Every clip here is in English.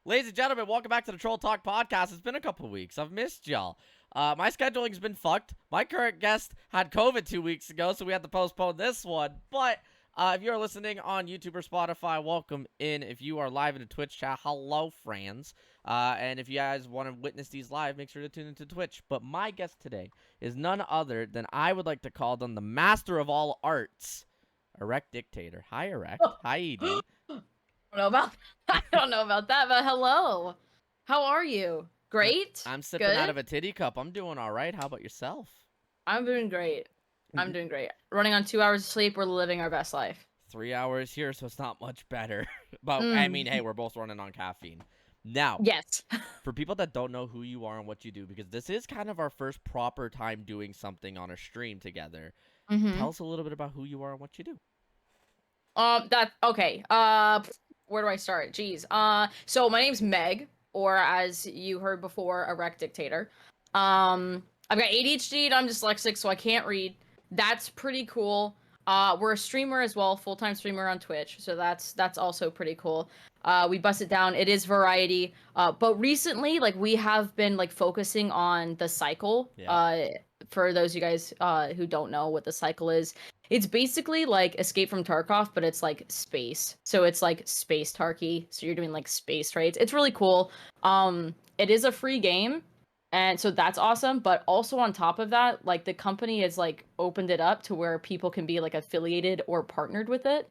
Ladies and gentlemen, welcome back to the Troll Talk Podcast. It's been a couple of weeks. I've missed y'all. My scheduling's been fucked. My current guest had COVID 2 weeks ago, so we had to postpone this one. But if you're listening on YouTube or Spotify, welcome in. If you are live in the Twitch chat, hello, friends. And if you guys want to witness these live, make sure to tune into Twitch. But my guest today is none other than I would like to call them the master of all arts, ErectDictator. Hi, Erect. Hi, Edie. I don't know about I don't know about that, but hello. How are you? Great? I'm sipping Good? out of a titty cup. I'm doing all right. How about yourself? I'm doing great. I'm doing great. Running on 2 hours of sleep, we're living our best life. 3 hours here, so it's not much better. But, I mean, hey, we're both running on caffeine. Now, Yes. for people that don't know who you are and what you do, because this is kind of our first proper time doing something on a stream together, tell us a little bit about who you are and what you do. Okay. Where do I start? Jeez. So my name's Meg, or as you heard before, ErectDictator. I've got ADHD and I'm dyslexic, so I can't read. That's pretty cool. We're a streamer as well, full-time streamer on Twitch, so that's also pretty cool. We bust it down. It is variety. But recently, like, we have been like focusing on the cycle. Yeah. For those of you guys who don't know what the cycle is, it's basically like Escape from Tarkov, but it's like space. So it's like space Tarky. So you're doing like space trades. It's really cool. It is a free game. And so that's awesome. But also on top of that, like, the company has like opened it up to where people can be like affiliated or partnered with it.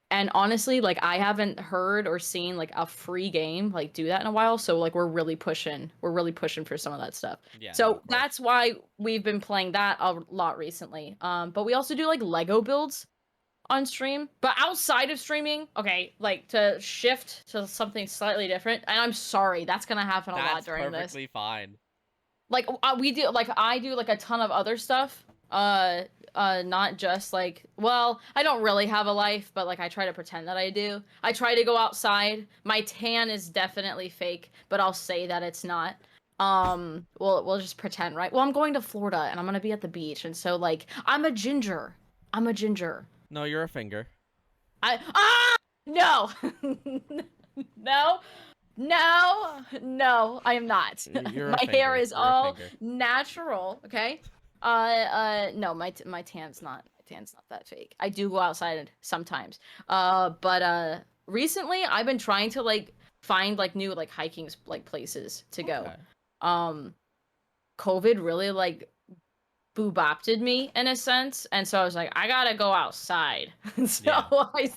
And honestly, like, I haven't heard or seen like a free game like do that in a while. So like we're really pushing for some of that stuff. Yeah. So that's why we've been playing that a lot recently. But we also do like Lego builds on stream. But outside of streaming, okay, like, to shift to something slightly different, and I'm sorry, that's gonna happen a lot during this. That's perfectly fine. Like, we do, like, I do like a ton of other stuff. Not just like, well, I don't really have a life, but like I try to pretend that I do. I try to go outside. My tan is definitely fake, but I'll say that it's not. We'll just pretend, right? Well, I'm going to Florida and I'm gonna be at the beach, and so like I'm a ginger. No, you're a finger. No. No, I am not. My hair is all natural, okay? No, my tan's not that fake. I do go outside sometimes. But recently I've been trying to like find like new like hiking like places to go. Okay. COVID really like booped me in a sense, and so I was like, I gotta go outside. So Yeah. I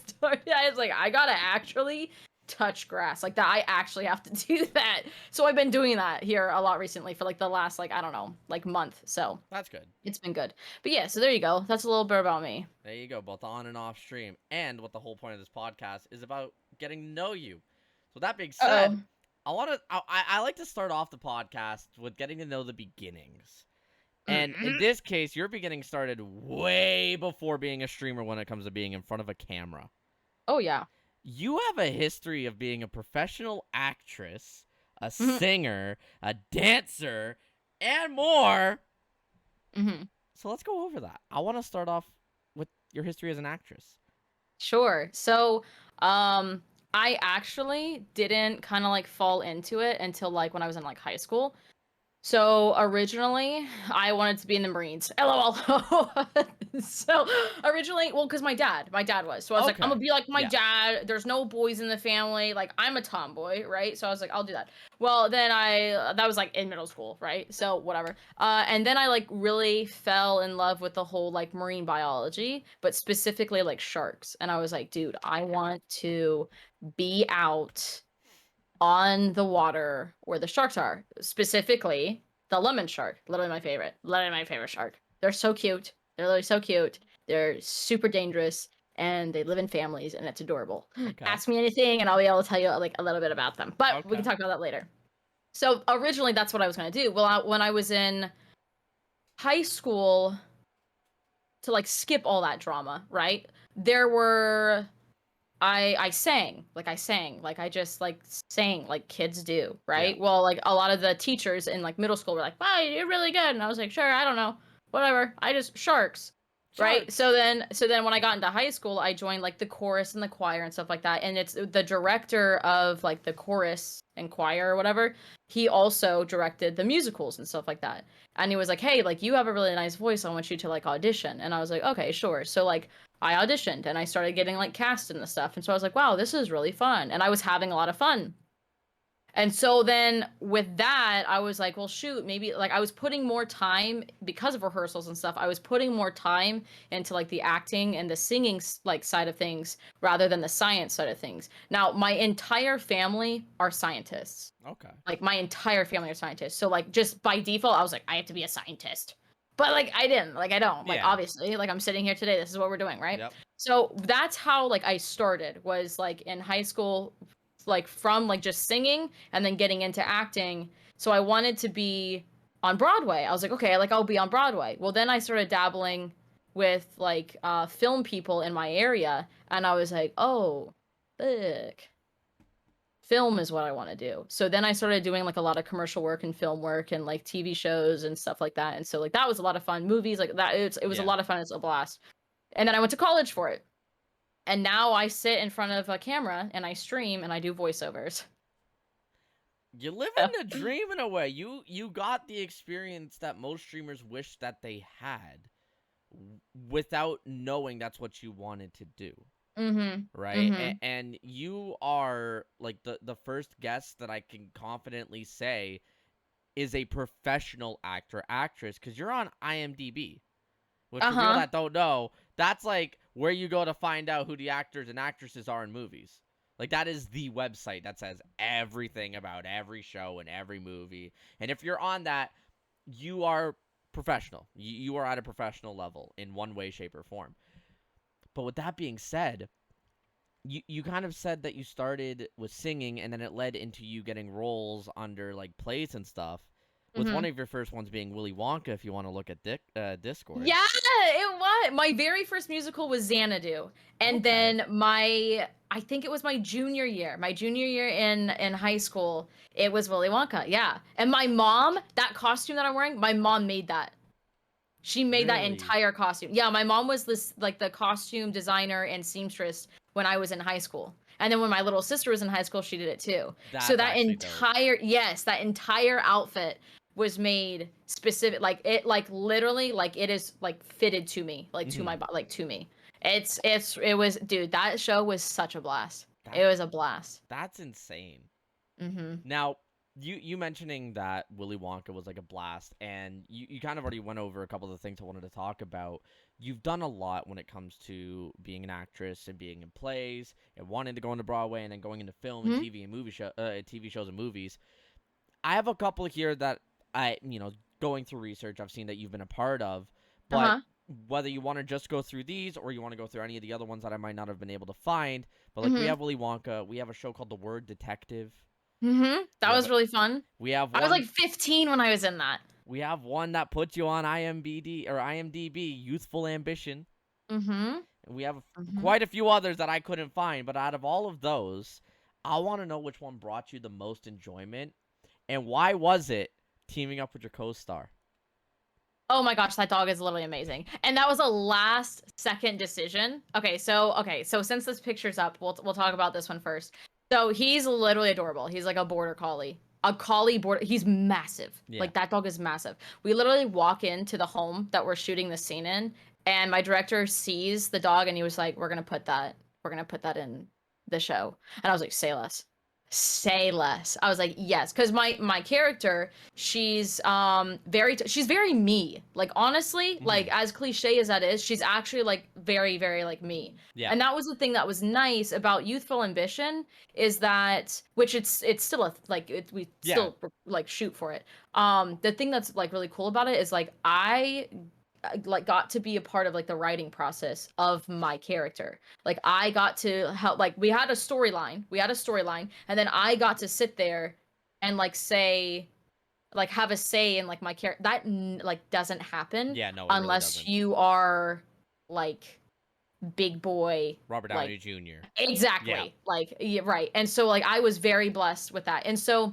was like, I gotta actually touch grass, like that. I actually have to do that. So I've been doing that here a lot recently for like the last, like, I don't know, like month. So That's good. it's been good. But yeah, so there you go. That's a little bit about me. There you go, both on and off stream. And what the whole point of this podcast is about getting to know you. So that being said, I like to start off the podcast with getting to know the beginnings. And in this case, your beginning started way before being a streamer when it comes to being in front of a camera. Oh, yeah. You have a history of being a professional actress, a singer, a dancer, and more. So let's go over that. I want to start off with your history as an actress. Sure. So, I actually didn't kind of like fall into it until like when I was in like high school. So originally, I wanted to be in the Marines. LOL. So originally, well, because my dad was. So I was like, I'm gonna be like my dad. There's no boys in the family. Like, I'm a tomboy, right? So I was like, I'll do that. Well, then that was like in middle school, right? So whatever. And then I like really fell in love with the whole like marine biology, but specifically like sharks. And I was like, dude, I want to be out on the water where the sharks are, specifically the lemon shark. Literally my favorite shark. They're so cute. They're literally so cute. They're super dangerous, and they live in families, and it's adorable. Okay. Ask me anything and I'll be able to tell you like a little bit about them, but we can talk about that later. So originally that's what I was going to do. Well, when I was in high school, to like skip all that drama, right, there were I sang like I just like sang like kids do, right? Yeah. Well, like a lot of the teachers in like middle school were like, wow, you're really good. And I was like, sure, I don't know, whatever. I just sharks. Right. Charts. So then when I got into high school, I joined like the chorus and the choir and stuff like that. And it's the director of like the chorus and choir or whatever. He also directed the musicals and stuff like that. And he was like, "Hey, like you have a really nice voice. I want you to like audition." And I was like, "Okay, sure." So like I auditioned and I started getting like cast in the stuff. And so I was like, "Wow, this is really fun." And I was having a lot of fun. And so then with that, I was like, well, shoot, maybe like I was putting more time because of rehearsals and stuff. I was putting more time into like the acting and the singing like side of things rather than the science side of things. Now, my entire family are scientists. Okay. Like my entire family are scientists. So like just by default, I was like, I have to be a scientist. But like I didn't, like I don't. Like Yeah. obviously, like I'm sitting here today, this is what we're doing, right? Yep. So that's how like I started was like in high school like from like just singing and then getting into acting. So I wanted to be on Broadway. I was like, okay, like I'll be on Broadway. Well, then I started dabbling with like film people in my area, and I was like, oh, look, film is what I want to do. So then I started doing like a lot of commercial work and film work and like TV shows and stuff like that. And so like that was a lot of fun. Movies like that. It was a lot of fun. It's a blast. And then I went to college for it. And now I sit in front of a camera and I stream and I do voiceovers. You're living the dream in a way. You got the experience that most streamers wish that they had without knowing that's what you wanted to do. Right? And you are like the first guest that I can confidently say is a professional actor, actress, because you're on IMDb. Which for people that don't know, that's like where you go to find out who the actors and actresses are in movies. Like that is the website that says everything about every show and every movie. And if you're on that, you are professional. You are at a professional level in one way, shape, or form. But with that being said, you kind of said that you started with singing and then it led into you getting roles under like plays and stuff. With one of your first ones being Willy Wonka, if you want to look at Discord. Yeah, it was. My very first musical was Xanadu. And then I think it was my junior year in high school, it was Willy Wonka. Yeah. And my mom, that costume that I'm wearing, my mom made that. She made that entire costume. Yeah, my mom was this like the costume designer and seamstress when I was in high school. And then when my little sister was in high school, she did it too. So that entire that entire outfit was made specific, like it like literally like it is like fitted to me, like to my body, like to me. It was, dude, that show was such a blast. It was a blast. That's insane. Now, you mentioning that Willy Wonka was like a blast, and you kind of already went over a couple of the things I wanted to talk about. You've done a lot when it comes to being an actress and being in plays and wanting to go into Broadway and then going into film and TV and TV shows and movies. I have a couple here that going through research, I've seen that you've been a part of, but whether you want to just go through these or you want to go through any of the other ones that I might not have been able to find, but like we have Willy Wonka, we have a show called The Word Detective. That was really fun. We have I was like 15 when I was in that. We have one that puts you on IMDb, Youthful Ambition. And we have quite a few others that I couldn't find, but out of all of those, I want to know which one brought you the most enjoyment, and why was it teaming up with your co-star? Oh my gosh, that dog is literally amazing. And that was a last second decision. Okay, so since this picture's up, we'll talk about this one first. So he's literally adorable. He's like a border collie. A collie border. He's massive. Yeah. Like that dog is massive. We literally walk into the home that we're shooting the scene in, and my director sees the dog and he was like, we're gonna put that in the show. And I was like, say less. Say less. I was like, yes, because my character, she's very me. Like honestly, like as cliche as that is, she's actually like very, very like me. Yeah. And that was the thing that was nice about Youthful Ambition is that, which it's still a we still like shoot for it. The thing that's like really cool about it is like I like got to be a part of like the writing process of my character. Like I got to help, like we had a storyline and then I got to sit there and like say, like have a say in like my character. That like doesn't happen unless really you are like big boy Robert Downey Jr. Exactly. Like right. And so like I was very blessed with that. And so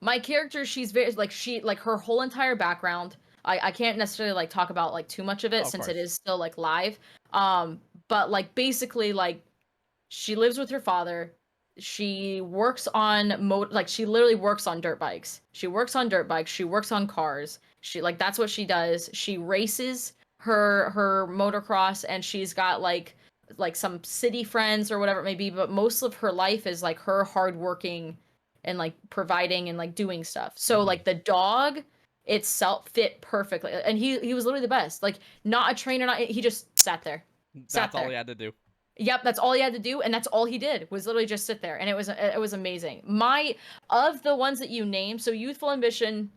my character, she's very like her whole entire background I can't necessarily like talk about like too much of it Of since it course. is still like live. But like basically like she lives with her father. She works on like she literally works on dirt bikes. She works on dirt bikes. She works on cars. She like that's what she does. She races her motocross, and she's got like some city friends or whatever it may be, but most of her life is like her hard working and like providing and like doing stuff. So Hmm. like the dog itself fit perfectly, and he was literally the best. Like not a trainer, not he just sat That's all there. he had to do. Yep, that's all he had to do, and that's all he did was literally just sit there, and it was amazing. My of the ones that you named, so Youthful Ambition,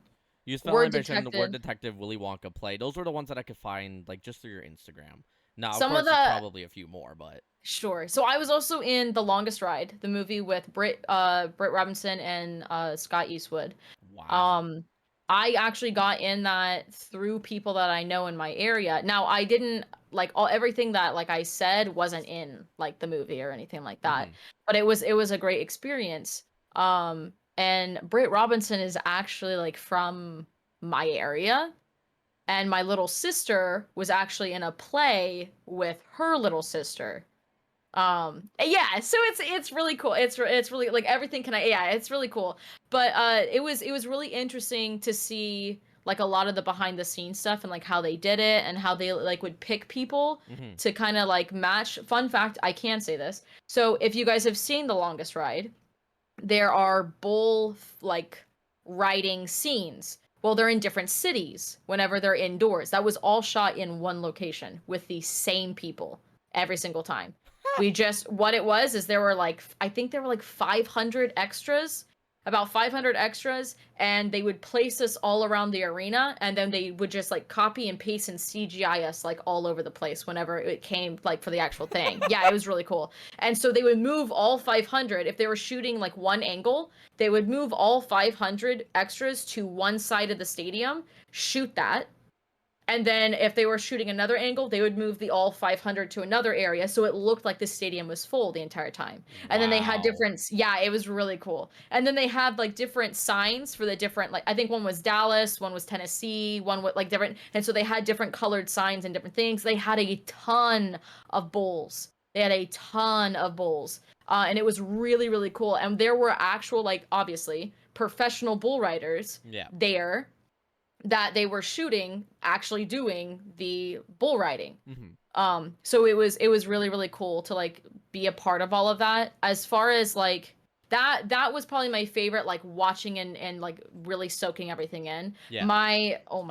Use Fell Word Ambition, Word Detective, Detective, Willy Wonka play. Those were the ones that I could find like just through your Instagram. Now, of some of course, there's the probably a few more, but sure. So I was also in The Longest Ride, the movie with Britt Robinson and Scott Eastwood. wow. Um, I actually got in that through people that I know in my area. Now I didn't like everything that like I said wasn't in like the movie or anything like that, Hmm. but it was a great experience. And Britt Robinson is actually like from my area, and my little sister was actually in a play with her little sister. Yeah, so it's really cool. It's really like everything can I yeah, it's really cool. But it was really interesting to see like a lot of the behind the scenes stuff and like how they did it and how they like would pick people Hmm. to kind of like match. Fun fact, I can say this. So if you guys have seen The Longest Ride, there are bull like riding scenes. Well, they're in different cities whenever they're indoors. That was all shot in one location with the same people every single time. We just what it was is there were like I think there were like 500 extras, about 500 extras, and they would place us all around the arena, and then they would just like copy and paste and CGI us like all over the place whenever it came like for the actual thing. Yeah, it was really cool. And so they would move all 500 if they were shooting like one angle, they would move all 500 extras to one side of the stadium, shoot that, and then if they were shooting another angle, they would move the all 500 to another area so it looked like the stadium was full the entire time. And then they had Wow. different yeah, it was really cool. And then they had like different signs for the different like I think one was Dallas, one was Tennessee, one was like different, and so they had different colored signs and different things. They had a ton of bowls. They had a ton of bowls. And it was really really cool, and there were actual like obviously professional bull riders Yeah. there that they were shooting actually doing the bull riding. Hmm. So it was really really cool to like be a part of all of that. As far as like that was probably my favorite, like watching and like really soaking everything in. Yeah. My phone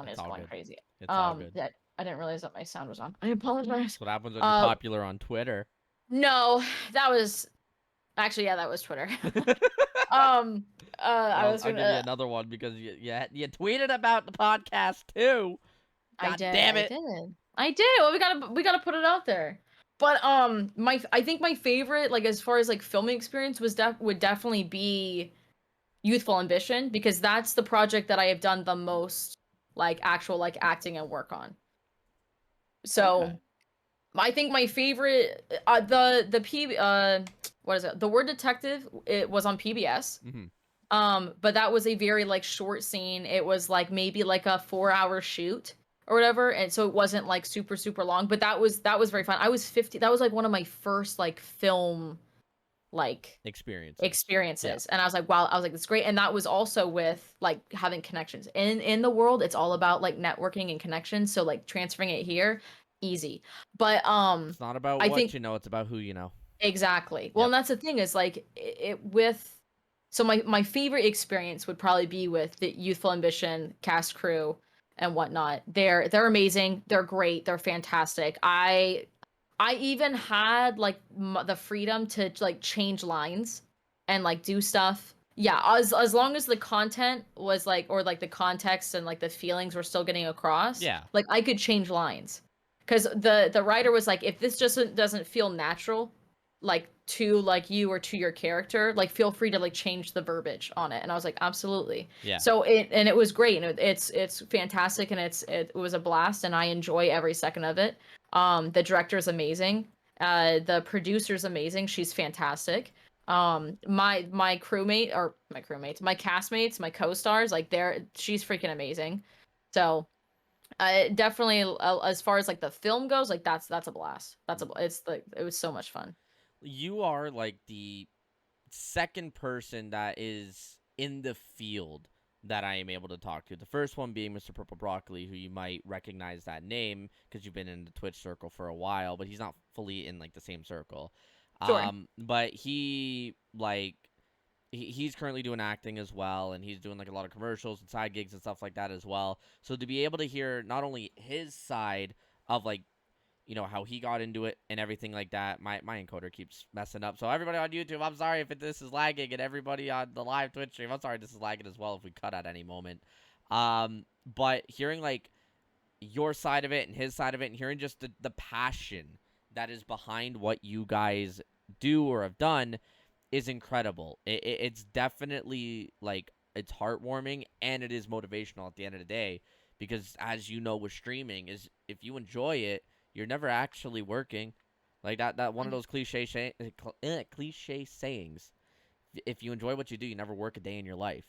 It's is all going good. crazy. It's all good. That I didn't realize that my sound was on. I apologize. That's what happens when you're Uh popular on Twitter. no, that was actually yeah, that was Twitter. um I Well, was I'll give you gonna another one because you tweeted about the podcast too. I God did. damn I it. did. I did. Well, we gotta put it out there. But my I think my favorite like as far as like filming experience would definitely be Youthful Ambition, because that's the project that I have done the most like actual like acting and work on. So Okay. I think my favorite the P what is it? The Word Detective, it was on PBS. Hmm. But that was a very like short scene. It was like maybe like a 4-hour shoot or whatever, and so it wasn't like super super long. But that was very fun. I was 50. That was like one of my first like film like Experiences. Yeah. experiences, and I was like, wow. I was like, that's great. And that was also with like having connections in the world. It's all about like networking and connections. So like transferring it here, easy. But It's not about I what think you know, it's about who you know. exactly. Well, Yep. and that's the thing is like it with so my favorite experience would probably be with the Youthful Ambition cast crew and whatnot. They're amazing. They're great. They're fantastic. I even had like the freedom to like change lines and like do stuff. Yeah, as long as the content was like or like the context and like the feelings were still getting across, Yeah. like I could change lines. Cuz the writer was like if this just doesn't feel natural like to like you or to your character, like feel free to like change the verbiage on it. And I was like absolutely. Yeah. So it was great, and it's fantastic, and it was a blast, and I enjoy every second of it. The director's amazing. The producer's amazing. She's fantastic. My crewmate or my crewmates, my castmates, my co-stars, like she's freaking amazing. So definitely, as far as like the film goes, like that's a blast. It's like it was so much fun. You are like the second person that is in the field that I am able to talk to. The first one being Mr. Purple Broccoli, who you might recognize that name because you've been in the Twitch circle for a while, but he's not fully in like the same circle. Sure. But he like he's currently doing acting as well, and he's doing like a lot of commercials and side gigs and stuff like that as well. So to be able to hear not only his side of like how he got into it and everything like that. My encoder keeps messing up. So everybody on YouTube, I'm sorry if this is lagging, and everybody on the live Twitch stream, I'm sorry this is lagging as well if we cut at any moment. But hearing like your side of it and his side of it, and hearing just the passion that is behind what you guys do or have done is incredible. It's definitely like it's heartwarming and it is motivational at the end of the day, because as you know with streaming is if you enjoy it, you're never actually working. Like that one of those cliche sayings. If you enjoy what you do, you never work a day in your life.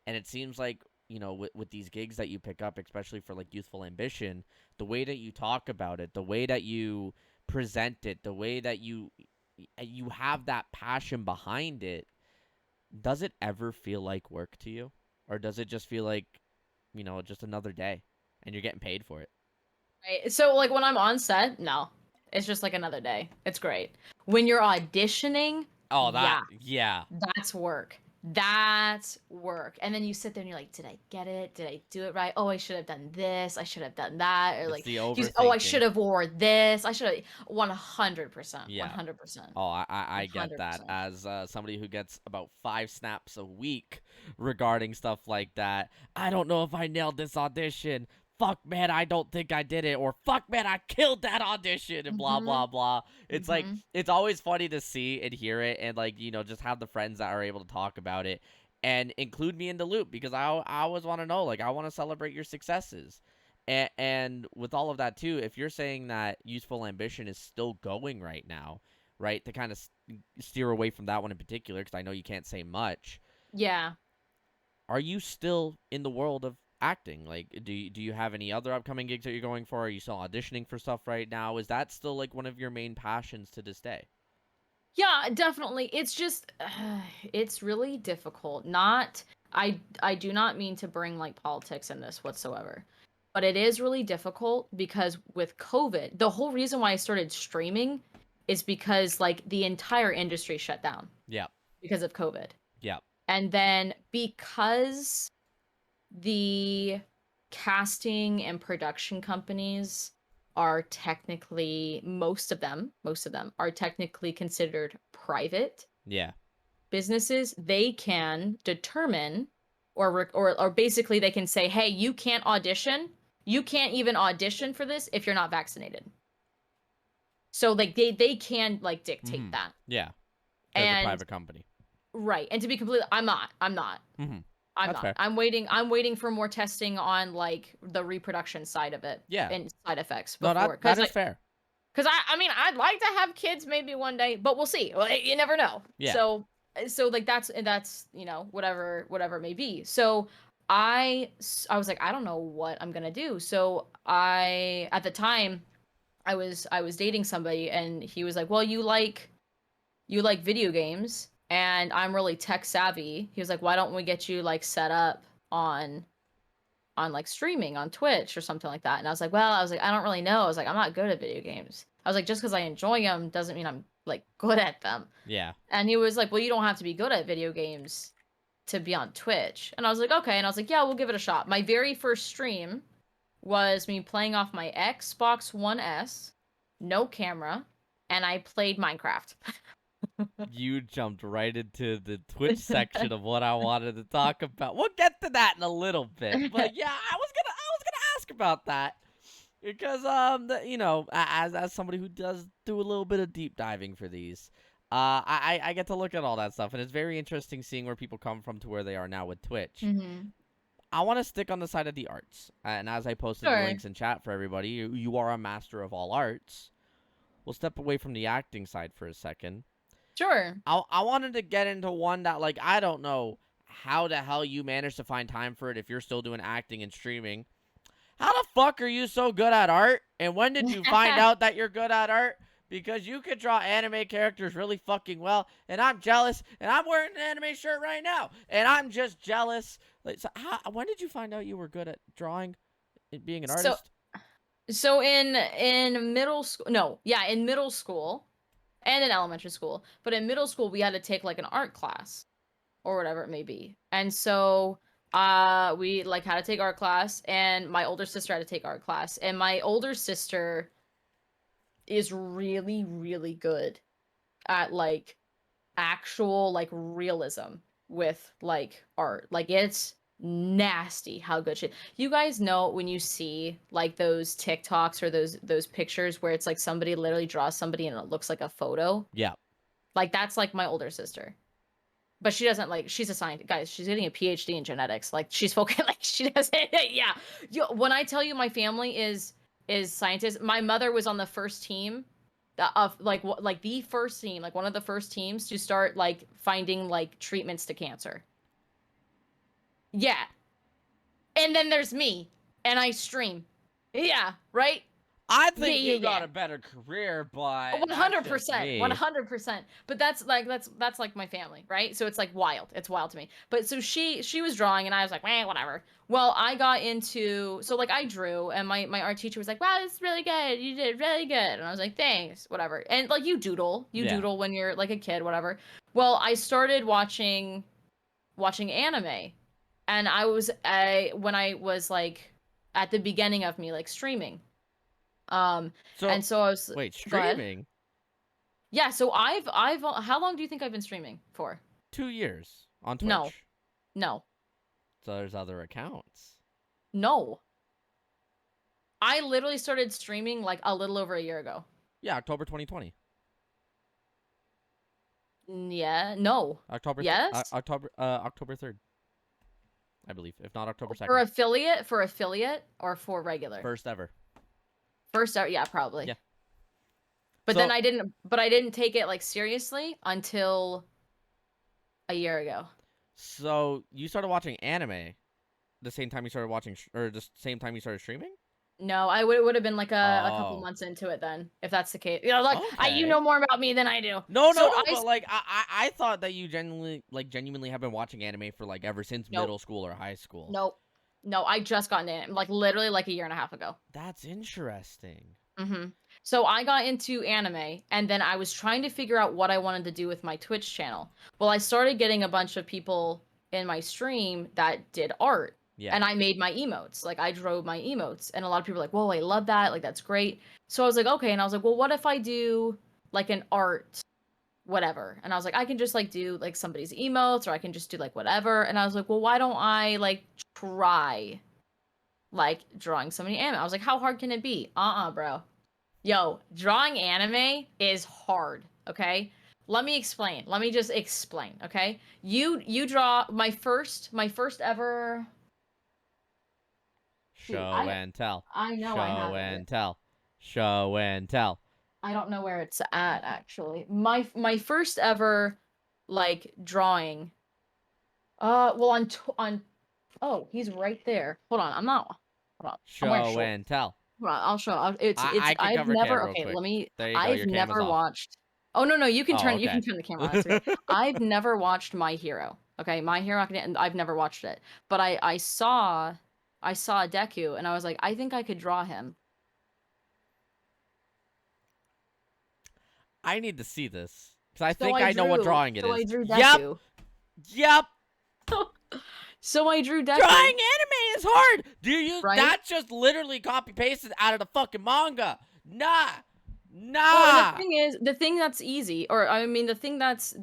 And it seems like, with these gigs that you pick up, especially for like Youthful Ambition, the way that you talk about it, the way that you present it, the way that you have that passion behind it, does it ever feel like work to you? Or does it just feel like, just another day and you're getting paid for it? Right. So like when I'm on set, no. It's just like another day. It's great. When you're auditioning, Oh, yeah, that's work. That's work. And then you sit there and you're like, did I get it? Did I do it right? Oh, I should have done this. I should have done that. Or it's like, the oh, I overthinking. should have wore this. I should have 100%. Yeah. 100%. Oh, I get that. 100%. As somebody who gets about 5 snaps a week regarding stuff like that, I don't know if I nailed this audition. Fuck, man, I don't think I did it. Or fuck, man, I killed that audition, and blah, blah, blah. It's like, it's always funny to see and hear it, and like, just have the friends that are able to talk about it and include me in the loop, because I always want to know, like, I want to celebrate your successes. And with all of that too, if you're saying that Youthful Ambition is still going right now, right, to kind of steer away from that one in particular, because I know you can't say much. Yeah. Are you still in the world of acting? Like, do you have any other upcoming gigs that you're going for? Are you still auditioning for stuff right now? Is that still like one of your main passions to this day? Yeah, definitely. It's just it's really difficult. I do not mean to bring like politics in this whatsoever. But it is really difficult because with COVID, the whole reason why I started streaming is because like the entire industry shut down. Yeah. Because of COVID. Yeah. And then because the casting and production companies are technically most of them are technically considered private Yeah. businesses, they can determine or basically they can say, hey, you can't audition, you can't even audition for this if you're not vaccinated. So like they can like dictate that. Yeah. As a private company. Right. And to be completely, I'm not. Mm-hmm. I'm That's not. fair. I'm waiting for more testing on like the reproduction side of it. Yeah. And side effects No, before. that is fair. Because I mean, I'd like to have kids maybe one day, but we'll see. You never know. Yeah. So like that's whatever it may be. So I was like, I don't know what I'm gonna do. So at the time I was dating somebody and he was like, well, you like video games and I'm really tech savvy. He was like, why don't we get you like set up on like streaming on Twitch or something like that? And I was like, I don't really know. I was like, I'm not good at video games. I was like, just because I enjoy them doesn't mean I'm like good at them. Yeah. And he was like, well, you don't have to be good at video games to be on Twitch. And I was like, okay. And I was like, yeah, we'll give it a shot. My very first stream was me playing off my Xbox One S, no camera, and I played Minecraft. You jumped right into the Twitch section of what I wanted to talk about. We'll get to that in a little bit, but yeah, I was gonna ask about that because as somebody who does do a little bit of deep diving for these, I get to look at all that stuff, and it's very interesting seeing where people come from to where they are now with Twitch. Mm-hmm. I want to stick on the side of the arts, and as I posted the links in chat for everybody, you are a master of all arts. We'll step away from the acting side for a second. Sure. I wanted to get into one that, like, I don't know how the hell you managed to find time for it if you're still doing acting and streaming. How the fuck are you so good at art? And when did you find out that you're good at art? Because you could draw anime characters really fucking well, and I'm jealous, and I'm wearing an anime shirt right now, and I'm just jealous. Like, so when did you find out you were good at drawing and being an So artist? so in middle school, no, yeah, in middle school and in elementary school, but in middle school we had to take like an art class or whatever it may be. And so we like had to take art class, and my older sister had to take art class, and my older sister is really really good at like actual like realism with like art. Like it's nasty how good she. You guys know when you see like those TikToks or those pictures where it's like somebody literally draws somebody and it looks like a photo? Yeah. Like that's like my older sister. But she doesn't like she's a scientist, guys. She's getting a PhD in genetics. Like she's focused like she doesn't yeah. When I tell you my family is scientists, my mother was on the first team of like the first team, like one of the first teams to start like finding like treatments to cancer. Yeah. And then there's me and I stream. Yeah, right? I Yeah, think yeah, you got yeah. a better career, but 100%, 100%. But that's like my family, right? So it's like wild. It's wild to me. But so she was drawing and I was like, whatever. Well, I got into so like I drew and my art teacher was like, wow, this is really good. You did really good. And I was like, thanks, whatever. And like you doodle when you're like a kid, whatever. Well, I started watching anime, and when I was like at the beginning of me like streaming. So And so I was wait, go ahead. streaming Yeah, so I've how long do you think I've been streaming for? 2 years on Twitch. No. No. So there's other accounts. No. I literally started streaming like a little over a year ago. Yeah, October 2020. Yeah, no. October. Yes? October 3rd. I believe, if not October 2nd. For affiliate or for regular? First ever. First out, yeah, probably. Yeah. But So- then I didn't take it like seriously until a year ago. So you started watching anime the same time you started watching, or the same time you started streaming? No, it would have been like a couple Oh. months into it then, if that's the case. You know, like you Okay. know more about me than I do. No, So but like I thought that you genuinely have been watching anime for like ever since Nope. middle school or high school. Nope. No, I just got into it like literally like a year and a half ago. That's interesting. Mm-hmm. So I got into anime, and then I was trying to figure out what I wanted to do with my Twitch channel. Well, I started getting a bunch of people in my stream that did art. Yeah. And I made my emotes. Like I drew my emotes. And a lot of people were like, whoa, I love that. Like that's great. So I was like, okay. And I was like, well, what if I do like an art whatever? And I was like, I can just like do like somebody's emotes, or I can just do like whatever. And I was like, well, why don't I like try like drawing somebody anime? I was like, how hard can it be? Bro. Yo, drawing anime is hard, okay? Let me explain. Let me just explain, okay? You draw my first ever Show I- and tell. I know I have Show it. and tell. Show and tell. I don't know where it's at actually. My first ever like drawing. Well on oh, he's right there. Hold on. I'm not. Hold on. I'm wearing Show shorts. and tell. Hold on, I'll show. It's I can I've cover cam never real okay, quick. let me There you go. I've Your never camera's off. watched. Oh no, you can Oh, turn you can okay. turn the camera on. That's okay. I've never watched My Hero. Okay, My Hero Academia, I've never watched it. But I saw Deku and I was like, I think I could draw him. I need to see this. Because I So think I know what drawing it is. So I drew Yep. Deku. Yep. So I drew Deku. Drawing anime is hard. Do you? Right? That's just literally copy pasted out of the fucking manga. Nah. Well, the thing is, the thing that's easy, or I mean, the thing that's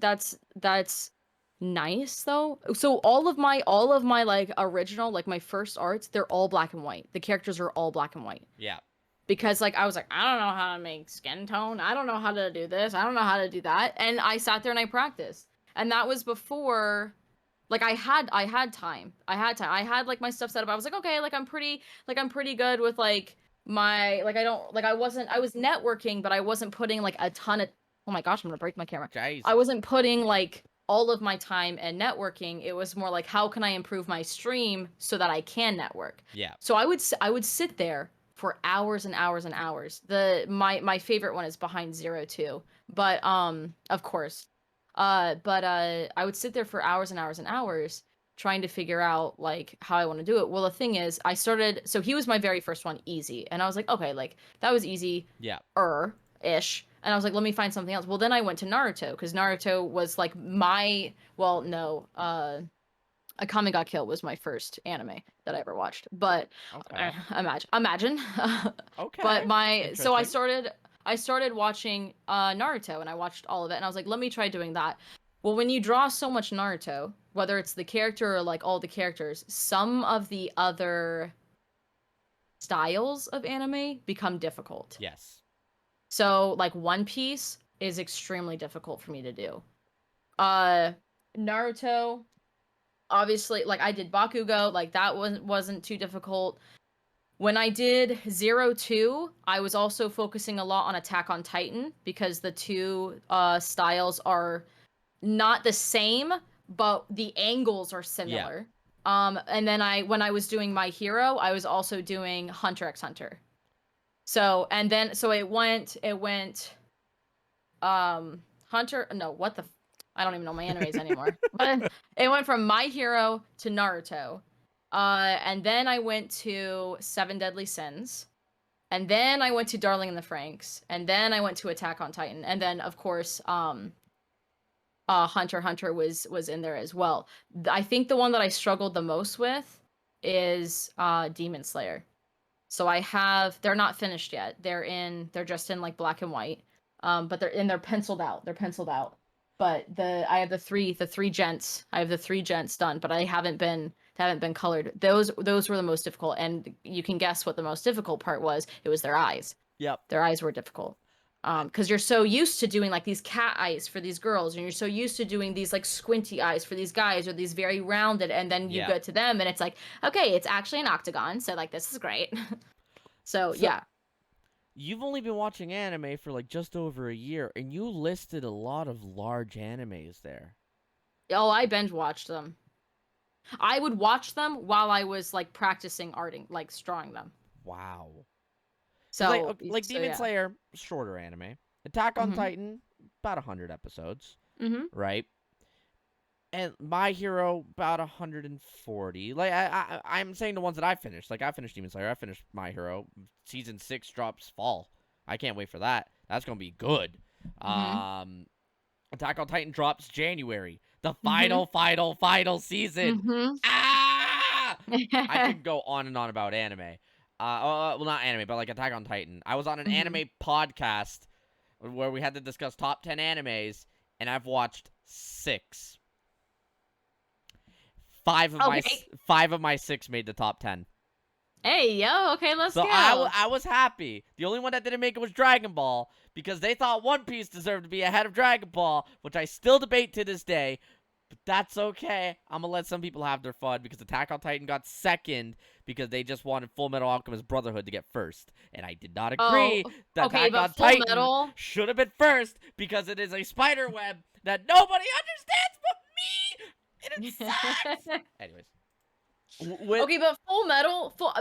nice though. So all of my like original, like my first arts, they're all black and white. The characters are all black and white. Yeah. Because like I was like, I don't know how to make skin tone. I don't know how to do this. I don't know how to do that. And I sat there and I practiced. And that was before like I had time. I had like my stuff set up. I was like, okay, like I'm pretty good with like my like I was networking, but I wasn't putting like a ton of oh my gosh, I'm gonna break my camera. Jeez. I wasn't putting like all of my time and networking. It was more like, how can I improve my stream so that I can network? Yeah. So I would sit there for hours and hours and hours. My favorite one is Behind Zero too, but of course, I would sit there for hours and hours and hours trying to figure out like how I want to do it. Well, the thing is, so he was my very first one, easy, and I was like, okay, like that was easy, Yeah. ish. And I was like, let me find something else. Well, then I went to Naruto because Naruto was like well, no, Akame ga Kill was my first anime that I ever watched. But Okay. imagine. Okay. But so Interesting. I started watching Naruto and I watched all of it and I was like, let me try doing that. Well, when you draw so much Naruto, whether it's the character or like all the characters, some of the other styles of anime become difficult. Yes. So like One Piece is extremely difficult for me to do. Uh Naruto, obviously, like I did Bakugo, like that wasn't too difficult. When I did 02, I was also focusing a lot on Attack on Titan because the two styles are not the same, but the angles are Yeah. similar. And then when I was doing My Hero, I was also doing Hunter x Hunter. So it went Hunter, no, I don't even know my animes anymore. But it went from My Hero to Naruto. And then I went to Seven Deadly Sins. And then I went to Darling in the Franxx. And then I went to Attack on Titan. And then of course, Hunter x Hunter was in there as well. I think the one that I struggled the most with is Demon Slayer. So they're not finished yet. They're just in like black and white. But they're penciled out. They're penciled out. But I have the three gents. I have the three gents done, but they haven't been colored. Those were the most difficult, and you can guess what the most difficult part was. It was their eyes. Yep. Their eyes were difficult. Because you're so used to doing like these cat eyes for these girls, and you're so used to doing these like squinty eyes for these guys, or these very rounded, and then you go to them, and it's like, okay, it's actually an octagon, so like this is great. So yeah. You've only been watching anime for like just over a year, and you listed a lot of large animes there. Oh, I binge watched them. I would watch them while I was like practicing arting, like drawing them. Wow. So Like Demon yeah. Slayer, shorter anime. Attack on Mhm. Titan, about 100 episodes, Mhm. right? And My Hero, about 140. Like I'm saying the ones that I finished. Like I finished Demon Slayer, I finished My Hero. Season 6 drops fall. I can't wait for that. That's gonna be good. Mhm. Attack on Titan drops January. The Mhm. final season. Mhm. Ah! I could go on and on about anime. Well, not anime, but like Attack on Titan. I was on an Mhm. anime podcast where we had to discuss top 10 animes, and I've watched 6. Okay. 5 of my 6 made the top 10. Hey, yo, okay, let's So go. I was happy. The only one that didn't make it was Dragon Ball because they thought One Piece deserved to be ahead of Dragon Ball, which I still debate to this day. But that's okay. I'm gonna let some people have their fun because Attack on Titan got second because they just wanted Full Metal Alchemist Brotherhood to get first, and I did not Oh, agree that okay, Attack but on Full Titan Metal. should have been first because it is a spider web that nobody understands but me, and it sucks. Anyways, with Okay, but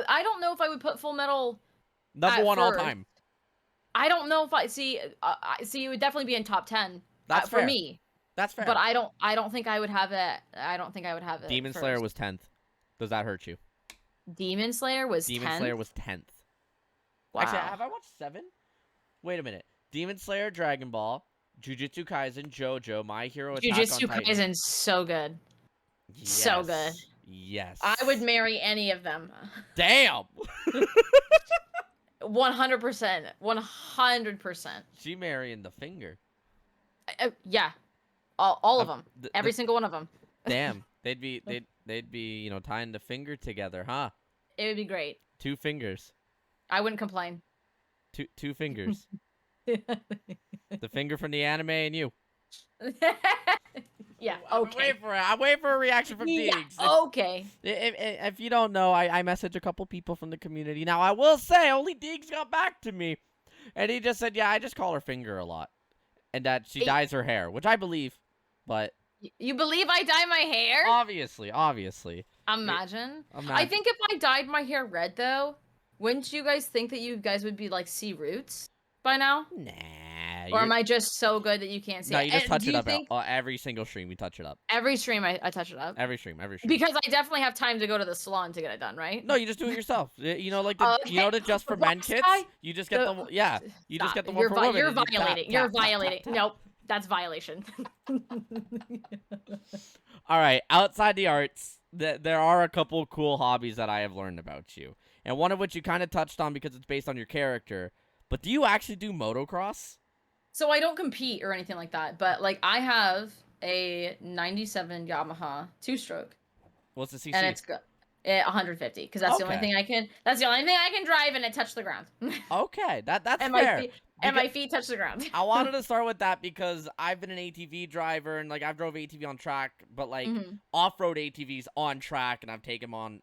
I don't know if I would put Full Metal number at one all first. time. I don't know if I see. I see. It would definitely be in top 10 That's for fair. me. That's But fair. I don't think I would have it. I don't think I would have it Demon Slayer first. was 10th. Does that hurt you? Demon Slayer was Demon Slayer 10th. was 10th. Actually, Wow. have I watched 7? Wait a minute. Demon Slayer, Dragon Ball, Jujutsu Kaisen, JoJo, My Hero, Attack on Jujutsu Titan. Kaisen's so good. So good. Yes. I would Yes. marry any of them. Damn. 100%. 100%. She marrying the finger. Yeah. All of Of them. Every single one of them. damn. They'd be tying the finger together, huh? It would be great. 2 fingers. I wouldn't complain. Two fingers. The finger from the anime and you. Yeah, I'm okay. waiting for it. I'm waiting for a reaction from Yeah, Diggs. okay. If you don't know, I messaged a couple people from the community. Now, I will say, only Diggs got back to me. And he just said, yeah, I just call her finger a lot. And that she dyes her hair, which I believe. But You believe I dye my hair? Obviously. Imagine. I Imagine. think if I dyed my hair red though, wouldn't you guys think that you guys would be like see roots by now? Nah. Or am I just so good that you can't see No, it? you just touch Do it you up think every single stream. We touch it up. every stream I touch it up? Every stream. Because I definitely have time to go to the salon to get it done, right? No, you just do it yourself. You know, like Okay. the just for The men wax kits. guy? You just get you just Stop. get the one for women. You're and you tap, violating. tap, You're tap, tap, violating. tap. Nope. That's violation. All right, outside the arts, there are a couple cool hobbies that I have learned about you, and one of which you kind of touched on because it's based on your character. But do you actually do motocross? So I don't compete or anything like that, but like I have a 97 Yamaha 2-stroke. What's the CC? And it's good. 150 because that's the only Okay. thing I can. That's the only thing I can drive and it touch the ground. Okay, that's and fair. my feet touch the ground. I wanted to start with that because I've been an ATV driver and like I've drove ATV on track, but like Mhm. off-road ATVs on track, and I've taken on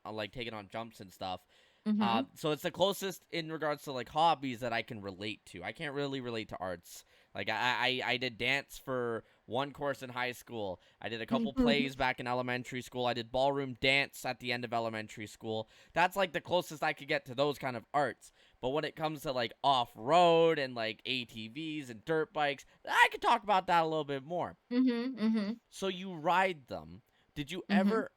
jumps and stuff. Mhm. So it's the closest in regards to like hobbies that I can relate to. I can't really relate to arts. Like I did dance for one course in high school. I did a couple plays back in elementary school. I did ballroom dance at the end of elementary school. That's like the closest I could get to those kind of arts. But when it comes to like off-road and like ATVs and dirt bikes, I could talk about that a little bit more. Mhm. Mhm. So you ride them. Did you Mhm. ever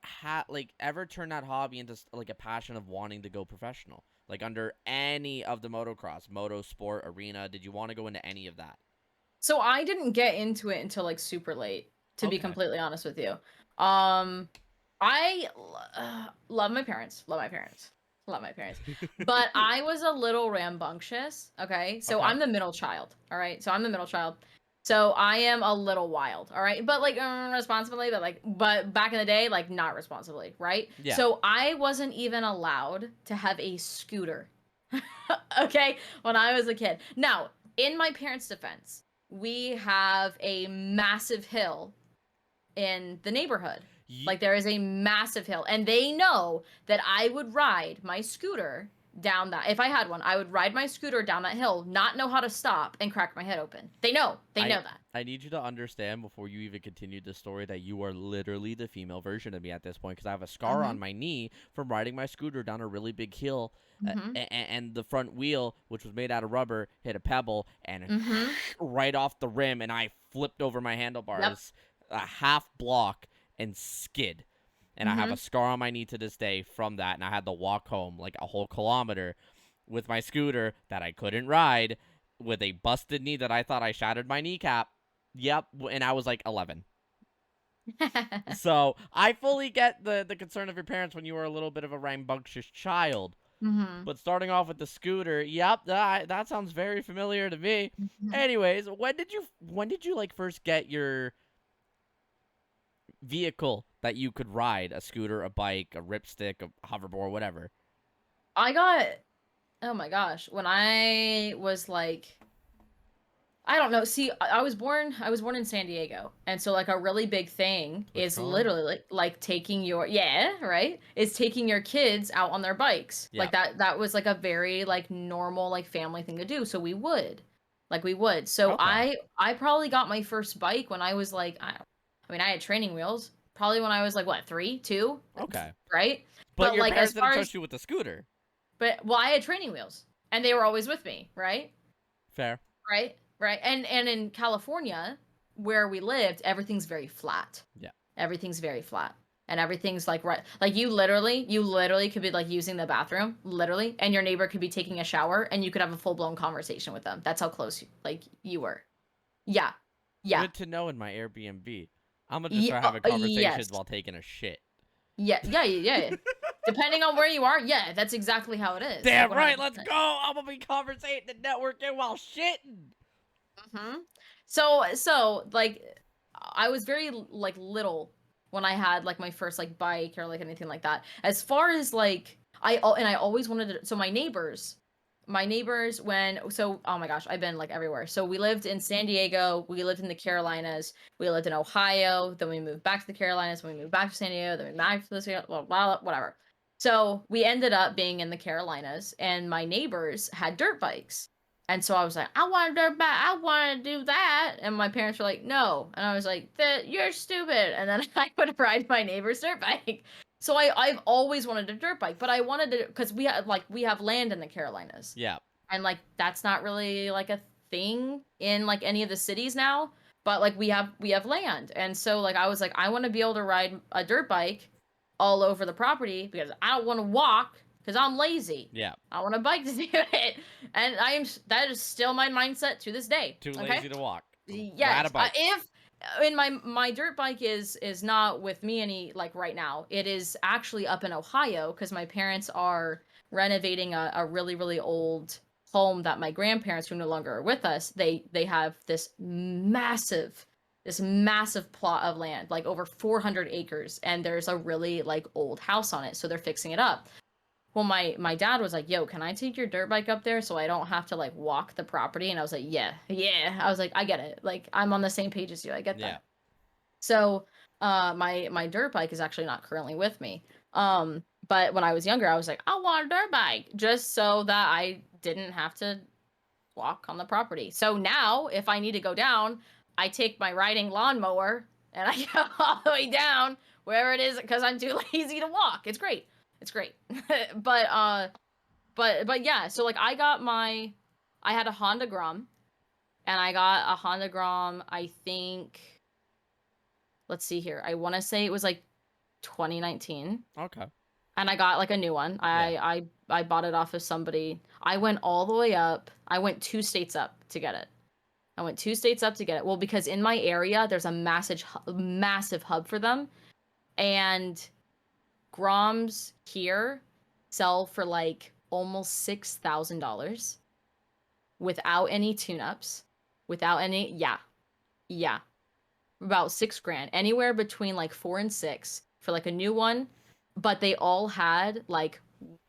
ever turn that hobby into like a passion of wanting to go professional? Like under any of the motocross, motorsport, arena, did you want to go into any of that? So I didn't get into it until like super late, to be Okay. completely honest with you. I love my parents. Love my parents. Love my parents. But I was a little rambunctious. Okay. So Okay. I'm the middle child. All right. So I'm the middle child. So I am a little wild. All right. But like responsibly, but back in the day, like not responsibly. Right. Yeah. So I wasn't even allowed to have a scooter. Okay. When I was a kid. Now, in my parents' defense, we have a massive hill in the neighborhood. Like there is a massive hill, and they know that I would ride my scooter down that. If I had one, I would ride my scooter down that hill, not know how to stop, and crack my head open. They know that. I need you to understand before you even continue the story that you are literally the female version of me at this point because I have a scar on my knee from riding my scooter down a really big hill, and the front wheel, which was made out of rubber, hit a pebble and right off the rim, and I flipped over my handlebars a half block and skid. And I have a scar on my knee to this day from that, and I had to walk home like a whole kilometer with my scooter that I couldn't ride with a busted knee that I thought I shattered my kneecap. Yep, and I was like 11. So I fully get the concern of your parents when you were a little bit of a rambunctious child. But starting off with the scooter, yep, that sounds very familiar to me. Anyways, when did you like first get your vehicle that you could ride? A scooter, a bike, a ripstick, a hoverboard, whatever. I got, oh my gosh, when I was like, I don't know. See, I was born in San Diego. And so like a really big thing is literally like taking your is taking your kids out on their bikes. Yeah. Like that was like a very like normal like family thing to do. So we would. So Okay. I probably got my first bike when I was like I had training wheels probably when I was like what, 3, 2? Okay. Right? But your like parents as far didn't as trust you with the scooter. well, I had training wheels and they were always with me, right? Fair. Right? Right. And in California, where we lived, everything's very flat. Yeah. Everything's very flat. And everything's like right, like you literally could be like using the bathroom, literally, and your neighbor could be taking a shower and you could have a full-blown conversation with them. That's how close you were. Yeah. Yeah. Good to know in my Airbnb. I'm gonna just start having conversations while taking a shit. Yeah. Depending on where you are, yeah, that's exactly how it is. Damn 100%. right, let's go. I'm gonna be conversating and networking while shitting. So like I was very like little when I had like my first like bike or like anything like that. As far as like I always wanted to, so my neighbors oh my gosh, I've been like everywhere. So we lived in San Diego, we lived in the Carolinas, we lived in Ohio, then we moved back to the Carolinas, then we moved back to San Diego, then we back to the whatever. So we ended up being in the Carolinas and my neighbors had dirt bikes. And so I was like, I want a dirt bike. I want to do that. And my parents were like, no. And I was like, you're stupid. And then I would ride my neighbor's dirt bike. So I've always wanted a dirt bike, but I wanted to, because we have land in the Carolinas. Yeah. And like that's not really like a thing in like any of the cities now. But like we have land. And so like I was like, I want to be able to ride a dirt bike all over the property because I don't want to walk because I'm lazy. Yeah. I want a bike to do it, and that is still my mindset to this day. Too okay? lazy to walk. Yes. Ride a bike. If in my dirt bike is not with me any like right now. It is actually up in Ohio because my parents are renovating a really really old home that my grandparents, who no longer are with us, they have this massive plot of land, like over 400 acres, and there's a really like old house on it, so they're fixing it up. Well, my dad was like, "Yo, can I take your dirt bike up there so I don't have to like walk the property?" And I was like, "Yeah, yeah." I was like, "I get it. Like, I'm on the same page as you. I get Yeah. that." So, my dirt bike is actually not currently with me. But when I was younger, I was like, "I want a dirt bike," just so that I didn't have to walk on the property. So now, if I need to go down, I take my riding lawnmower and I go all the way down wherever it is because I'm too lazy to walk. It's great. It's great. but yeah, so like I had a Honda Grom, and I got a Honda Grom, I think, let's see here. I want to say it was like 2019. Okay. And I got like a new one. I bought it off of somebody. I went all the way up. I went 2 states up to get it. I went 2 states up to get it. Well, because in my area there's a massive hub for them, and Groms here sell for like almost $6,000 without any tune-ups, without any yeah, about 6 grand, anywhere between like 4 and 6 for like a new one, but they all had like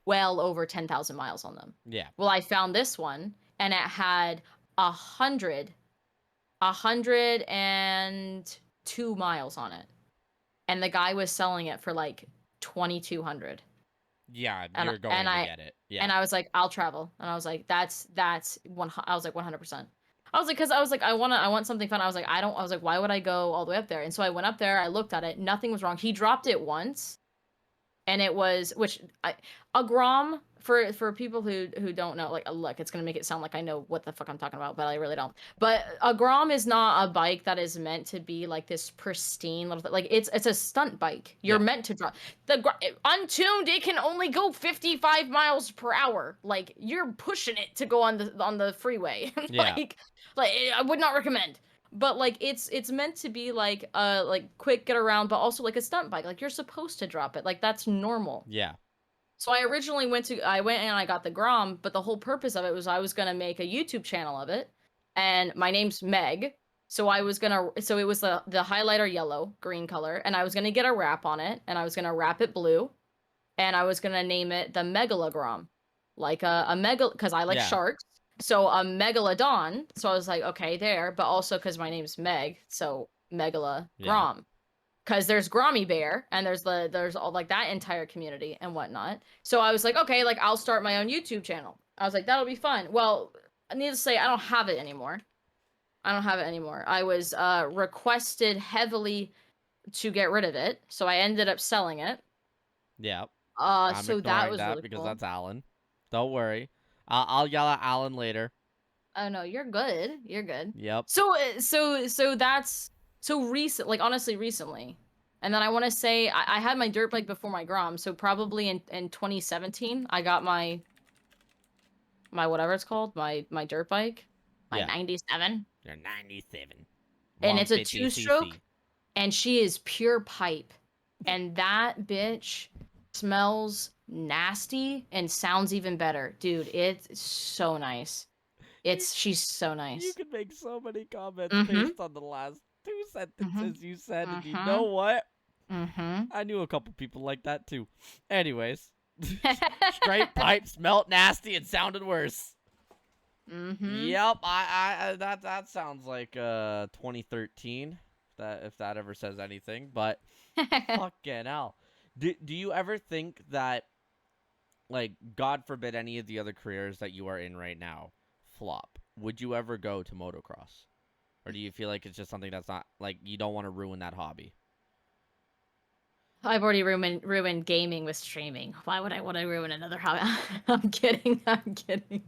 well over 10,000 miles on them. Yeah. Well, I found this one and it had 102 miles on it, and the guy was selling it for like 2,200. Yeah, And you're going to get it. Yeah. And I was like, I'll travel. And I was like, that's one. I was like 100%. I was like, because I was like, I want something fun. I was like, I was like, why would I go all the way up there? And so I went up there. I looked at it. Nothing was wrong. He dropped it once, and it was a Grom for people who don't know. Like, look, it's gonna make it sound like I know what the fuck I'm talking about, but I really don't. But a Grom is not a bike that is meant to be like this pristine little like it's a stunt bike. You're meant to drop untuned. It can only go 55 miles per hour. Like, you're pushing it to go on the freeway. Yeah. like I would not recommend. But like it's meant to be like quick get around, but also like a stunt bike. Like, you're supposed to drop it. Like, that's normal. Yeah. So I originally went and I got the Grom, but the whole purpose of it was I was gonna make a YouTube channel of it, and my name's Meg. So it was the highlighter yellow, green color, and I was gonna get a wrap on it, and I was gonna wrap it blue, and I was gonna name it the Megalogrom, like a mega, because I like sharks. So a megalodon. So I was like, okay, there, but also because my name's Meg, so Megala Grom. Because there's Grommy Bear, and there's all like that entire community and whatnot. So I was like, okay, like I'll start my own YouTube channel. I was like, that'll be fun. Well, needless to say, I don't have it anymore. I was requested heavily to get rid of it, so I ended up selling it. Yeah. So that was really because cool. that's Alan. Don't worry. I'll yell at Alan later. Oh no, you're good. You're good. Yep. So that's so recent, like honestly recently. And then I want to say I had my dirt bike before my Grom, so probably in 2017 I got my whatever it's called, my dirt bike, my 97. You're 97. And it's a 150 2-stroke, cc. and she is pure pipe, and that bitch smells nasty and sounds even better, dude. It's so nice. She's so nice. You can make so many comments based on the last 2 sentences you said, and you know what? I knew a couple people like that too. Anyways, straight pipe smelt nasty and sounded worse. Yep, I that sounds like 2013. If that ever says anything, but fucking hell. Do you ever think that, like, God forbid any of the other careers that you are in right now flop, would you ever go to motocross? Or do you feel like it's just something that's not, like, you don't want to ruin that hobby? I've already ruined gaming with streaming. Why would I want to ruin another hobby? I'm kidding. I'm kidding.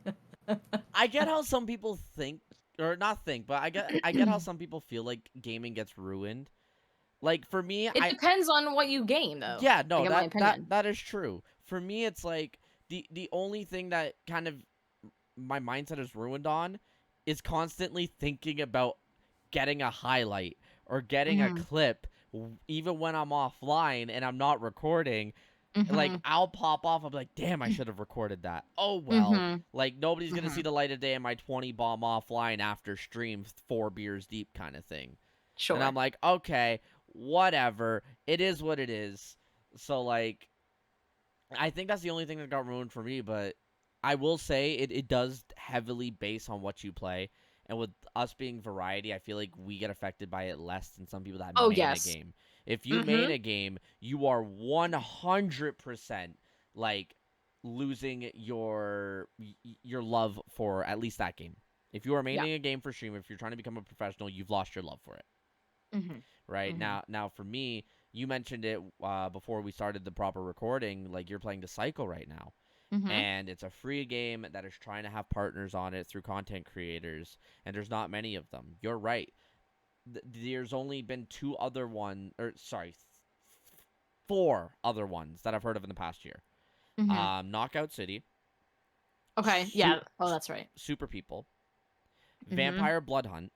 I get how some people think, or not think, but I get how some people feel like gaming gets ruined. Like, for me, It depends on what you game, though. yeah, no, like, in my opinion. that is true. For me, it's like the only thing that kind of my mindset is ruined on is constantly thinking about getting a highlight or getting a clip, even when I'm offline and I'm not recording. Like, I'll pop off. I'm like, damn, I should have recorded that. Oh well. Like, nobody's gonna see the light of day in my 20 bomb offline after stream 4 beers deep kind of thing. Sure. And I'm like, okay, whatever. It is what it is. So, like, I think that's the only thing that got ruined for me, but I will say it does heavily base on what you play. And with us being variety, I feel like we get affected by it less than some people that main a game. If you main a game, you are 100% like losing your love for at least that game. If you are maining a game for stream, if you're trying to become a professional, you've lost your love for it. Right? Now for me, you mentioned it before we started the proper recording, like you're playing the Cycle right now. And it's a free game that is trying to have partners on it through content creators, and there's not many of them. You're right. There's only been 4 other ones that I've heard of in the past year. Knockout City. Okay, yeah. Oh, that's right. Super People. Vampire Blood Hunt.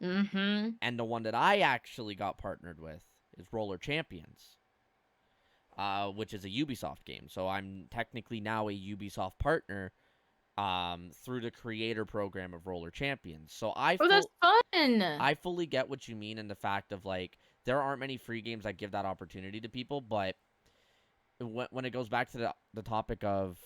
And the one that I actually got partnered with is Roller Champions. Which is a Ubisoft game. So I'm technically now a Ubisoft partner through the creator program of Roller Champions. So that's fun! I fully get what you mean in the fact of, like, there aren't many free games that give that opportunity to people, but when it goes back to the topic of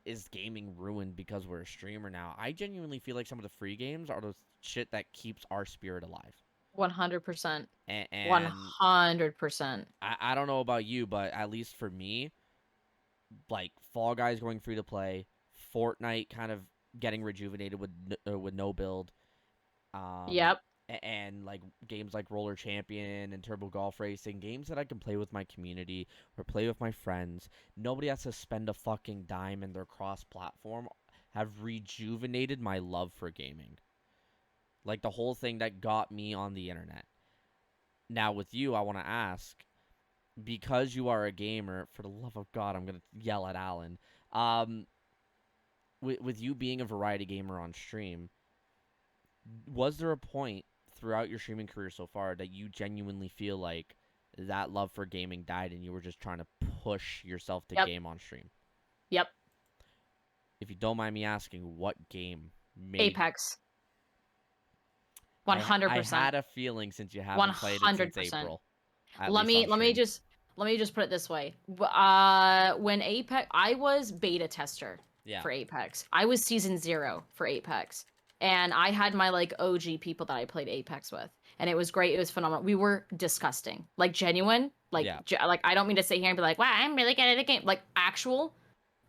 is gaming ruined because we're a streamer now, I genuinely feel like some of the free games are the shit that keeps our spirit alive. 100%. And 100%. I don't know about you, but at least for me, like Fall Guys going free to play, Fortnite kind of getting rejuvenated with no build, and like games like Roller Champion and Turbo Golf Racing, games that I can play with my community or play with my friends. Nobody has to spend a fucking dime, and they're cross-platform, have rejuvenated my love for gaming. Like the whole thing that got me on the internet. Now with you, I want to ask, because you are a gamer, for the love of God, I'm going to yell at Alan. With you being a variety gamer on stream, was there a point throughout your streaming career so far that you genuinely feel like that love for gaming died and you were just trying to push yourself to game on stream? Yep. If you don't mind me asking, what game made... Apex. 100%. I had a feeling, since you haven't played it since April. Let me just put it this way. When Apex, I was beta tester for Apex. I was season 0 for Apex, and I had my like OG people that I played Apex with, and it was great. It was phenomenal. We were disgusting, like genuine, like like I don't mean to sit here and be like, wow, I'm really good at the game, like actual.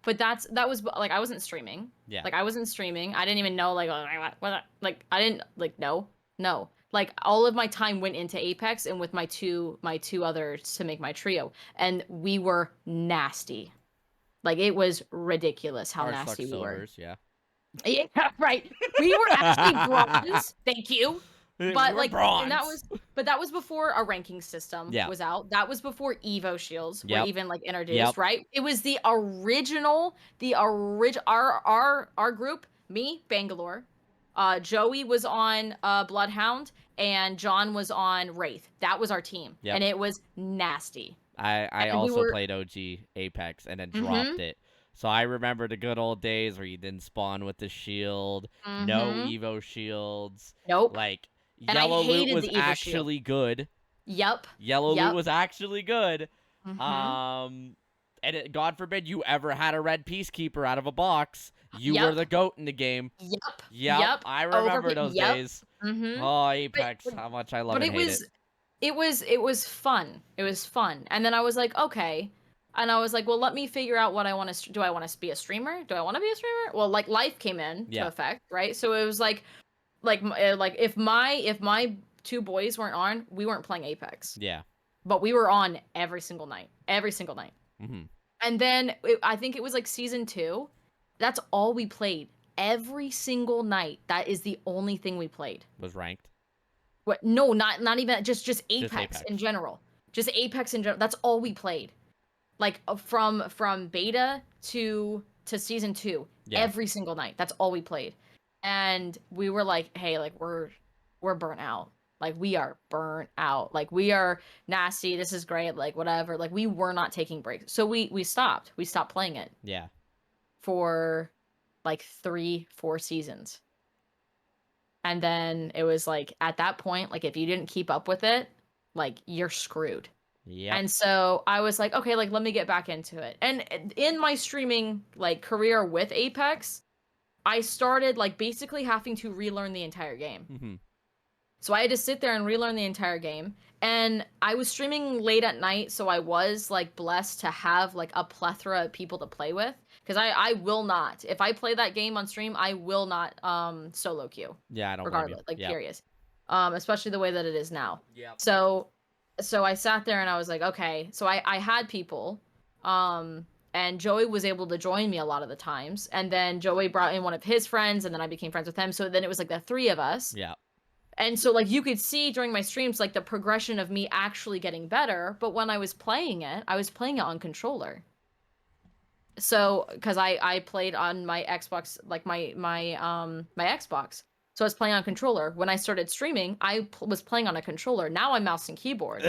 But that was like I wasn't streaming. Like I wasn't streaming. I didn't even know like what like I didn't like no. Like all of my time went into Apex and with my two others to make my trio, and we were nasty. Like it was ridiculous how nasty we were. Yeah, right. We were actually bronze. Thank you. But like, bronze. And that was before a ranking system was out. That was before Evo Shields were even like introduced. Right. It was the original. Our group. Me, Bangalore. Joey was on Bloodhound, and John was on Wraith. That was our team, and it was nasty. I also played OG Apex and then dropped it. So I remember the good old days where you didn't spawn with the shield, no Evo shields. Nope. Like Yellow Loot was actually good. Yep. Yellow Loot was actually good. And God forbid you ever had a red Peacekeeper out of a box. You were the GOAT in the game. Yep. I remember those days. Oh, Apex, how much I love it. It was fun. It was fun. And then I was like, okay, And I was like, well, let me figure out what I want to. Do I want to be a streamer? Do I want to be a streamer? Well, like life came in to effect, right? So it was like if my two boys weren't on, we weren't playing Apex. Yeah. But we were on every single night. Mm-hmm. And then I think it was like season 2. That's all we played every single night. That is the only thing we played. Was ranked? What? No, not even just Apex in general. Just Apex in general. That's all we played. Like from beta to season 2, every single night. That's all we played. And we were like, hey, like we're burnt out. Like we are burnt out. Like we are nasty. This is great. Like whatever. Like we were not taking breaks. So we stopped. We stopped playing it. Yeah. For like 3-4 seasons. And then it was like at that point, like if you didn't keep up with it, like you're screwed. Yeah. And so I was like, okay, like let me get back into it. And in my streaming like career with Apex, I started like basically having to relearn the entire game. Mm-hmm. So I had to sit there and relearn the entire game. And I was streaming late at night, so I was like blessed to have like a plethora of people to play with. Because I will not, if I play that game on stream, I will not solo queue. Yeah, I don't regardless, blame you. Like period. Especially the way that it is now. Yeah. So I sat there and I was like, okay. So I had people, and Joey was able to join me a lot of the times. And then Joey brought in one of his friends, and then I became friends with him. So then it was like the 3 of us. Yeah. And so like you could see during my streams like the progression of me actually getting better. But when I was playing it on controller. So because I played on my Xbox, like my Xbox. So I was playing on controller. When I started streaming, I was playing on a controller. Now I'm mouse and keyboard.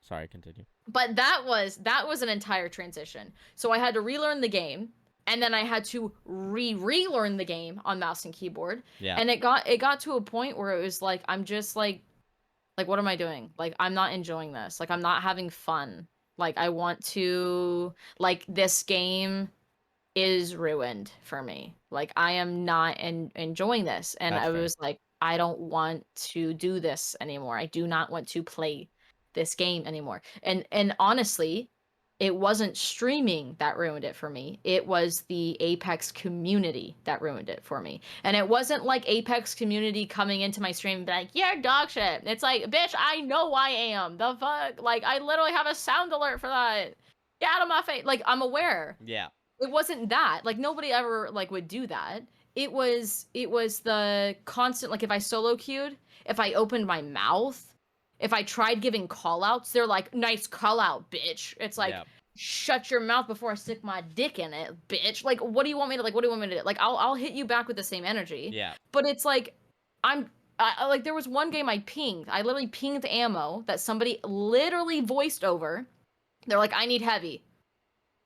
Sorry, continue. But that was an entire transition. So I had to relearn the game, and then I had to relearn the game on mouse and keyboard. Yeah. And it got to a point where it was like I'm just like what am I doing? Like I'm not enjoying this. Like I'm not having fun. Like I want to like this game is ruined for me. Like I am not enjoying this. And That's I fair. was like, I don't want to do this anymore. I do not want to play this game anymore. And honestly, it wasn't streaming that ruined it for me. It was the Apex community that ruined it for me. And it wasn't like Apex community coming into my stream and be like, you're dog shit. It's like, bitch, I know I am. The fuck? Like, I literally have a sound alert for that. Get out of my face. Like, I'm aware. Yeah. It wasn't that. Like, nobody ever, like, would do that. It was the constant, like, if I solo queued, if I opened my mouth, if I tried giving call-outs, they're like, nice call-out, bitch. It's like, shut your mouth before I stick my dick in it, bitch. Like, what do you want me to, like, what do you want me to do? Like, I'll hit you back with the same energy. Yeah. But it's like, like, there was one game I pinged. I literally pinged ammo that somebody literally voiced over. They're like, I need heavy.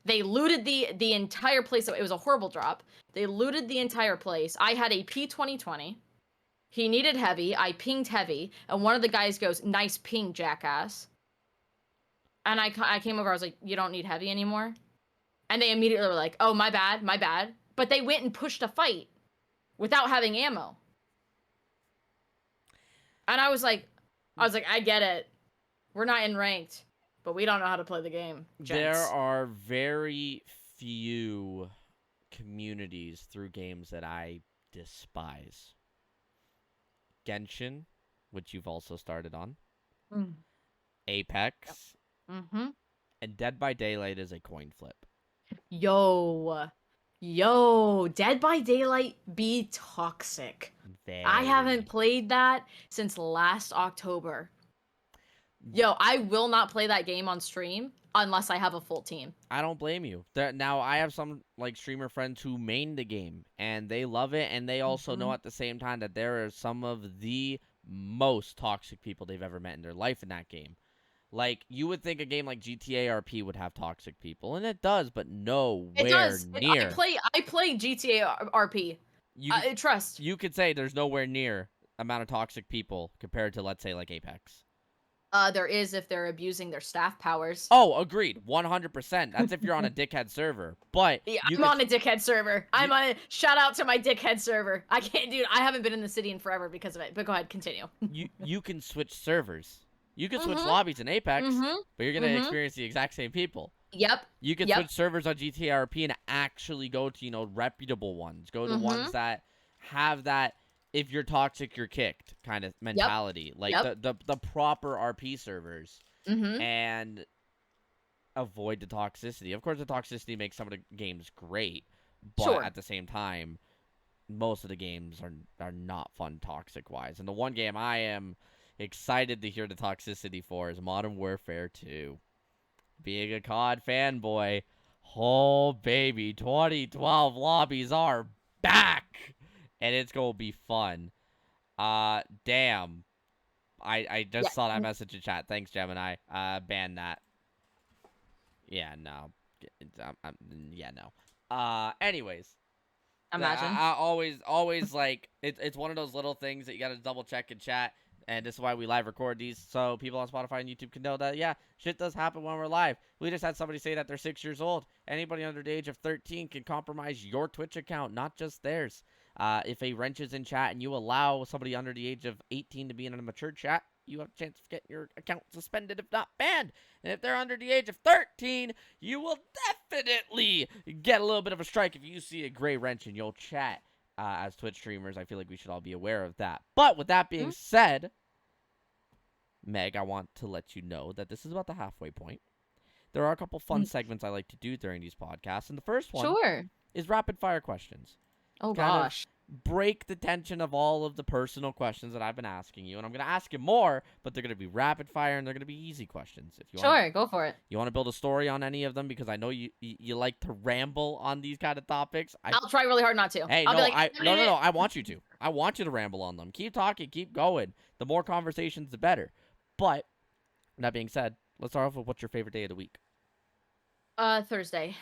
They looted the entire place. It was a horrible drop. They looted the entire place. I had a P2020. He needed heavy. I pinged heavy. And one of the guys goes, nice ping, jackass. And I came over. I was like, you don't need heavy anymore? And they immediately were like, oh, my bad, my bad. But they went and pushed a fight without having ammo. And I was like, I get it. We're not in ranked, but we don't know how to play the game, gents. There are very few communities through games that I despise. Genshin, which you've also started on. Apex. Mm-hmm. And Dead by Daylight is a coin flip. Yo, Dead by Daylight be toxic. I haven't played that since last October. Yo, I will not play that game on stream unless I have a full team. I don't blame you. Now, I have some like streamer friends who main the game, and they love it, and they also know at the same time that there are some of the most toxic people they've ever met in their life in that game. Like, you would think a game like GTA RP would have toxic people, and it does, but nowhere near. I play GTA RP. Trust. You could say there's nowhere near amount of toxic people compared to, let's say, like Apex. There is if they're abusing their staff powers. Oh, agreed. 100%. That's if you're on a dickhead server. But yeah, I'm on a dickhead server. Shout out to my dickhead server. I haven't been in the city in forever because of it. But go ahead, continue. you can switch servers. You can switch lobbies in Apex, but you're gonna experience the exact same people. Yep. You can Yep. switch servers on GTA RP and actually go to, you know, reputable ones. Go to ones that have that if you're toxic, you're kicked kind of mentality. Like the proper RP servers. And avoid the toxicity. Of course, the toxicity makes some of the games great, but at the same time, most of the games are not fun toxic-wise. And the one game I am excited to hear the toxicity for is Modern Warfare 2. Being a COD fanboy, oh baby, 2012 lobbies are back, and it's gonna be fun. Damn. I just saw that message in chat. Thanks, Gemini. Ban that. Yeah, no. Yeah, no. Anyways. Imagine. I always like it's one of those little things that you gotta double check in chat, and this is why we live record these so people on Spotify and YouTube can know that yeah, shit does happen when we're live. We just had somebody say that they're 6 years old. Anybody under the age of 13 can compromise your Twitch account, not just theirs. If a wrench is in chat and you allow somebody under the age of 18 to be in a mature chat, you have a chance of getting your account suspended, if not banned. And if they're under the age of 13, you will definitely get a little bit of a strike if you see a gray wrench in your chat. As Twitch streamers, I feel like we should all be aware of that. But with that being said, Meg, I want to let you know that this is about the halfway point. There are a couple fun segments I like to do during these podcasts, and the first one is rapid fire questions. Oh, gosh. Break the tension of all of the personal questions that I've been asking you, and I'm going to ask you more, but they're going to be rapid fire and they're going to be easy questions. If you go for it. You want to build a story on any of them, because I know you like to ramble on these kind of topics. I'll try really hard not to. Hey, I'll no, be like, no, I want you to. I want you to ramble on them. Keep talking, keep going. The more conversations, the better. But that being said, let's start off with what's your favorite day of the week? Thursday.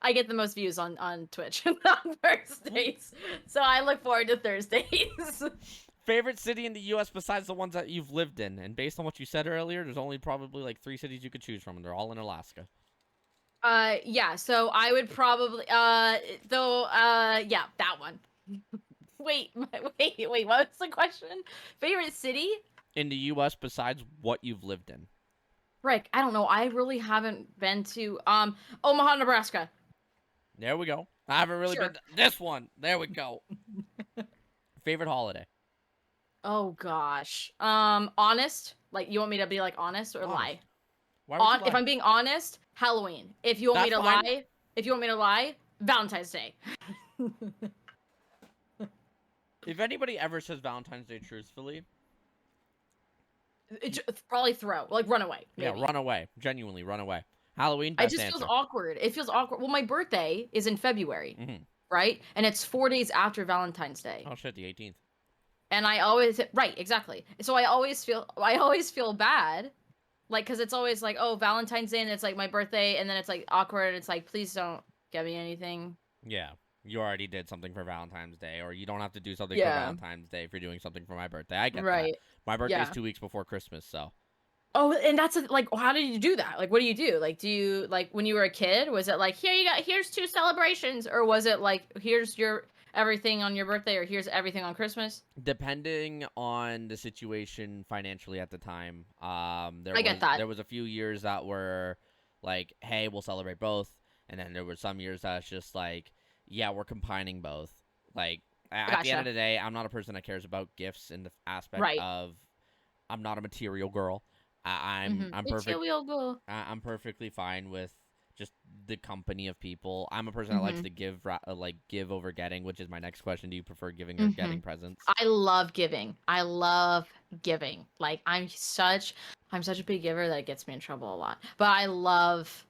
I get the most views on Twitch on Thursdays, so I look forward to Thursdays. Favorite city in the U.S. besides the ones that you've lived in? And based on what you said earlier, there's only probably like 3 cities you could choose from, and they're all in Alaska. Yeah, so I would probably, yeah, that one. Wait, what was the question? Favorite city? In the U.S. besides what you've lived in. Frick, I don't know. I really haven't been to, Omaha, Nebraska. There we go. I haven't really been to this one. There we go. Favorite holiday? Oh, gosh. Honest? Like, you want me to be, like, honest or lie? Why would you lie? If I'm being honest, Halloween. If you want me to lie, Valentine's Day. If anybody ever says Valentine's Day truthfully, it's probably run away. Maybe. Yeah, run away. Genuinely, run away. Halloween, it just feels awkward. It feels awkward. Well, my birthday is in February, right? And it's 4 days after Valentine's Day. Oh shit, the 18th. And I always exactly. So I always feel bad, like, because it's always like, oh, Valentine's Day, and it's like my birthday, and then it's like awkward. And it's like, please don't get me anything. Yeah, you already did something for Valentine's Day, or you don't have to do something for Valentine's Day if you're doing something for my birthday. I get that. My birthday's 2 weeks before Christmas, so. Oh, and that's like, how did you do that? Like, what do you do? Like, do you, like, when you were a kid, was it like, here's 2 celebrations, or was it like, here's your everything on your birthday, or here's everything on Christmas? Depending on the situation financially at the time. There was a few years that were like, hey, we'll celebrate both, and then there were some years that's just like, yeah, we're combining both. Like, at the end of the day, I'm not a person that cares about gifts in the aspect of, I'm not a material girl. I'm perfectly fine with just the company of people. I'm a person that likes to give over getting, which is my next question. Do you prefer giving or getting presents? I love giving. Like, I'm such a big giver that it gets me in trouble a lot. But I love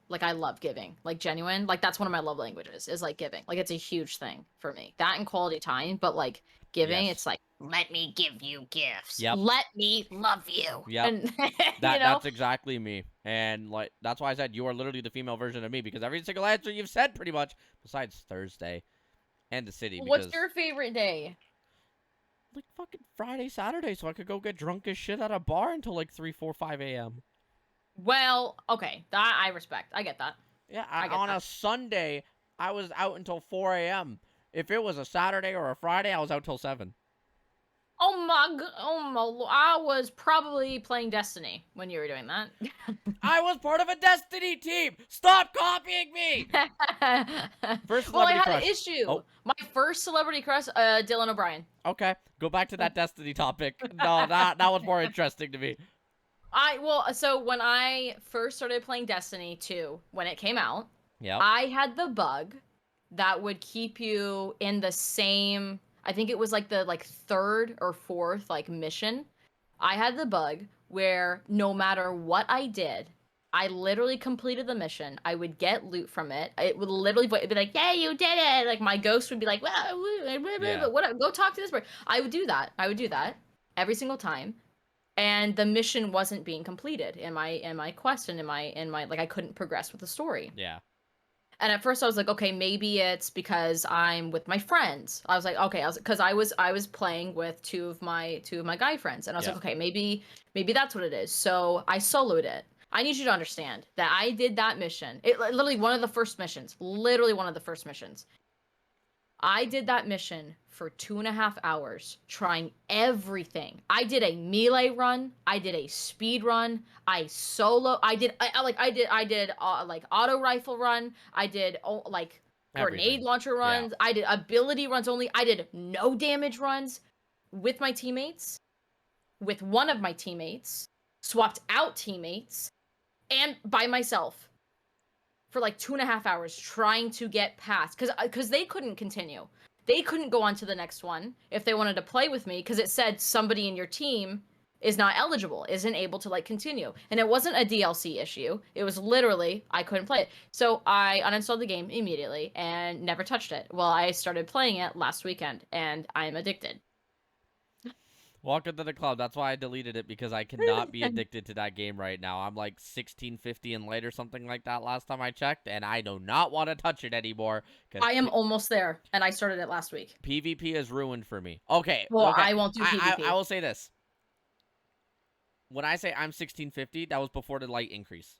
giving. Like, genuine. Like, that's one of my love languages, is like giving. Like, it's a huge thing for me. That and quality time, but like giving, it's like, let me give you gifts. Yep. Let me love you. Yep. And, that's exactly me. And like, that's why I said you are literally the female version of me, because every single answer you've said pretty much, besides Thursday and the city. What's your favorite day? Like fucking Friday, Saturday, so I could go get drunk as shit at a bar until like 3, 4, 5 a.m. Well, okay. That I respect. I get that. Yeah, on a Sunday, I was out until 4 a.m. If it was a Saturday or a Friday, I was out till 7. I was probably playing Destiny when you were doing that. I was part of a Destiny team. Stop copying me. First Well, I celebrity had an crush. issue. Oh, My first celebrity crush, Dylan O'Brien. okay. Go back to that Destiny topic. No, that was more interesting to me. So when I first started playing Destiny 2, when it came out, Yep. I had the bug that would keep you in the same, I think it was like the third or fourth mission. I had the bug where no matter what I did, I literally completed the mission. I would get loot from it. It would literally be like, "Yeah, you did it!" Like my ghost would be like, Yeah. "What? Go talk to this person." I would do that. I would do that every single time, and the mission wasn't being completed in my quest and in my like I couldn't progress with the story. Yeah. And at first I was like, okay, maybe it's because I'm with my friends. I was like, okay, because I was playing with two of my guy friends, and I was Yeah. like, okay, maybe that's what it is. So I soloed it. I need you to understand that I did that mission. It literally one of the first missions. Literally one of the first missions. I did that mission for 2.5 hours, trying everything. I did a melee run. I did a speed run. I did like auto rifle run. I did like grenade Everything. launcher Yeah. runs. I did ability runs only. I did no damage runs with my teammates, with one of my teammates, swapped out teammates, and by myself for like 2.5 hours trying to get past because they couldn't continue. They couldn't go on to the next one if they wanted to play with me because it said somebody in your team is not eligible, isn't able to continue. And it wasn't a DLC issue. It was literally I couldn't play it. So I uninstalled the game immediately and never touched it. Well, I started playing it last weekend and I'm addicted. Welcome to the club. That's why I deleted it, because I cannot be addicted to that game right now. I'm like 1650 and late or something like that last time I checked, and I do not want to touch it anymore. I am almost there, and I started it last week. PvP is ruined for me. Okay. Well, okay. I won't do PvP. I will say this. When I say I'm 1650, that was before the light increase.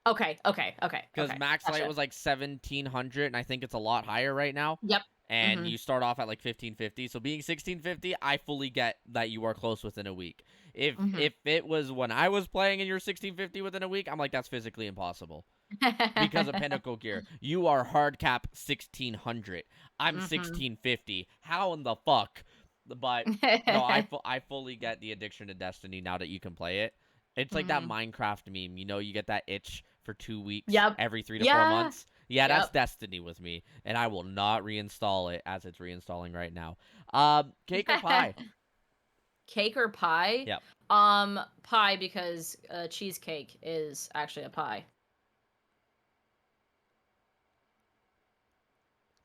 Okay. Because max gotcha. light was like 1700, and I think it's a lot higher right now. Yep. And you start off at like 1550. So being 1650, I fully get that you are close within a week. If it was when I was playing and you're 1650 within a week, I'm like, that's physically impossible. Because of Pinnacle Gear. You are hard cap 1600. I'm 1650. How in the fuck? But no, I fully get the addiction to Destiny now that you can play it. It's like that Minecraft meme. You know, you get that itch for 2 weeks every 3 to 4 months. Yeah, that's Destiny with me, and I will not reinstall it as it's reinstalling right now. Cake or pie? Cake or pie? Yep. Pie, because cheesecake is actually a pie.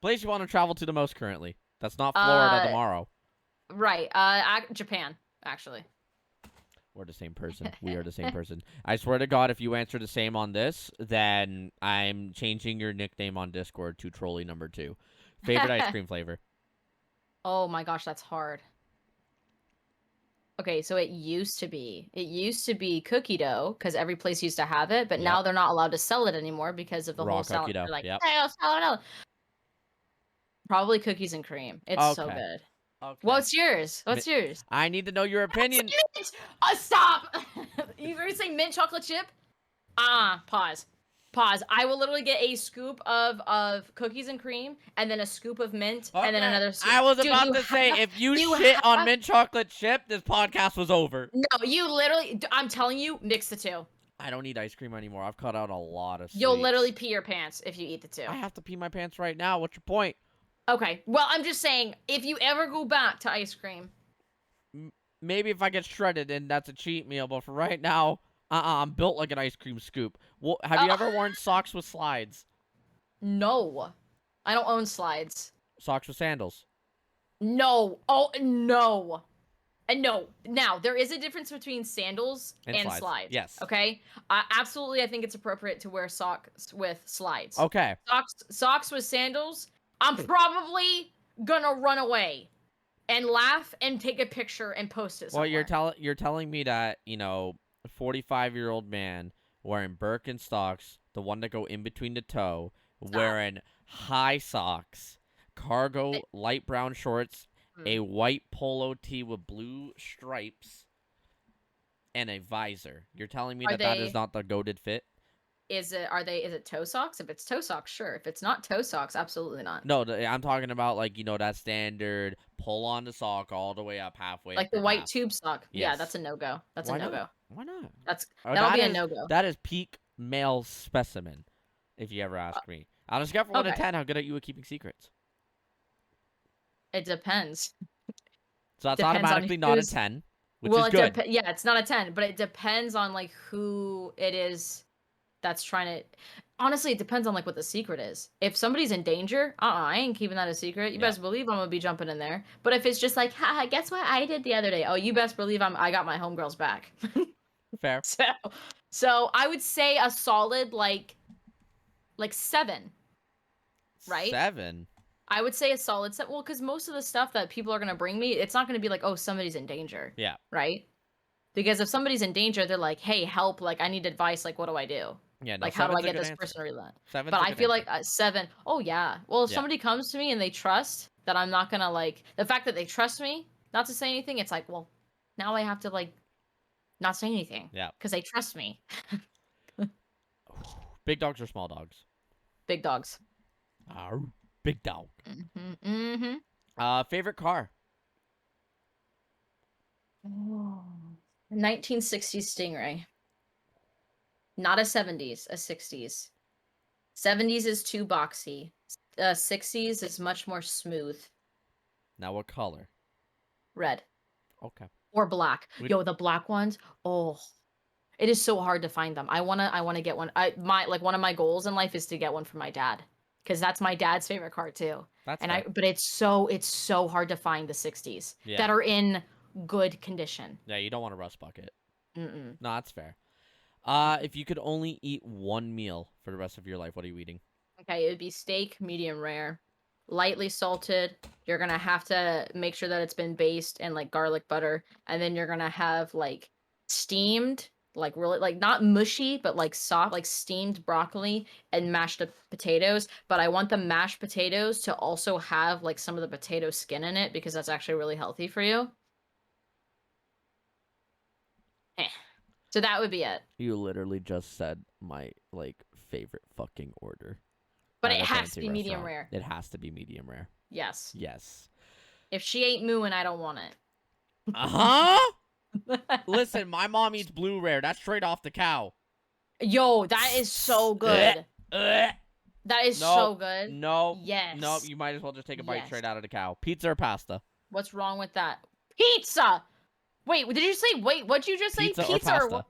Place you want to travel to the most currently? That's not Florida tomorrow. Right. Japan, actually. We're the same person. We are the same person. I swear to God, if you answer the same on this, then I'm changing your nickname on Discord to Trolley number 2. Favorite ice cream flavor? Oh my gosh, that's hard. Okay, so it used to be cookie dough because every place used to have it, but now they're not allowed to sell it anymore because of the Raw whole selling. cookie dough. They're like, Yep. hey, I'll sell it out. Probably cookies and cream. It's so good. Okay. What's yours? I need to know your opinion. Stop! You were saying mint chocolate chip? Pause. I will literally get a scoop of cookies and cream, and then a scoop of mint, and then another scoop. I was about to say, if you shit on mint chocolate chip, this podcast was over. No, you literally, I'm telling you, mix the two. I don't eat ice cream anymore. I've cut out a lot of sweets. You'll literally pee your pants if you eat the two. I have to pee my pants right now. What's your point? Okay, well, I'm just saying, if you ever go back to ice cream. Maybe if I get shredded, and that's a cheat meal, but for right now, I'm built like an ice cream scoop. Well, have you ever worn socks with slides? No. I don't own slides. Socks with sandals? No. Oh, no. And no. Now, there is a difference between sandals and slides. Yes. Okay? Absolutely, I think it's appropriate to wear socks with slides. Okay. Socks with sandals, I'm probably gonna run away and laugh and take a picture and post it somewhere. Well, you're telling me that, a 45-year-old man wearing Birkenstocks, the one that go in between the toe, wearing high socks, cargo light brown shorts, a white polo tee with blue stripes, and a visor. You're telling me that is not the goated fit? Is it toe socks? If it's toe socks, sure. If it's not toe socks, absolutely not. No, I'm talking about like, that standard pull on the sock all the way up halfway. Like up the your white calf. tube sock. Yes. Yeah, that's a no-go. That's a no-go. Why not? That'll be a no-go. That is peak male specimen, if you ever ask me. On a scale from 1 to 10, how good are you at keeping secrets? It depends. So that's automatically not a 10, which is good. Yeah, it's not a 10, but it depends on like who it is that's trying to. Honestly, it depends on like what the secret is. If somebody's in danger, I ain't keeping that a secret. You best believe I'm gonna be jumping in there. But if it's just like, haha, guess what I did the other day? Oh, you best believe I got my homegirls back. Fair. So I would say a solid like 7. Right? 7. I would say a solid 7. Well, because most of the stuff that people are gonna bring me, it's not gonna be like, oh, somebody's in danger. Yeah. Right? Because if somebody's in danger, they're like, hey, help! Like, I need advice. Like, what do I do? Yeah, no, like, how do I get this person to relent? 7's But a I good feel answer. like 7. Oh yeah. Well, if somebody comes to me and they trust that I'm not gonna like the fact that they trust me not to say anything, it's like, well, now I have to like not say anything. Yeah. Because they trust me. Big dogs or small dogs? Big dogs. Big dog. Mm-hmm. Mm-hmm. Favorite car? 1960s Stingray. Not a 70s, a 60s. 70s is too boxy. 60s is much more smooth. Now what color? Red. Okay. Or black. Yo, the black ones. Oh, it is so hard to find them. I wanna get one. One of my goals in life is to get one for my dad, because that's my dad's favorite car too. But it's so hard to find the 60s that are in good condition. Yeah, you don't want a rust bucket. Mm-mm. No, that's fair. If you could only eat one meal for the rest of your life, what are you eating? Okay, it would be steak, medium rare, lightly salted. You're gonna have to make sure that it's been basted in like garlic butter, and then you're gonna have like steamed, like really like not mushy, but like soft, like steamed broccoli and mashed potatoes. But I want the mashed potatoes to also have like some of the potato skin in it, because that's actually really healthy for you. So that would be it. You literally just said my favorite fucking order. But it has to be medium rare. It has to be medium rare. Yes. Yes. If she ain't mooing, I don't want it. Uh-huh. Listen, my mom eats blue rare. That's straight off the cow. Yo, that is so good. That is so good. No. Yes. No, you might as well just take a bite straight out of the cow. Pizza or pasta? What's wrong with that? Pizza! Wait, did you say, what'd you just say? Pizza or pasta? what?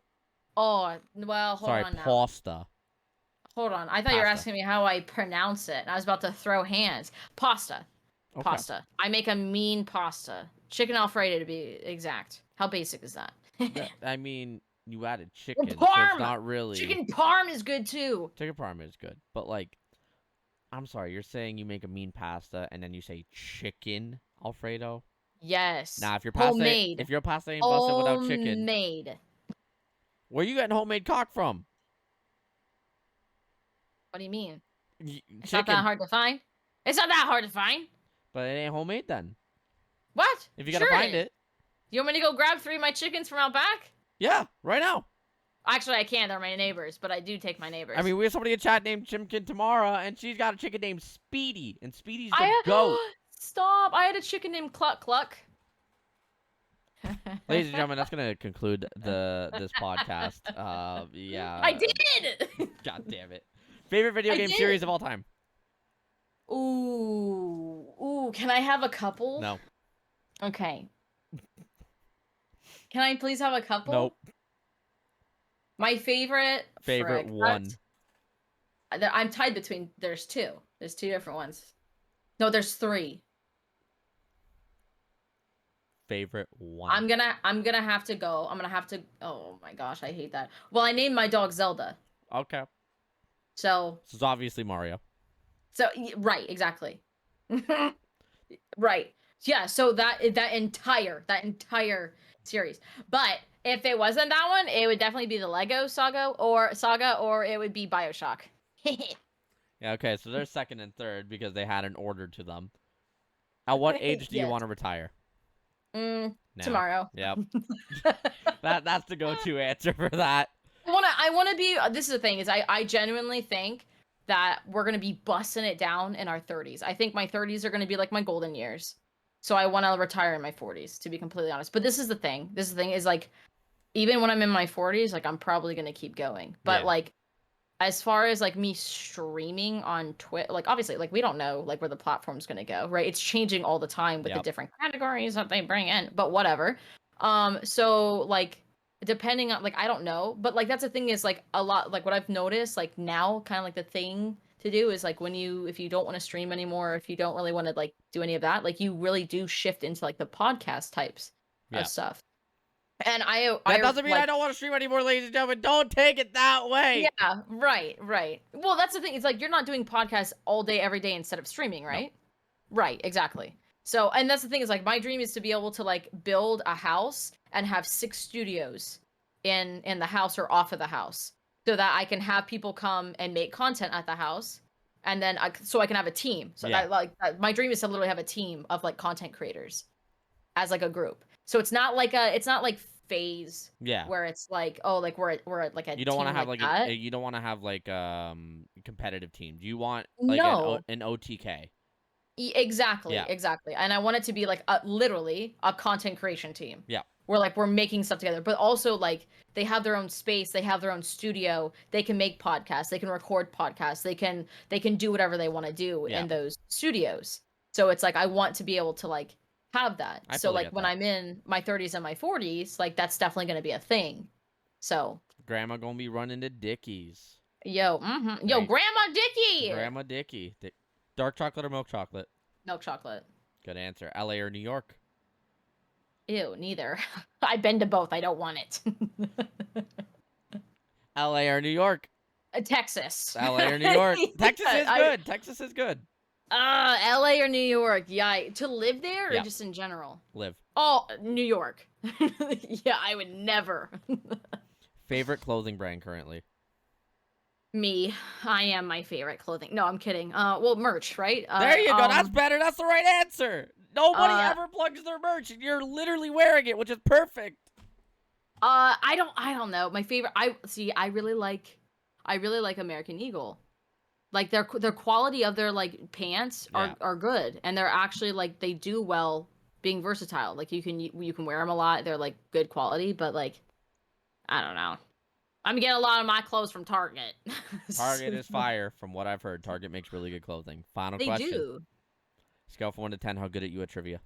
Oh, well, hold on now. Pasta. Hold on. I thought you were asking me how I pronounce it, and I was about to throw hands. Pasta. Okay. Pasta. I make a mean pasta. Chicken Alfredo, to be exact. How basic is that? I mean, you added chicken, so it's not really. Chicken parm is good, too. Chicken parm is good, but I'm sorry, you're saying you make a mean pasta, and then you say chicken Alfredo? Yes. Now, if your pasta, homemade. If your pasta ain't busted without chicken, homemade. Where you getting homemade cock from? What do you mean? It's not that hard to find. It's not that hard to find. But it ain't homemade then. What? If you gotta find it. You want me to go grab 3 of my chickens from out back? Yeah, right now. Actually, I can't. They're my neighbors, but I do take my neighbors. I mean, we have somebody in chat named Chimkin Tamara, and she's got a chicken named Speedy, and Speedy's the goat. Stop! I had a chicken named Cluck Cluck. Ladies and gentlemen, that's gonna conclude this podcast. Yeah. I did. God damn it! Favorite video game series of all time? Ooh. Can I have a couple? No. Okay. Can I please have a couple? Nope. My favorite. One. I'm tied between. There's 2. There's 2 different ones. No, there's 3. Favorite one. I'm gonna have to go. Oh my gosh, I hate that. Well, I named my dog Zelda. Okay. So this is obviously Mario. So right, exactly. Right. Yeah, so that entire series. But if it wasn't that one, it would definitely be the Lego saga, or it would be BioShock. Yeah, okay, so they're second and third because they had an order to them. At what age do you Yes. want to retire? Now. Tomorrow. Yep. That's the go-to answer for that. I wanna be. This is the thing is I genuinely think that we're gonna be busting it down in our 30s. I think my 30s are gonna be like my golden years. So I want to retire in my 40s, to be completely honest. But this is the thing. This is the thing is like, even when I'm in my 40s, like I'm probably gonna keep going. But Yeah. like, as far as like me streaming on Twitch, like obviously, like we don't know like where the platform's gonna go, right? It's changing all the time with the Yep. different categories that they bring in. But whatever. So like depending on like I don't know, but like that's the thing is like a lot like what I've noticed like now kind of like the thing to do is like when you if you don't want to stream anymore, if you don't really want to like do any of that, like you really do shift into like the podcast types Yeah. of stuff. And That doesn't mean I don't want to stream anymore, ladies and gentlemen. Don't take it that way. yeah, right. Well, that's the thing. It's like you're not doing podcasts all day, every day instead of streaming, right? No. Right, exactly. So, and that's the thing is like my dream is to be able to like build a house and have 6 studios in the house or off of the house, so that I can have people come and make content at the house, and then so I can have a team. So Yeah. that like my dream is to literally have a team of like content creators as like a group. So it's not like phase Yeah. where it's like like we're at like a You don't want to team have like like that. you don't want to have like competitive teams. You want like No. an OTK. Exactly, Yeah. exactly. And I want it to be like literally a content creation team. Yeah. Where like we're making stuff together, but also like they have their own space, they have their own studio, they can make podcasts, they can record podcasts, they can do whatever they want to do Yeah. in those studios. So it's like I want to be able to like have that. I So fully like get when that. I'm in my 30s and my 40s, like that's definitely going to be a thing. So Grandma gonna be running to Dickies. yo, Right. Grandma Dickie. Grandma Dickie. Dark chocolate or milk chocolate? Milk chocolate. Good answer. LA or New York? Ew, neither. I've been to both. I don't want it. LA or New York? Texas. LA or New York? Texas is I- good. Texas is good. LA or New York. Yeah, to live there or Yeah. just in general? Live. Oh, New York. Yeah, I would never. Favorite clothing brand currently? Me. I am my favorite clothing. No, I'm kidding. Well, merch, right? There you go. That's better. That's the right answer. Nobody ever plugs their merch, and you're literally wearing it, which is perfect. I don't know. My favorite. I really like American Eagle. Like their quality of their like pants are good, and they're actually like they do well being versatile. Like you can wear them a lot. They're like good quality, but like I don't know. I'm getting a lot of my clothes from Target. Target is fire, from what I've heard. Target makes really good clothing. Final They question. do. Scale from 1 to 10. How good are you at trivia?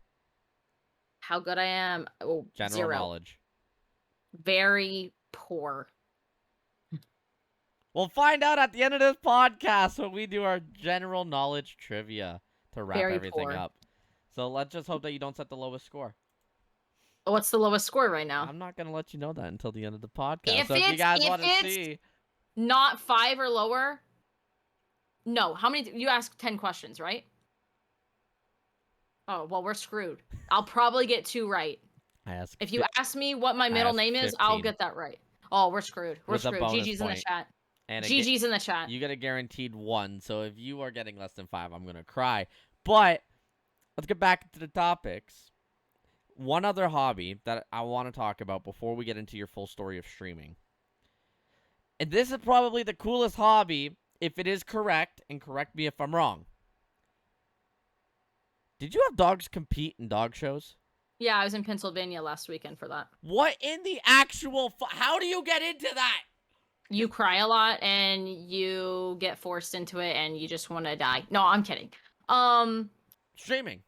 How good I am? Oh, General 0. knowledge. Very poor. We'll find out at the end of this podcast when we do our general knowledge trivia to wrap Very everything poor. up. So let's just hope that you don't set the lowest score. What's the lowest score right now? I'm not going to let you know that until the end of the podcast. If so if you guys if want to it's- see... Not 5 or lower? No. How many? You asked 10 questions, right? Oh, well, we're screwed. I'll probably get 2 right. If you ask me what my middle asked name is, I'll 15. get that right. Oh, we're screwed. We're With a screwed. bonus GG's in the point. chat. and GG's in the chat. you get a guaranteed 1. So if you are getting less than 5, I'm going to cry. But let's get back to the topics. One other hobby that I want to talk about before we get into your full story of streaming. And this is probably the coolest hobby, if it is correct, and correct me if I'm wrong. Did you have dogs compete in dog shows? Yeah, I was in Pennsylvania last weekend for that. What in the actual... How do you get into that? You cry a lot and you get forced into it and you just want to die. No, I'm kidding. Streaming.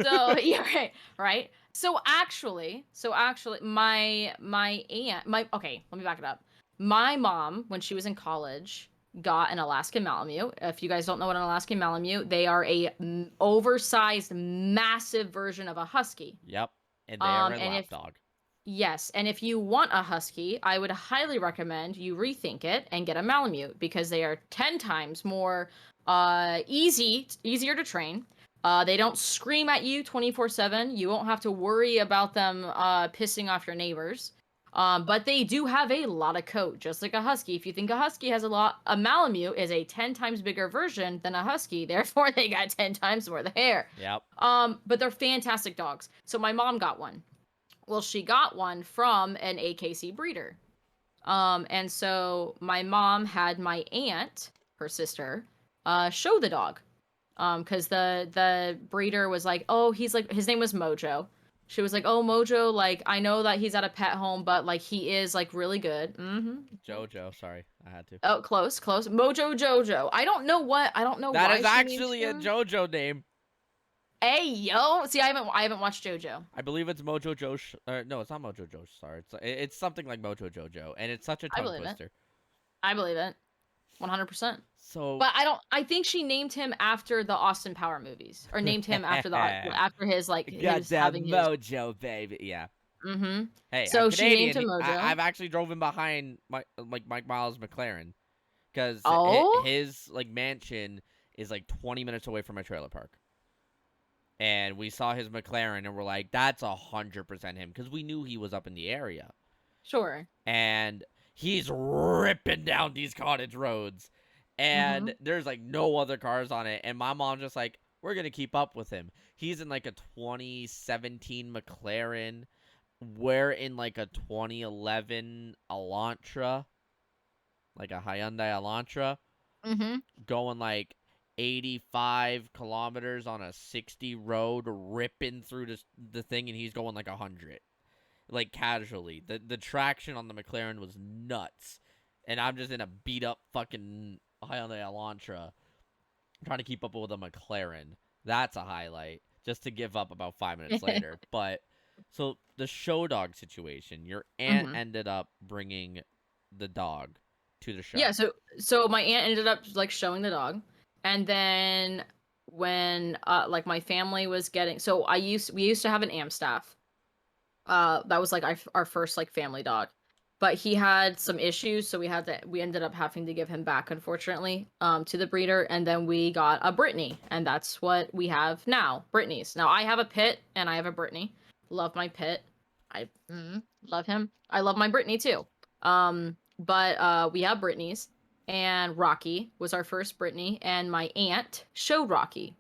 So yeah, right. So actually, my aunt, okay, let me back it up. My mom, when she was in college, got an Alaskan Malamute. If you guys don't know what an Alaskan Malamute, they are a oversized, massive version of a husky. Yep. And they are a and lapdog. Yes, and if you want a husky, I would highly recommend you rethink it and get a Malamute because they are 10 times more easier to train. They don't scream at you 24/7. You won't have to worry about them pissing off your neighbors. But they do have a lot of coat, just like a husky. If you think a husky has a lot, a Malamute is a 10 times bigger version than a husky. Therefore, they got 10 times more the hair. Yep. But they're fantastic dogs. So my mom got one. Well, she got one from an AKC breeder. And so my mom had my aunt, her sister, show the dog. Because the breeder was like, oh, he's like, his name was Mojo. She was like, oh, Mojo, like, I know that he's at a pet home, but, like, he is, like, really good. Mm-hmm. Jojo, sorry. I had to. Oh, close. Mojo Jojo. I don't know why That is she actually a named him. Jojo name. Hey, yo. See, I haven't watched Jojo. I believe it's Mojo Josh. No, it's not Mojo Josh. Sorry. It's something like Mojo Jojo. And it's such a tongue twister. I believe it. 100%. So, but I think she named him after the Austin Power movies, or named him after after his like his having Mojo, baby, yeah. Mm-hmm. Hey, so I'm she Canadian. named him Mojo. I've actually drove him behind Mike Miles' McLaren, because his like mansion is like 20 minutes away from my trailer park, and we saw his McLaren and we're like, that's 100% him, because we knew he was up in the area. Sure. And he's ripping down these cottage roads, and there's like no other cars on it, and my mom's just like, we're gonna keep up with him. He's in like a 2017 McLaren, we're in like a 2011 Elantra, like a Hyundai Elantra, going like 85 kilometers on a 60 road, ripping through the thing, and he's going like 100. Like, casually. The traction on the McLaren was nuts. And I'm just in a beat-up fucking Hyundai Elantra trying to keep up with a McLaren. That's a highlight. Just to give up about 5 minutes later. But, so, the show dog situation. Your aunt ended up bringing the dog to the show. Yeah, so my aunt ended up, like, showing the dog. And then when, like, my family was getting... So, we used to have an Amstaff. That was like our first like family dog, but he had some issues, so we ended up having to give him back, unfortunately, to the breeder. And then we got a Brittany, and that's what we have now, Brittany's. Now I have a Pit and I have a Brittany. Love my Pit. I love him. I love my Brittany too. But we have Brittany's, and Rocky was our first Brittany, and my aunt showed Rocky,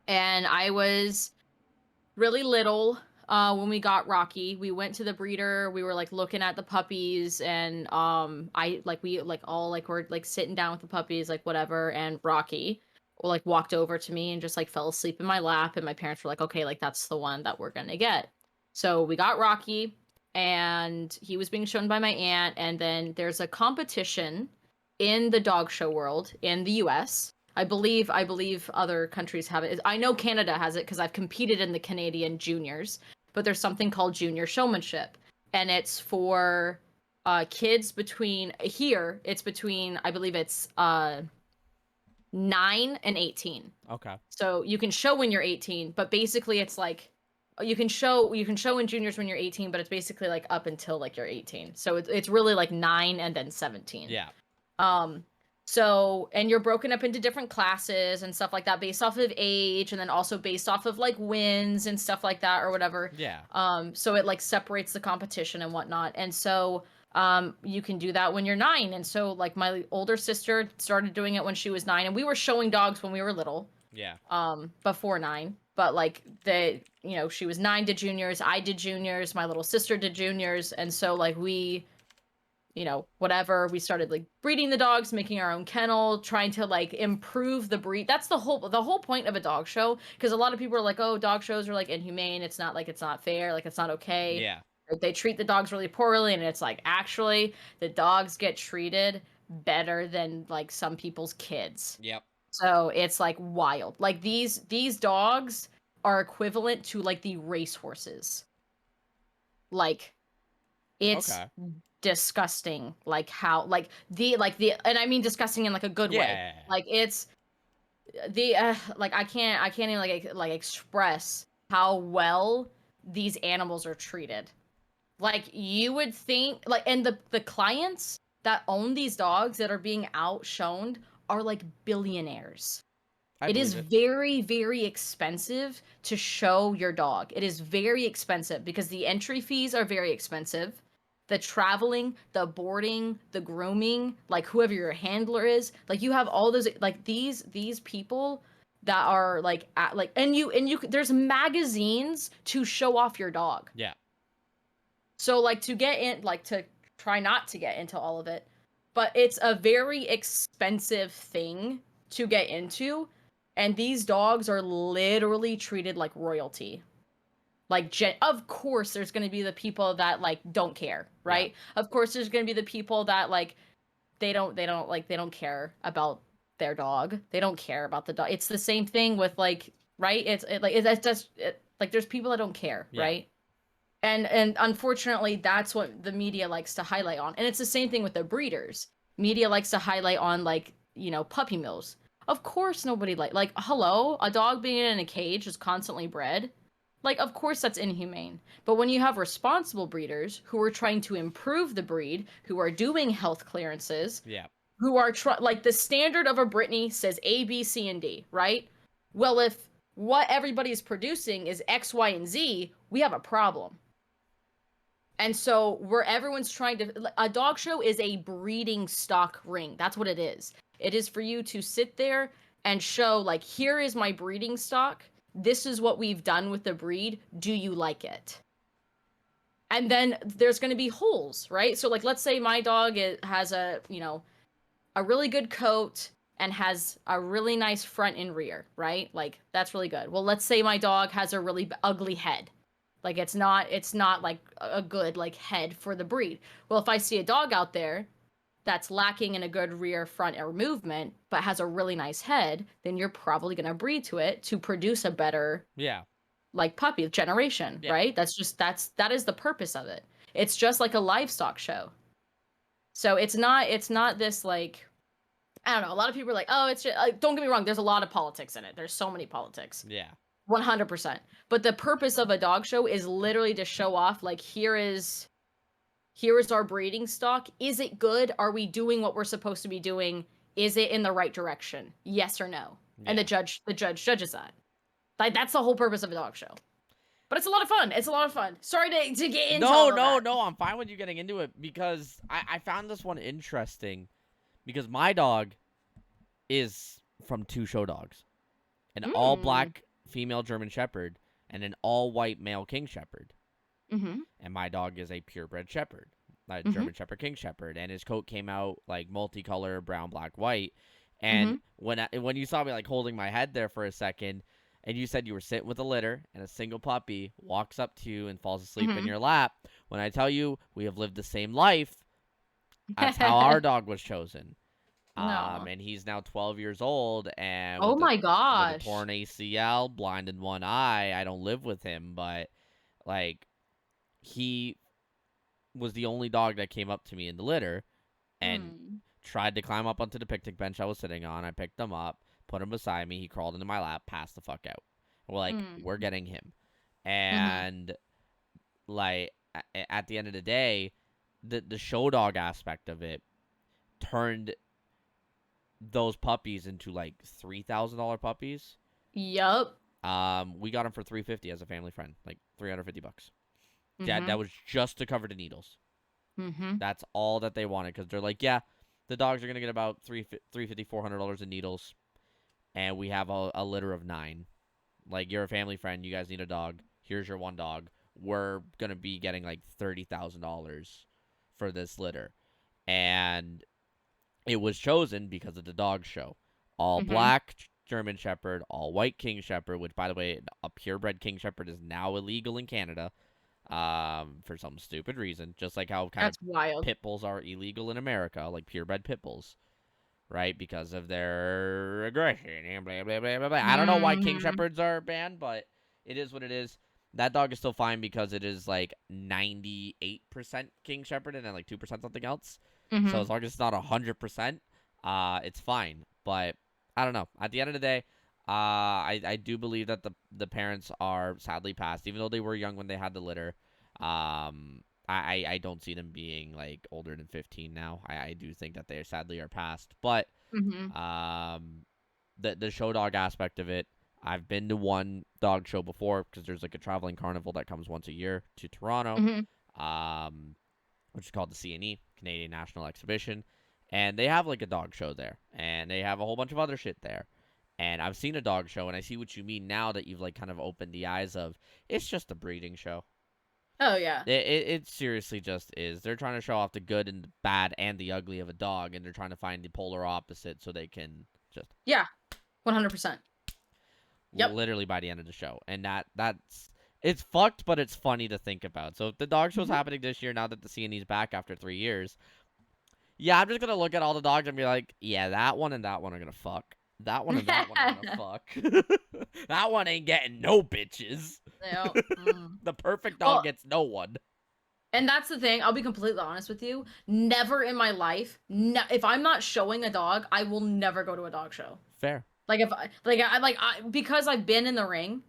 and I was really little. When we got Rocky, we went to the breeder. We were like looking at the puppies, and we're like sitting down with the puppies, like whatever. And Rocky like walked over to me and just like fell asleep in my lap. And my parents were like, okay, like that's the one that we're gonna get. So we got Rocky, and he was being shown by my aunt. And then there's a competition in the dog show world in the U.S. I believe other countries have it. I know Canada has it because I've competed in the Canadian juniors. But there's something called junior showmanship, and it's for kids between I believe it's 9 and 18. Okay. So you can show when you're 18, but basically it's like you can show in juniors when you're 18, but it's basically like up until like you're 18. So it's really like 9 and then 17. Yeah. So, and you're broken up into different classes and stuff like that based off of age, and then also based off of like wins and stuff like that or whatever. Yeah. So it like separates the competition and whatnot. And so, you can do that when you're 9. And so like my older sister started doing it when she was 9, and we were showing dogs when we were little. Yeah. Before 9, but like she was 9 did juniors, I did juniors, my little sister did juniors. And so like we whatever, we started like breeding the dogs, making our own kennel, trying to like improve the breed. That's the whole point of a dog show, because a lot of people are like, oh, dog shows are like inhumane, it's not fair, like it's not okay. Yeah. They treat the dogs really poorly, and it's like, actually the dogs get treated better than like some people's kids. Yep. So it's like wild. Like these dogs are equivalent to like the racehorses. Like it's disgusting, like how like the and I mean disgusting in like a good way. Like it's the like I can't even like express how well these animals are treated. Like you would think, like, and the clients that own these dogs that are being outshoned are like billionaires. It is very, very expensive to show your dog. It is very expensive because the entry fees are very expensive. the traveling, the boarding, the grooming, like whoever your handler is, like you have all those like these people that are like and you there's magazines to show off your dog. Yeah. So like to get in like to try not to get into all of it, but it's a very expensive thing to get into, and these dogs are literally treated like royalty. Like of course there's going to be the people that like don't care, right? Of course there's going to be the people that like they don't care about their dog. They don't care about the dog. It's the same thing with like, right? It's just like there's people that don't care, Yeah. right? And unfortunately that's what the media likes to highlight on. And it's the same thing with the breeders. Media likes to highlight on like, puppy mills. Of course nobody like hello, a dog being in a cage is constantly bred. Like, of course that's inhumane. But when you have responsible breeders who are trying to improve the breed, who are doing health clearances, Yeah. who are like the standard of a Brittany says A, B, C, and D, right? Well, if what everybody's producing is X, Y, and Z, we have a problem. And so where everyone's trying to, a dog show is a breeding stock ring. That's what it is. It is for you to sit there and show like, here is my breeding stock. This is what we've done with the breed. Do you like it? And then there's going to be holes, right? So like, let's say my dog has a really good coat and has a really nice front and rear, right? Like that's really good. Well, let's say my dog has a really ugly head. Like it's not like a good like head for the breed. Well, if I see a dog out there that's lacking in a good rear, front, or movement, but has a really nice head, then you're probably gonna breed to it to produce a better like puppy generation, right? That is the purpose of it. It's just like a livestock show. So it's not this like, I don't know. A lot of people are like, oh, it's just, don't get me wrong. There's a lot of politics in it. There's so many politics. Yeah. 100%. But the purpose of a dog show is literally to show off, like, here is our breeding stock. Is it good? Are we doing what we're supposed to be doing? Is it in the right direction? Yes or no? Yeah. And the judge judges that. Like, that's the whole purpose of a dog show. But it's a lot of fun. It's a lot of fun. Sorry to get into all of that. No. I'm fine with you getting into it because I found this one interesting because my dog is from two show dogs. An all-black female German Shepherd and an all-white male King Shepherd. Mm-hmm. And my dog is a purebred Shepherd, a German Shepherd King Shepherd. And his coat came out like multicolor, brown, black, white. And when you saw me like holding my head there for a second, and you said you were sitting with a litter, and a single puppy walks up to you and falls asleep in your lap, when I tell you we have lived the same life, that's how our dog was chosen. No. And he's now 12 years old, and oh my with gosh, a torn ACL, blind in one eye. I don't live with him, but like he was the only dog that came up to me in the litter and tried to climb up onto the picnic bench I was sitting on. I picked him up, put him beside me. He crawled into my lap, passed the fuck out. We're like, we're getting him. And like at the end of the day, the show dog aspect of it turned those puppies into like $3,000 puppies. Yup. We got them for $350 as a family friend, like $350. That was just to cover the needles. That's all that they wanted because they're like, yeah, the dogs are gonna get about $400 in needles, and we have a litter of 9. Like, you're a family friend, you guys need a dog. Here's your one dog. We're gonna be getting like $30,000 for this litter, and it was chosen because of the dog show. All black German Shepherd, all white King Shepherd, which, by the way, a purebred King Shepherd is now illegal in Canada for some stupid reason. Just like how That's wild. pit bulls are illegal in America, like purebred pit bulls, right? Because of their aggression and blah, blah, blah, blah, blah. I don't know why King Shepherds are banned, but it is what it is. That dog is still fine because it is like 98% King Shepherd and then like 2% something else. So as long as it's not 100%, it's fine. But I don't know. At the end of the day, I do believe that the parents are sadly passed, even though they were young when they had the litter. I don't see them being like older than 15 now. I do think that they sadly are passed. But the show dog aspect of it, I've been to one dog show before because there's like a traveling carnival that comes once a year to Toronto. which is called the CNE, Canadian National Exhibition, and they have like a dog show there, and they have a whole bunch of other shit there. And I've seen a dog show, and I see what you mean now that you've like kind of opened the eyes of it's just a breeding show. Oh yeah. It seriously just is. They're trying to show off the good and the bad and the ugly of a dog, and they're trying to find the polar opposite so they can just Yeah. 100%. Yep. literally by the end of the show. And that's it's fucked, but it's funny to think about. So if the dog show's happening this year now that the CNE's back after 3 years, yeah, I'm just gonna look at all the dogs and be like, yeah, that one and that one are gonna fuck. That one and that one are gonna fuck. That one ain't getting no bitches. Yeah. The perfect dog Well, gets no one. and that's the thing. I'll be completely honest with you. Never in my life, if I'm not showing a dog, I will never go to a dog show. Fair. Like if because I've been in the ring,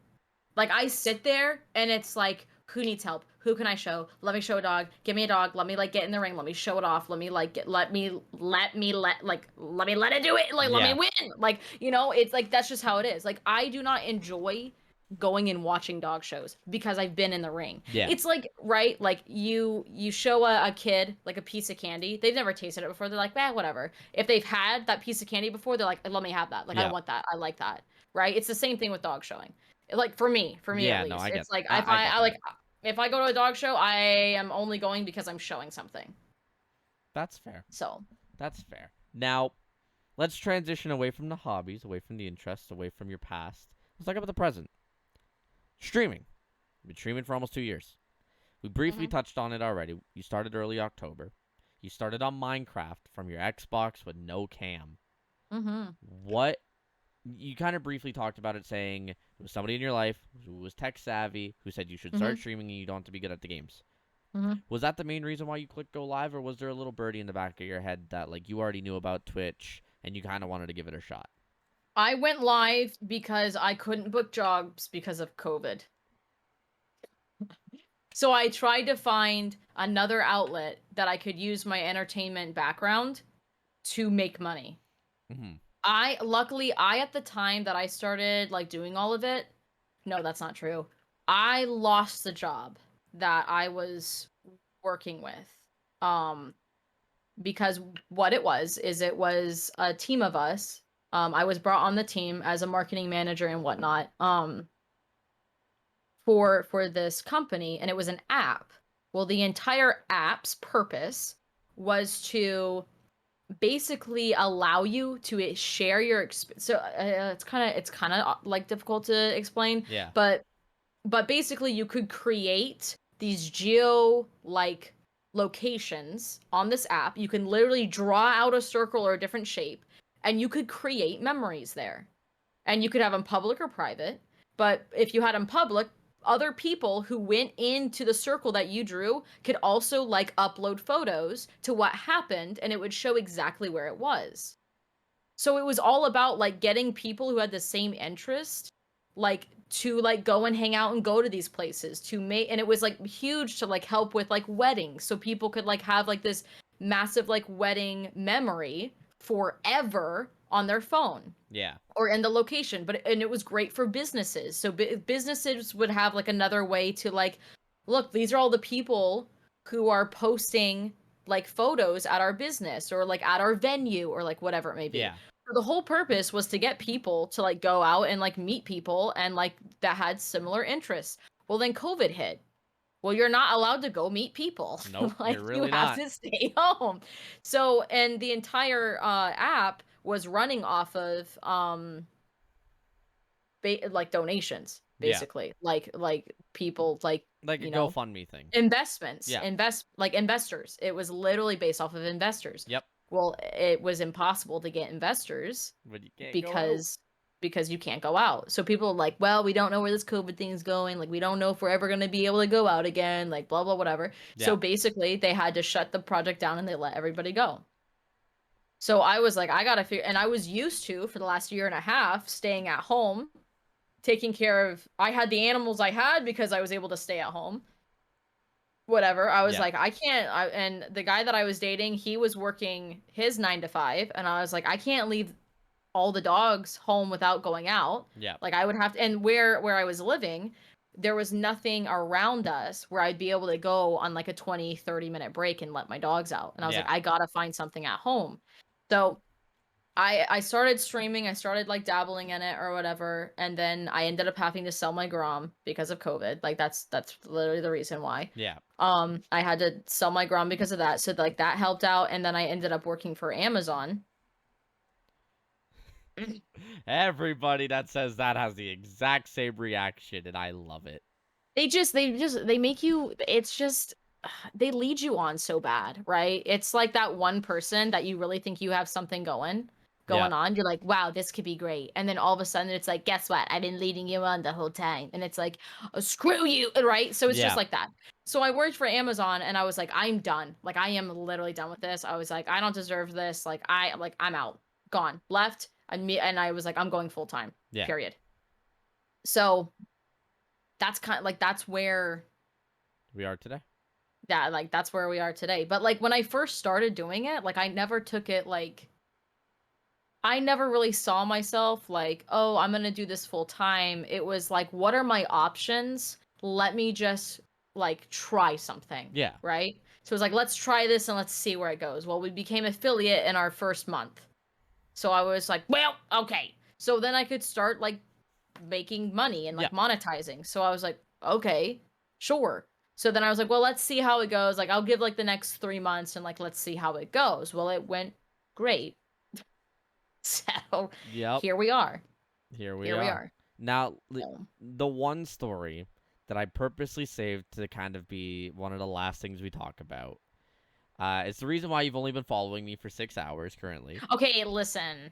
like I sit there and it's like, who needs help? Who can I show? Let me show a dog. Give me a dog. Let me like get in the ring. Let me show it off. Let me like let me let it do it. Like let me win. Like, you know, it's like that's just how it is. Like I do not enjoy going and watching dog shows because I've been in the ring. Yeah. It's like, right? Like you show a kid like a piece of candy. They've never tasted it before. They're like, whatever. If they've had that piece of candy before, they're like, let me have that. Like I want that. I like that. Right? It's the same thing with dog showing. Like for me Yeah, at least. no, I get It's like that. I get that. if I go to a dog show, I am only going because I'm showing something. That's fair. So That's fair. Now, let's transition away from the hobbies, away from the interests, away from your past. Let's talk about the present. Streaming. You've been streaming for almost 2 years. We briefly touched on it already. You started early October. You started on Minecraft from your Xbox with no cam. What? You kind of briefly talked about it, saying there was somebody in your life who was tech savvy who said you should start streaming and you don't have to be good at the games. Was that the main reason why you clicked go live, or was there a little birdie in the back of your head that like you already knew about Twitch and you kind of wanted to give it a shot? I went live because I couldn't book jobs because of COVID. So I tried to find another outlet that I could use my entertainment background to make money. Luckily at the time that I started like doing all of it, no, that's not true. I lost the job that I was working with. Because what it was a team of us. I was brought on the team as a marketing manager and whatnot. For this company, and it was an app. Well, the entire app's purpose was to basically allow you to share your so it's kind of like difficult to explain. Yeah. But basically you could create these geo like locations on this app. You can literally draw out a circle or a different shape, and you could create memories there. And you could have them public or private. But if you had them public, other people who went into the circle that you drew could also like upload photos to what happened, and it would show exactly where it was. So it was all about like getting people who had the same interest like to like go and hang out and go to these places to make, and it was like huge to like help with like weddings, so people could like have like this massive like wedding memory forever on their phone. Yeah. Or in the location. And it was great for businesses. So businesses would have like another way to like, look, these are all the people who are posting like photos at our business or like at our venue or like whatever it may be. Yeah. So the whole purpose was to get people to like go out and like meet people and like that had similar interests. Well, then COVID hit. Well, you're not allowed to go meet people. Nope, like you're really you have not. to stay home. So, and the entire app was running off of like donations, basically. Yeah. Like people like a GoFundMe thing. Investments. Yeah. Investors. It was literally based off of investors. Yep. Well, it was impossible to get investors but you can't because you can't go out. So people are like, well, we don't know where this COVID thing is going. Like, we don't know if we're ever going to be able to go out again, like blah, blah, whatever. Yeah. So basically they had to shut the project down and they let everybody go. So I was like, I got to figure, and I was used to, for the last year and a half, staying at home, taking care of, I had the animals I had because I was able to stay at home. Whatever. I was like, I can't, and the guy that I was dating, he was working his 9 to 5, and I was like, I can't leave all the dogs home without going out. Yeah. Like I would have to, and where I was living, there was nothing around us where I'd be able to go on like a 20, 30-minute break and let my dogs out. And I was like, Yeah. I gotta find something at home. So I started streaming, I started like dabbling in it or whatever, and then I ended up having to sell my Grom because of COVID. Like that's literally the reason why. Yeah. I had to sell my Grom because of that. So like that helped out, and then I ended up working for Amazon. Everybody that says that has the exact same reaction, and I love it. They make you, it's just they lead you on so bad, right? It's like that one person that you really think you have something Yeah. on. You're like, wow, this could be great. And then all of a sudden it's like, guess what? I've been leading you on the whole time. And it's like, oh, screw you, right? So it's Yeah. just like that. So I worked for Amazon and I was like, I'm done. Like I am literally done with this. I was like, I don't deserve this. I'm out. Gone. Left. And I was like, I'm going full time. Yeah. Period. So that's kind of like that's where We are today. yeah, like that's where we are today. But like when I first started doing it, like I never took it like I never really saw myself like, oh, I'm gonna do this full time. It was like, what are my options? Let me just like try something. Yeah. Right? So it was like, let's try this and let's see where it goes. Well, we became affiliate in our first month. So I was like, well, okay. So then I could start like making money and like monetizing. So I was like, okay, sure. So then I was like, well, let's see how it goes. Like, I'll give like the next 3 months and like, let's see how it goes. Well, it went great. So here we are. Here we are. Now, the one story that I purposely saved to kind of be one of the last things we talk about. It's the reason why you've only been following me for 6 hours currently. Okay, listen.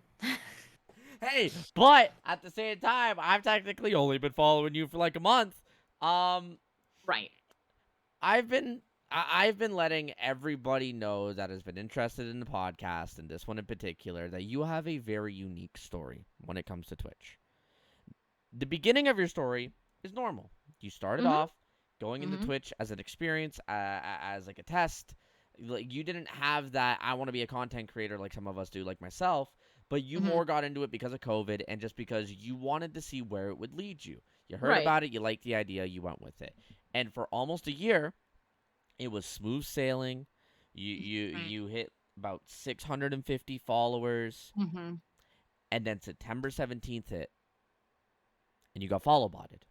Hey, but at the same time, I've technically only been following you for like a month. Right. I've been letting everybody know that has been interested in the podcast, and this one in particular, that you have a very unique story when it comes to Twitch. The beginning of your story is normal. You started off going into Twitch as an experience, as like a test. Like you didn't have that I want to be a content creator like some of us do, like myself, but you more got into it because of COVID and just because you wanted to see where it would lead you. You heard about it, you liked the idea, you went with it. And for almost a year, it was smooth sailing. You hit about 650 followers, and then September 17th hit, and you got follow botted.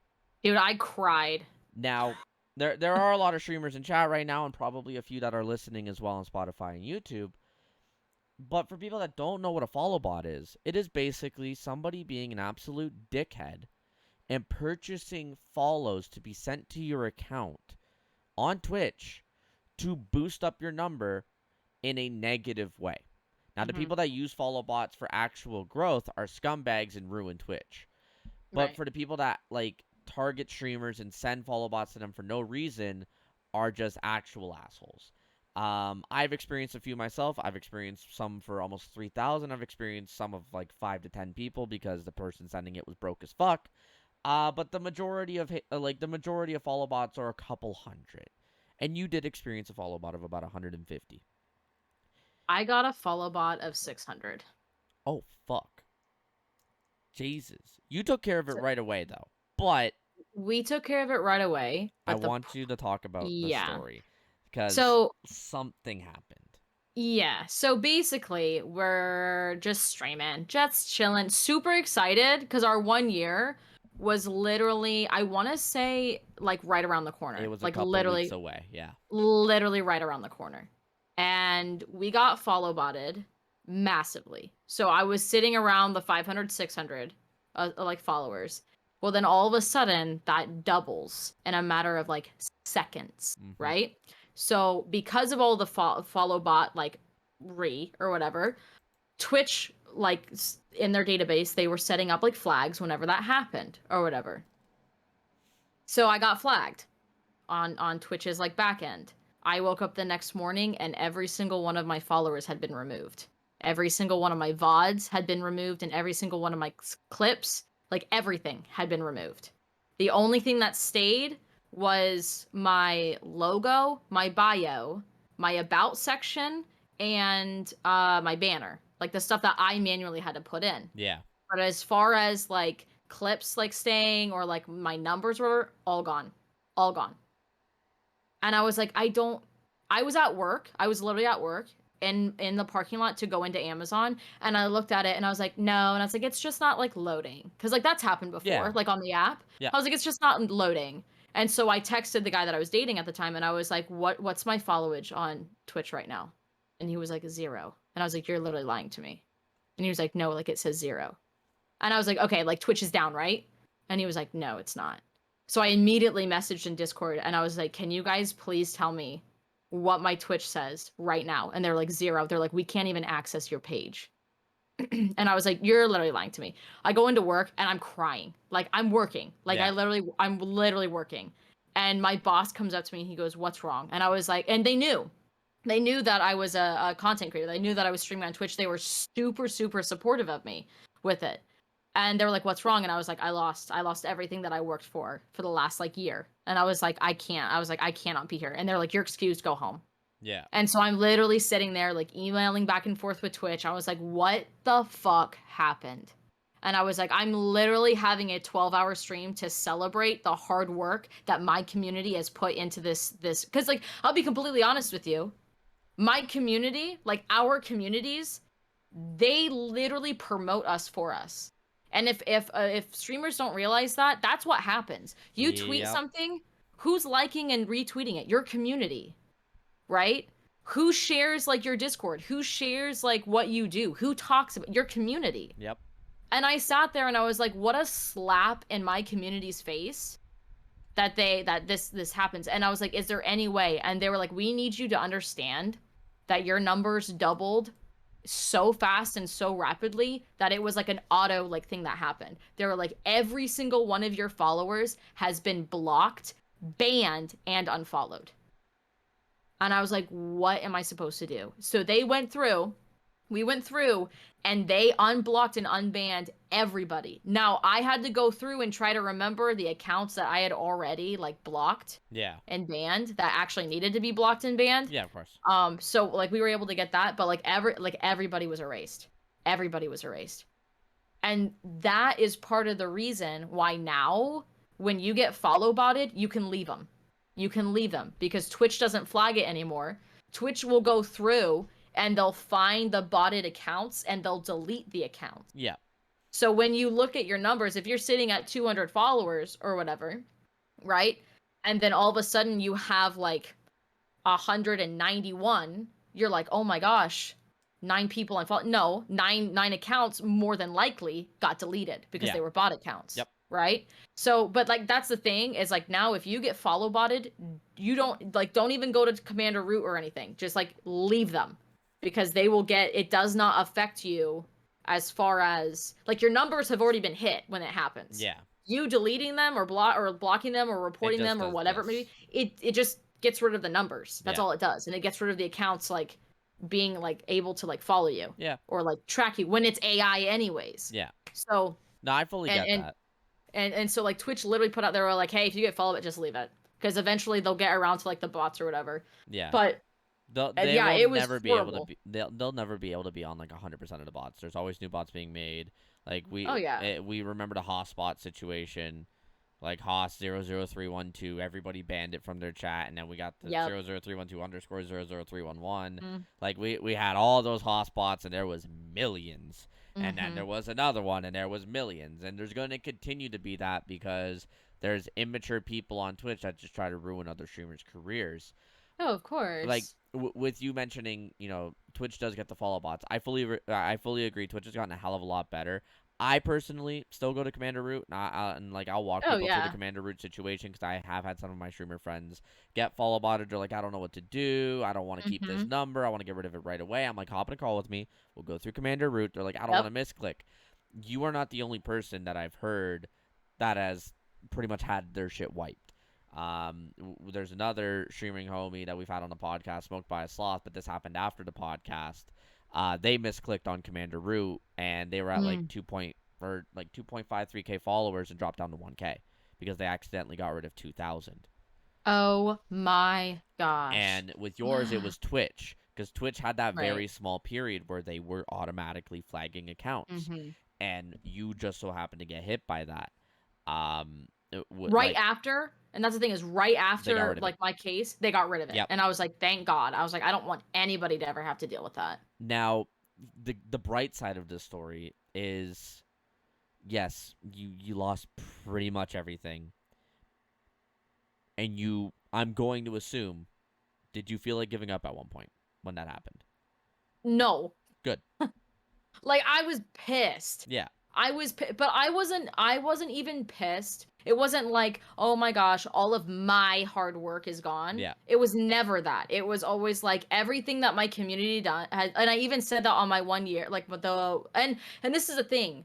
Dude, I cried. Now, there are a lot of streamers in chat right now, and probably a few that are listening as well on Spotify and YouTube. But for people that don't know what a follow bot is, it is basically somebody being an absolute dickhead and purchasing follows to be sent to your account on Twitch to boost up your number in a negative way. Now, the people that use follow bots for actual growth are scumbags and ruin Twitch. But for the people that like target streamers and send follow bots to them for no reason are just actual assholes. I've experienced a few myself. I've experienced some for almost 3,000. I've experienced some of like 5 to 10 people because the person sending it was broke as fuck. But the majority of follow bots are a couple hundred. And you did experience a follow bot of about 150. I got a follow bot of 600. Oh, fuck. Jesus. You took care of it right away, though. But we took care of it right away. I want you to talk about the story. Because something happened. Yeah. So basically, we're just streaming, just chilling, super excited because our 1 year was literally, I want to say, like right around the corner. It was like a couple weeks away, yeah. Literally right around the corner. And we got follow botted massively. So I was sitting around the 500, 600 like followers. Well, then all of a sudden that doubles in a matter of like seconds, right? So because of all the follow bot like or whatever, Twitch like in their database they were setting up like flags whenever that happened or whatever. So I got flagged on Twitch's like back end. I woke up the next morning and every single one of my followers had been removed. Every single one of my VODs had been removed and every single one of my clips, like everything had been removed. The only thing that stayed was my logo, my bio, my about section, and my banner. Like the stuff that I manually had to put in. Yeah. But as far as like clips like staying or like my numbers were all gone. All gone. And I was like, I was at work. I was literally at work in the parking lot to go into Amazon, and I looked at it and I was like, no, and I was like, it's just not like loading. Cause like that's happened before, Yeah. like on the app. Yeah. I was like, it's just not loading. And so I texted the guy that I was dating at the time and I was like, what's my followage on Twitch right now? And he was like 0. And I was like, you're literally lying to me. And he was like, no, like it says 0. And I was like, okay, like Twitch is down, right? And he was like, no, it's not. So I immediately messaged in Discord and I was like, can you guys please tell me what my Twitch says right now? And they're like 0. They're like, we can't even access your page. And I was like, you're literally lying to me. I go into work and I'm crying. Like I'm working. Like Yeah. I'm literally working. And my boss comes up to me and he goes, what's wrong? And I was like, and they knew. They knew that I was a content creator. They knew that I was streaming on Twitch. They were super, super supportive of me with it. And they were like, what's wrong? And I was like, I lost everything that I worked for the last like year. And I was like, I cannot be here. And they're like, you're excused, go home. Yeah. And so I'm literally sitting there like emailing back and forth with Twitch. I was like, what the fuck happened? And I was like, I'm literally having a 12-hour stream to celebrate the hard work that my community has put into this. Because like, I'll be completely honest with you. My community, like our communities, they literally promote us for us. And if streamers don't realize that, that's what happens. You tweet something, who's liking and retweeting it? Your community, right? Who shares like your Discord? Who shares like what you do? Who talks about your community? Yep. And I sat there and I was like, what a slap in my community's face that this happens. And I was like, is there any way? And they were like, we need you to understand that your numbers doubled so fast and so rapidly that it was like an auto like thing that happened. They were like, every single one of your followers has been blocked, banned, and unfollowed. And I was like, what am I supposed to do? So we went through and they unblocked and unbanned everybody. Now I had to go through and try to remember the accounts that I had already like blocked and banned that actually needed to be blocked and banned. Yeah, of course. So like we were able to get that, but like everybody was erased. Everybody was erased. And that is part of the reason why now when you get follow botted, you can leave them. You can leave them because Twitch doesn't flag it anymore. Twitch will go through and they'll find the botted accounts and they'll delete the account. Yeah. So when you look at your numbers, if you're sitting at 200 followers or whatever, right? And then all of a sudden you have like 191, you're like, oh my gosh, 9 people unfollowed. No, nine accounts more than likely got deleted because they were bot accounts. Yep. Right? So, but like that's the thing is like now if you get follow botted, you don't even go to Commander Root or anything. Just like leave them because they will get, it does not affect you as far as like your numbers have already been hit when it happens. Yeah. You deleting them or blocking them or reporting them or whatever maybe it just gets rid of the numbers. That's all it does. And it gets rid of the accounts like being like able to like follow you. Yeah. Or like track you when it's AI anyways. Yeah. So no, I fully get that. And so like Twitch literally put out there like, hey, if you get followed, just leave it because eventually they'll get around to like the bots or whatever. Yeah. But it was never be able to be. They'll never be able to be on like 100% of the bots. There's always new bots being made. Like we remember the Hosspot situation, like Hoss00312. Everybody banned it from their chat, and then we got the 00312 underscore 00311. Like we had all those Hosspots, and there was millions. And then there was another one, and there was millions. And there's going to continue to be that because there's immature people on Twitch that just try to ruin other streamers' careers. Oh, of course. Like, with you mentioning, Twitch does get the follow bots. I fully agree. Twitch has gotten a hell of a lot better. I personally still go to Commander Root, and I'll walk people through the Commander Root situation because I have had some of my streamer friends get follow botted. They're like, I don't know what to do. I don't want to keep this number. I want to get rid of it right away. I'm like, hop in a call with me. We'll go through Commander Root. They're like, I don't want to misclick. You are not the only person that I've heard that has pretty much had their shit wiped. There's another streaming homie that we've had on the podcast, Smoked by a Sloth, but this happened after the podcast. They misclicked on Commander Root, and they were at like 2.53k followers and dropped down to 1k because they accidentally got rid of 2,000. Oh my gosh. And with yours, it was Twitch. because Twitch had that very Right. small period where they were automatically flagging accounts, Mhm. and you just so happened to get hit by that. Right Like after, and that's the thing is right they got after, rid of it. like, my case, they got rid of it, Yep. and I was like, "Thank God." I was like, "I don't want anybody to ever have to deal with that." Now, the bright side of this story is, yes, you lost pretty much everything, and I'm going to assume, did you feel like giving up at one point when that happened? No. Good. Like, I was pissed. Yeah. But I wasn't even pissed. It wasn't like, "Oh my gosh, all of my hard work is gone." Yeah. It was never that. It was always like everything that my community done had, and I even said that on my 1 year, like, with the and this is the thing.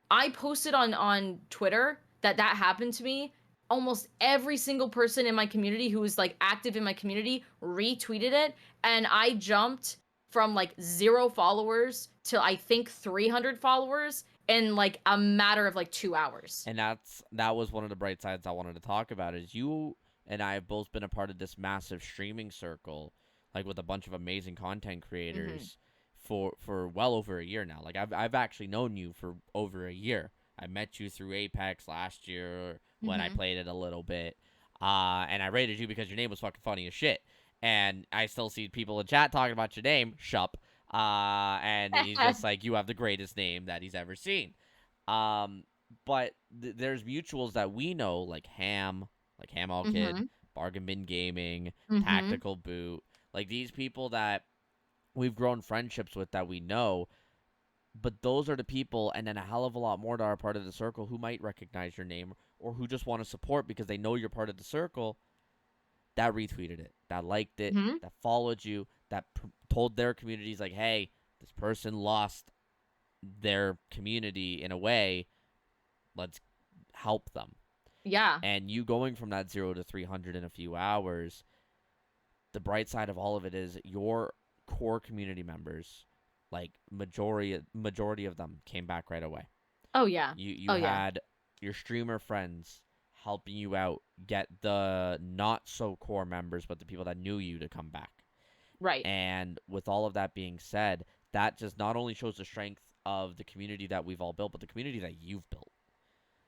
I posted on Twitter that happened to me. Almost every single person in my community who was like active in my community retweeted it, and I jumped from like 0 followers to I think 300 followers in like a matter of like 2 hours. And that was one of the bright sides I wanted to talk about, is you and I have both been a part of this massive streaming circle, like with a bunch of amazing content Mhm. creators for well over a year now. Like I've actually known you for over a year. I met you through Apex last year when I Mhm. played it a little bit. And I rated you because your name was fucking funny as shit. And I still see people in chat talking about your name, Shup. And he's just like, you have the greatest name that he's ever seen. Um, but there's mutuals that we know, like Ham All Kid, Mhm. Bargain Bin Gaming, Mhm. Tactical Boot, like these people that we've grown friendships with that we know. But those are the people, and then a hell of a lot more that are part of the circle who might recognize your name or who just want to support because they know you're part of the circle, that retweeted it, that liked it, Mhm. that followed you, that told their communities, like, hey, this person lost their community in a way. Let's help them. Yeah. And you going from that 0 to 300 in a few hours, the bright side of all of it is your core community members, like majority of them came back right away. Oh yeah. You Oh yeah. had your streamer friends helping you out, get the not so core members but the people that knew you to come back. Right. And with all of that being said, that just not only shows the strength of the community that we've all built, but the community that you've built.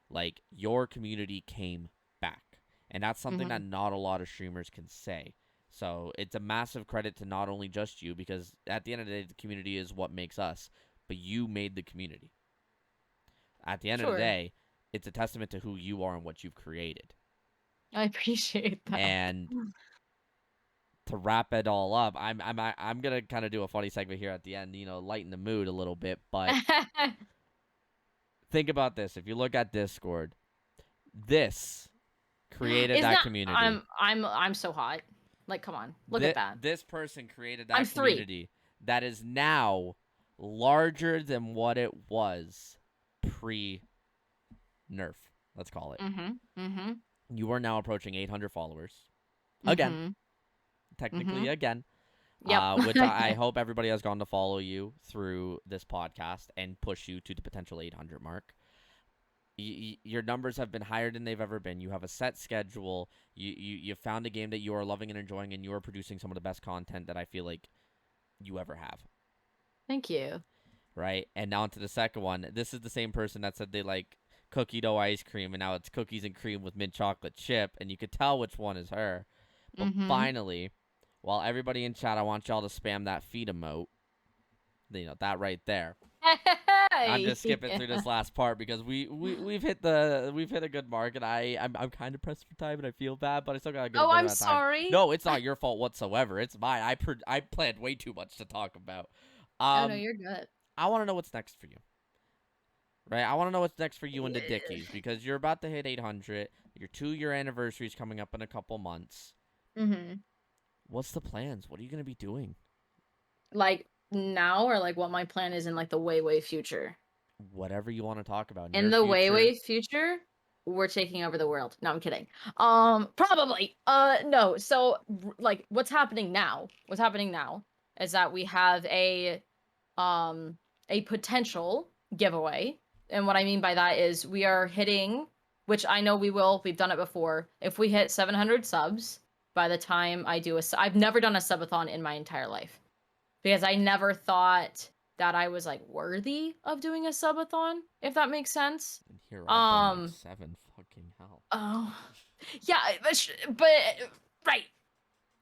Like, your community came back. And that's something that Mhm. not a lot of streamers can say. So it's a massive credit to not only just you, because at the end of the day, the community is what makes us, but you made the community. At the end of the Sure. day, it's a testament to who you are and what you've created. I appreciate that. And to wrap it all up, I'm gonna kind of do a funny segment here at the end, lighten the mood a little bit. But think about this: if you look at Discord, this created Isn't that that community. I'm so hot. Like, come on. Look at that. This person created I'm that 3. community that is now larger than what it was pre nerf. Let's call it. Mhm. Mhm. You are now approaching 800 followers again, Mhm. technically Mhm. again. Yep. Which I hope everybody has gone to follow you through this podcast and push you to the potential 800 mark. Your numbers have been higher than they've ever been. You have a set schedule. You found a game that you are loving and enjoying, and you are producing some of the best content that I feel like you ever have. Thank you. Right? And now to the second one. This is the same person that said they like cookie dough ice cream, and now it's cookies and cream with mint chocolate chip, and you could tell which one is her. But Mhm. finally, while everybody in chat, I want y'all to spam that feed emote. That right there. I'm just skipping through Yeah. this last part because we've hit a good mark, and I'm kind of pressed for time, and I feel bad, but I still got a good Oh, bit I'm of time. sorry. No, it's not your fault whatsoever. It's mine. I planned way too much to talk about. Oh, no, Um, you're good. I want to know what's next for you. Right, I want to know what's next for you and the Dickies because you're about to hit 800. Your 2-year anniversary is coming up in a couple months. Mhm. What's the plans? What are you gonna be doing? Like, now or, like, what my plan is in, like, the way, way future? Whatever you want to talk about. In Near the way, future. way future, we're taking over the world. No, I'm kidding. Probably. No. So, like, what's happening now is that we have um a potential giveaway. And what I mean by that is we are hitting, which I know we've done it before. If we hit 700 subs by the time I've never done a subathon in my entire life. because I never thought that I was like worthy of doing a subathon, if that makes sense. And here I've done like Um 7. Fucking hell. oh yeah, but right.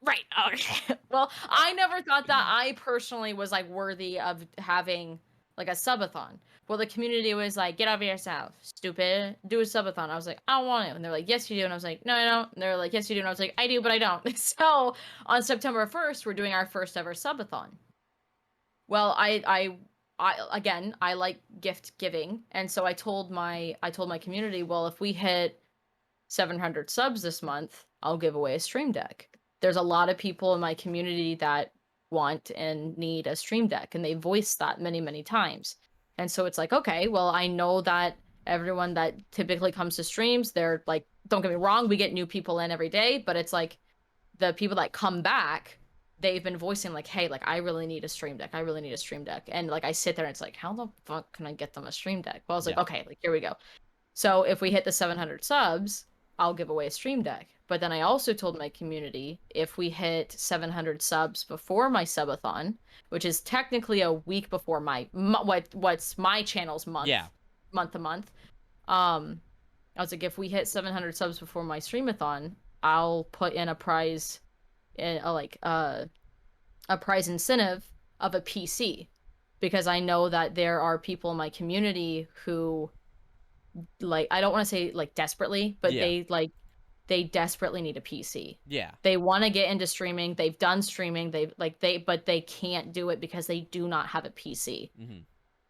Right. Okay. Well, I never thought that I personally was like worthy of having like a subathon. Well, the community was like, "Get over yourself, stupid. Do a subathon." I was like, "I don't want to," and they're like, "Yes, you do," and I was like, "No, I don't." And they're like, "Yes, you do," and I was like, "I do, but I don't." So on September 1st, we're doing our first ever subathon. Well, again, I like gift giving, and so I told my community, well, if we hit 700 subs this month, I'll give away a stream deck. There's a lot of people in my community that want and need a stream deck, and they voiced that many, many times. And so it's like, okay, well, I know that everyone that typically comes to streams, they're like, don't get me wrong, we get new people in every day, but it's like the people that come back, they've been voicing like, hey, like I really need a stream deck. I really need a stream deck. And like I sit there and it's like, how the fuck can I get them a stream deck? Well, I was like, Yeah. okay, like here we go. So if we hit the 700 subs, I'll give away a stream deck. But then I also told my community if we hit 700 subs before my subathon, which is technically a week before my what's my channel's month, Yeah. month to month. I was like, if we hit 700 subs before my streamathon, I'll put in a prize, in a prize incentive of a PC, because I know that there are people in my community who, like, I don't want to say like desperately, but Yeah. they desperately need a PC. Yeah. They want to get into streaming. They've done streaming. But they can't do it because they do not have a PC. Mm-hmm.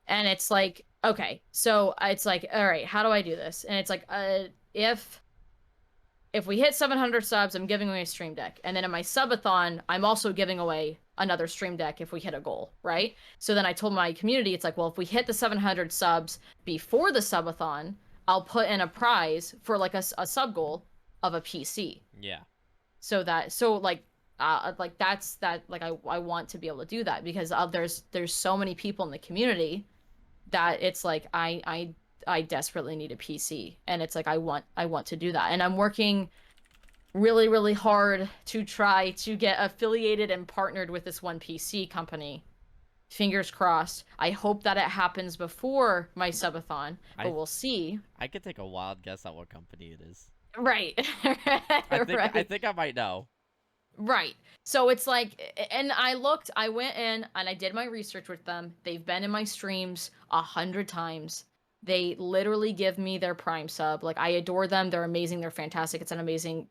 And it's like, okay, so it's like, all right, how do I do this? And it's like, if we hit 700 subs, I'm giving away a stream deck. And then in my subathon, I'm also giving away another stream deck if we hit a goal, right? So then I told my community, it's like, well, if we hit the 700 subs before the subathon, I'll put in a prize for like a sub goal of a PC. Yeah. So that's that, like I want to be able to do that because there's so many people in the community that it's like I desperately need a PC, and it's like I want to do that, and I'm working really, really hard to try to get affiliated and partnered with this one PC company. Fingers crossed. I hope that it happens before my subathon, but we'll see. I could take a wild guess at what company it is. Right. Right. I think I might know. Right. So it's like, and I went in and I did my research with them. They've been in my streams 100 times. They literally give me their Prime sub. Like, I adore them. They're amazing. They're fantastic. It's an amazing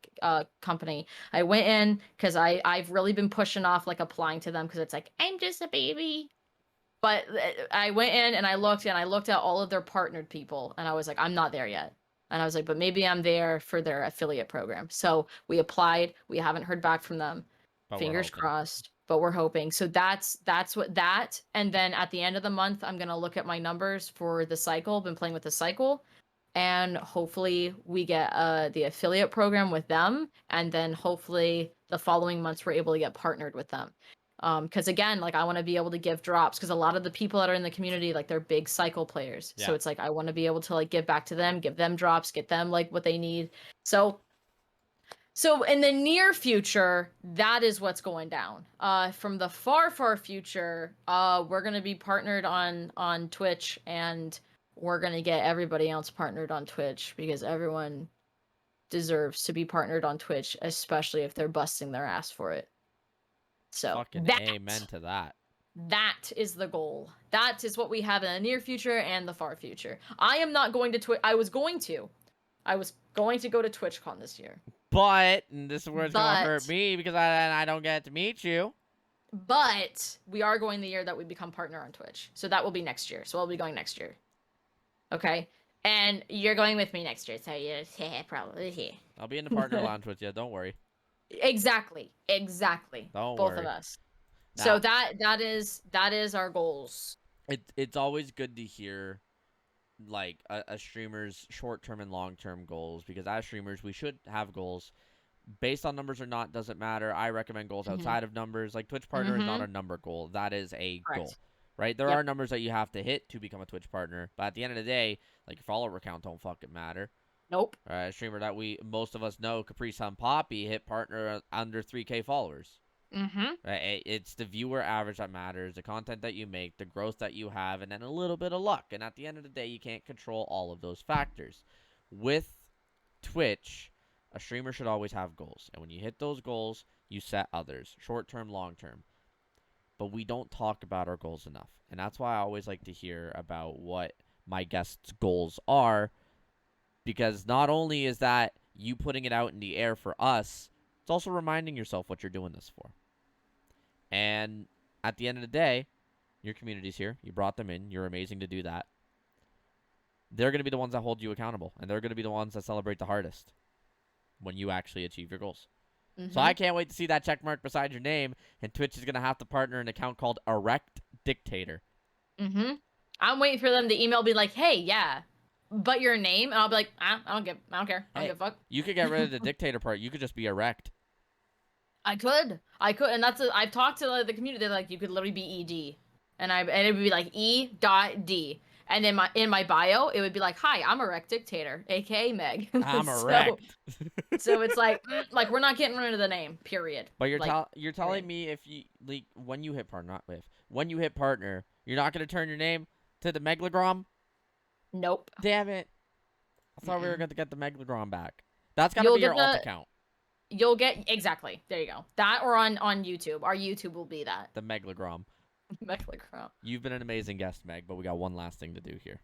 company. I went in because I've really been pushing off like applying to them because it's like, I'm just a baby. But I went in and I looked at all of their partnered people and I was like, I'm not there yet. And I was like, but maybe I'm there for their affiliate program. So we applied. We haven't heard back from them. But Fingers crossed. But we're hoping. So that's what that. And then at the end of the month, I'm gonna look at my numbers for the cycle. Been playing with the cycle, and hopefully we get the affiliate program with them. And then hopefully the following months we're able to get partnered with them. Because again, like I want to be able to give drops because a lot of the people that are in the community, like they're big cycle players. Yeah. So it's like I want to be able to like give back to them, give them drops, get them like what they need. So in the near future, that is what's going down. From the far, far future, we're gonna be partnered on Twitch, and we're gonna get everybody else partnered on Twitch because everyone deserves to be partnered on Twitch, especially if they're busting their ass for it. So fucking amen to that. That is the goal. That is what we have in the near future and the far future. I am not going to Twitch. I was going to go to TwitchCon this year. But and this is where it's gonna hurt me because I don't get to meet you. But we are going the year that we become partner on Twitch. So that will be next year. So I'll be going next year. Okay? And you're going with me next year. So yeah, probably. I'll be in the partner lounge with you. Don't worry. Exactly. Don't Both worry. of us. Now, so that is our goals. It's always good to hear like a streamer's short-term and long-term goals, because as streamers we should have goals. Based on numbers or not doesn't matter. I recommend goals outside of numbers. Like Twitch partner is not a number goal. That is a goal. Right? There are numbers that you have to hit to become a Twitch partner, but at the end of the day, like your follower count don't fucking matter. Nope. A streamer that most of us know, Capri Sun Poppy, hit partner under 3K followers. Mm-hmm. Right? It's the viewer average that matters, the content that you make, the growth that you have, and then a little bit of luck. And at the end of the day, you can't control all of those factors. With Twitch, a streamer should always have goals. And when you hit those goals, you set others, short term, long term. But we don't talk about our goals enough. And that's why I always like to hear about what my guests' goals are. Because not only is that you putting it out in the air for us, it's also reminding yourself what you're doing this for. And at the end of the day, your community's here. You brought them in. You're amazing to do that. They're going to be the ones that hold you accountable. And they're going to be the ones that celebrate the hardest when you actually achieve your goals. So I can't wait to see that check mark beside your name. And Twitch is going to have to partner an account called ErectDictator. I'm waiting for them to email, be like, hey, yeah, but your name, and I'll be like, I don't care. I don't give a fuck. You could get rid of the dictator part. You could just be erect. I could, and I've talked to the community. They're like, you could literally be ED, and it would be like E.D, and then in my bio, it would be like, hi, I'm ErectDictator, aka Meg. I'm erect. So it's like we're not getting rid of the name, period. But you're telling me if you when you hit partner, when you hit partner, you're not gonna turn your name to the Megalogrom? Nope. Damn it! I thought we were gonna get the Megalogrom back. That's gotta be your alt account. You'll get exactly. There you go. That or on YouTube. Our YouTube will be that. The Megalogrom. Megalogrom. You've been an amazing guest, Meg, but we got one last thing to do here.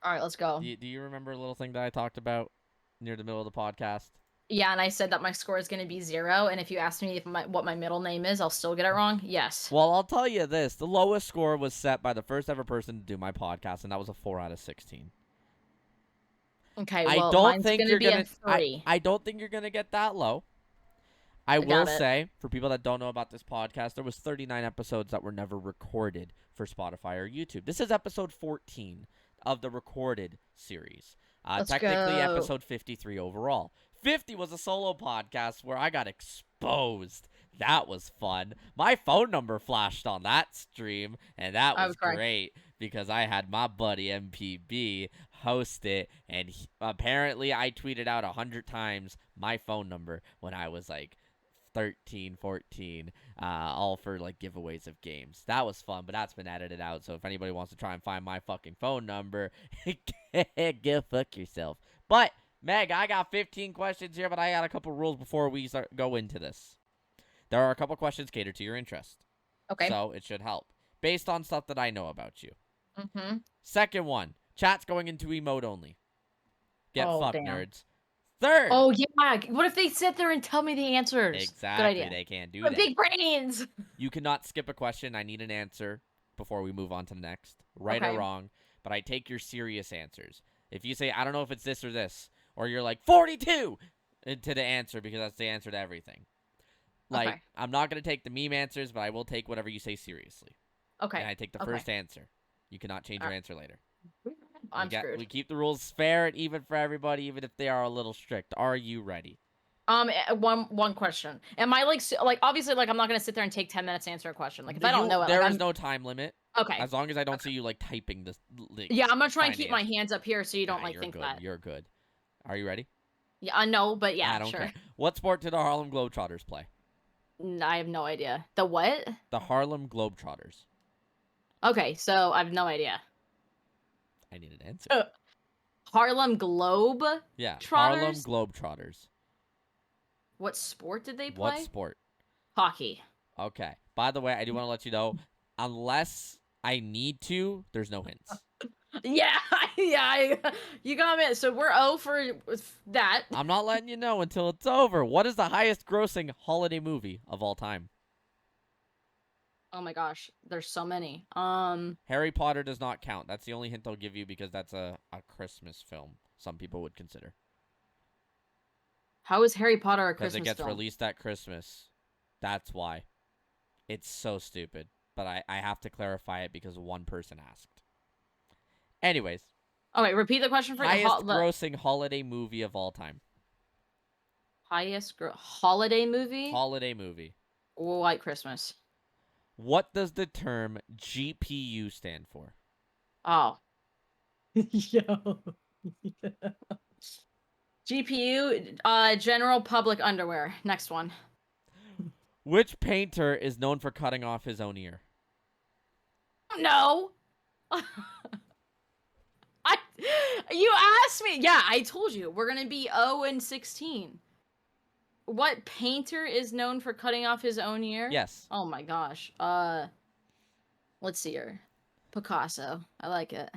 All right, let's go. Do you remember a little thing that I talked about near the middle of the podcast? Yeah, and I said that my score is going to be 0, and if you ask me what my middle name is, I'll still get it wrong. Yes. Well, I'll tell you this: the lowest score was set by the first ever person to do my podcast, and that was a 4 out of 16. Okay, well, mine's gonna be a 3. I don't think you're gonna get that low. I will say, for people that don't know about this podcast, there was 39 episodes that were never recorded for Spotify or YouTube. This is episode 14 of the recorded series. Technically, episode 53 overall. 50 was a solo podcast where I got exposed. That was fun. My phone number flashed on that stream, and that was great because I had my buddy MPB host it, and apparently I tweeted out 100 times my phone number when I was like 13, 14, all for like giveaways of games. That was fun, but that's been edited out. So if anybody wants to try and find my fucking phone number, go fuck yourself. But Meg, I got 15 questions here, but I got a couple rules before we go into this. There are a couple questions catered to your interest. Okay. So it should help. Based on stuff that I know about you. Mm-hmm. Second one, chat's going into emote only. Get fucked, nerds. Third. Oh, yeah. What if they sit there and tell me the answers? Exactly. Good idea. They can't do that. Big brains. You cannot skip a question. I need an answer before we move on to the next. Right or wrong. But I take your serious answers. If you say, I don't know if it's this or this, or you're like, 42 to the answer because that's the answer to everything. Like, I'm not going to take the meme answers, but I will take whatever you say seriously. Okay. And I take the first answer. You cannot change your answer later. I'm screwed. We keep the rules fair and even for everybody, even if they are a little strict. Are you ready? One question. Am I like obviously like I'm not gonna sit there and take 10 minutes to answer a question. Like if I don't know it, there is no time limit. Okay. As long as I don't see you like typing this. Yeah, I'm gonna try and keep my hands up here so you don't think that. You're good. Are you ready? Yeah, no, but yeah, I don't sure. care. What sport did the Harlem Globetrotters play? I have no idea. The what? The Harlem Globetrotters. Okay, so I have no idea. I need an answer. Harlem Globe? Yeah, Trotters? Harlem Globetrotters. What sport did they play? What sport? Hockey. Okay. By the way, I do want to let you know, unless I need to, there's no hints. Yeah, you got me. So we're 0 for that. I'm not letting you know until it's over. What is the highest grossing holiday movie of all time? Oh my gosh, there's so many. Harry Potter does not count. That's the only hint I'll give you because that's a Christmas film. Some people would consider. How is Harry Potter a Christmas film? Because it gets released at Christmas. That's why. It's so stupid. But I have to clarify it because one person asked. Anyways. Oh wait, repeat the question for highest grossing holiday movie of all time. Highest holiday movie? Holiday movie. White Christmas. What does the term GPU stand for? Oh. Yo. GPU, general public underwear. Next one. Which painter is known for cutting off his own ear? No. You asked me. Yeah, I told you. We're going to be 0-16. What painter is known for cutting off his own ear? Yes. Oh my gosh. Let's see here. Picasso. I like it.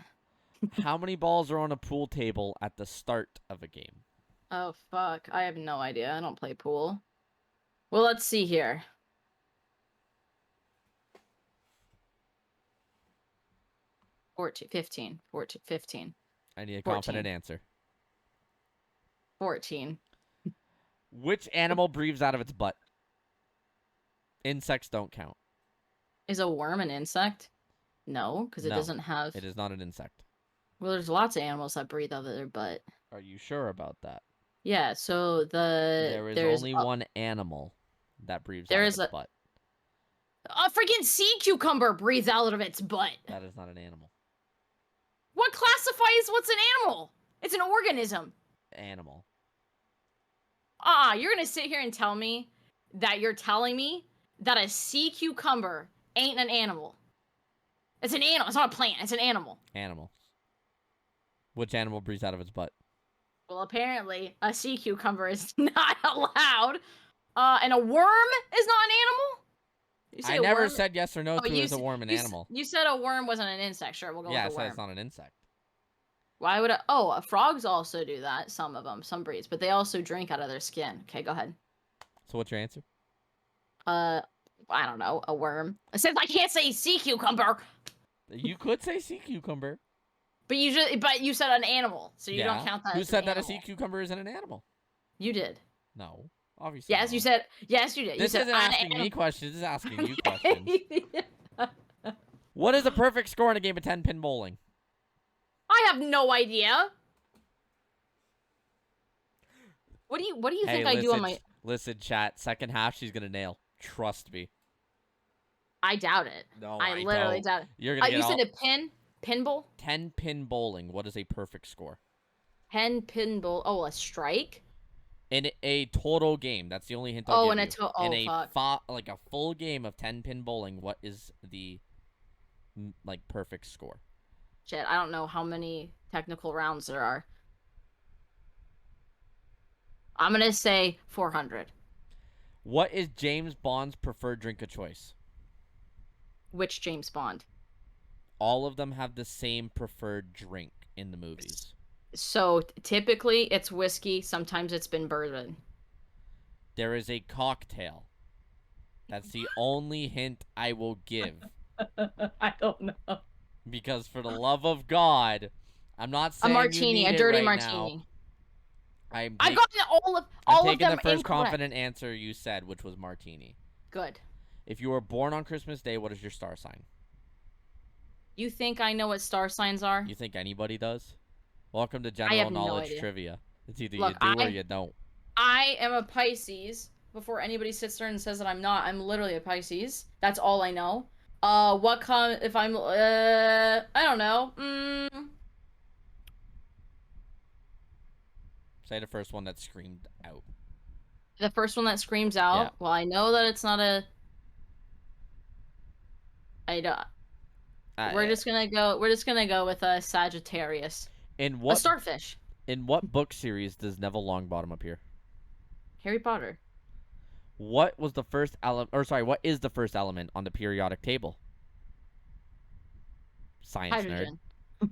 How many balls are on a pool table at the start of a game? Oh fuck. I have no idea. I don't play pool. Well, let's see here. 14, 15, 14, 15, I need a 14. confident answer. 14. Which animal breathes out of its butt? Insects don't count. Is a worm an insect? No, because it No, doesn't have... It is not an insect. Well, there's lots of animals that breathe out of their butt. Are you sure about that? Yeah, so There's only one animal that breathes out of its butt. A freaking sea cucumber breathes out of its butt. That is not an animal. What classifies what's an animal? It's an organism. Animal. You're gonna sit here and tell me that you're telling me that a sea cucumber ain't an animal. It's an animal. It's not a plant. It's an animal. Animal. Which animal breathes out of its butt? Well, apparently, a sea cucumber is not allowed. And a worm is not an animal? You say I a never worm? said yes or no to is a worm an you animal. You said a worm wasn't an insect. Sure, we'll go with a worm. Yeah, I said it's not an insect. Why would frogs also do that. Some of them, some breeds. But they also drink out of their skin. Okay, go ahead. So what's your answer? I don't know. A worm. Since I can't say sea cucumber. You could say sea cucumber. But you said an animal, so you don't count that. Who said that a sea cucumber isn't an animal? You did. No, obviously. Yes, not. you said. Yes, you did. This you said isn't asking me questions. This is asking you questions. What is a perfect score in a game of 10-pin bowling? I have no idea. What do you think I do on my? Listen, chat. Second half, she's gonna nail. Trust me. I doubt it. No, I literally don't. doubt it. You're gonna get you said a pinball. 10-pin bowling. What is a perfect score? 10-pin bowl. Oh, a strike. In a total game, that's the only hint I'll give you. In fuck. like a full game of 10-pin bowling, what is the perfect score? Shit, I don't know how many technical rounds there are. I'm gonna say 400. What is James Bond's preferred drink of choice? Which James Bond? All of them have the same preferred drink in the movies. So typically it's whiskey. Sometimes it's been bourbon. There is a cocktail. That's the only hint I will give. I don't know. Because for the love of God, I'm not saying a martini, you need a dirty it right martini. now. I've gotten all of them. I'm taking the first incorrect. confident answer you said, which was martini. Good. If you were born on Christmas Day, what is your star sign? You think I know what star signs are? You think anybody does? Welcome to General Knowledge Trivia. It's either you do or you don't. I am a Pisces. Before anybody sits there and says that I'm not, I'm literally a Pisces. That's all I know. If I'm, I don't know. Say the first one that screamed out. The first one that screams out? Yeah. Well, I know that it's not a... We're just gonna go with a Sagittarius. A starfish. In what book series does Neville Longbottom appear? Harry Potter. What was the first what is the first element on the periodic table? Science Hydrogen. nerd.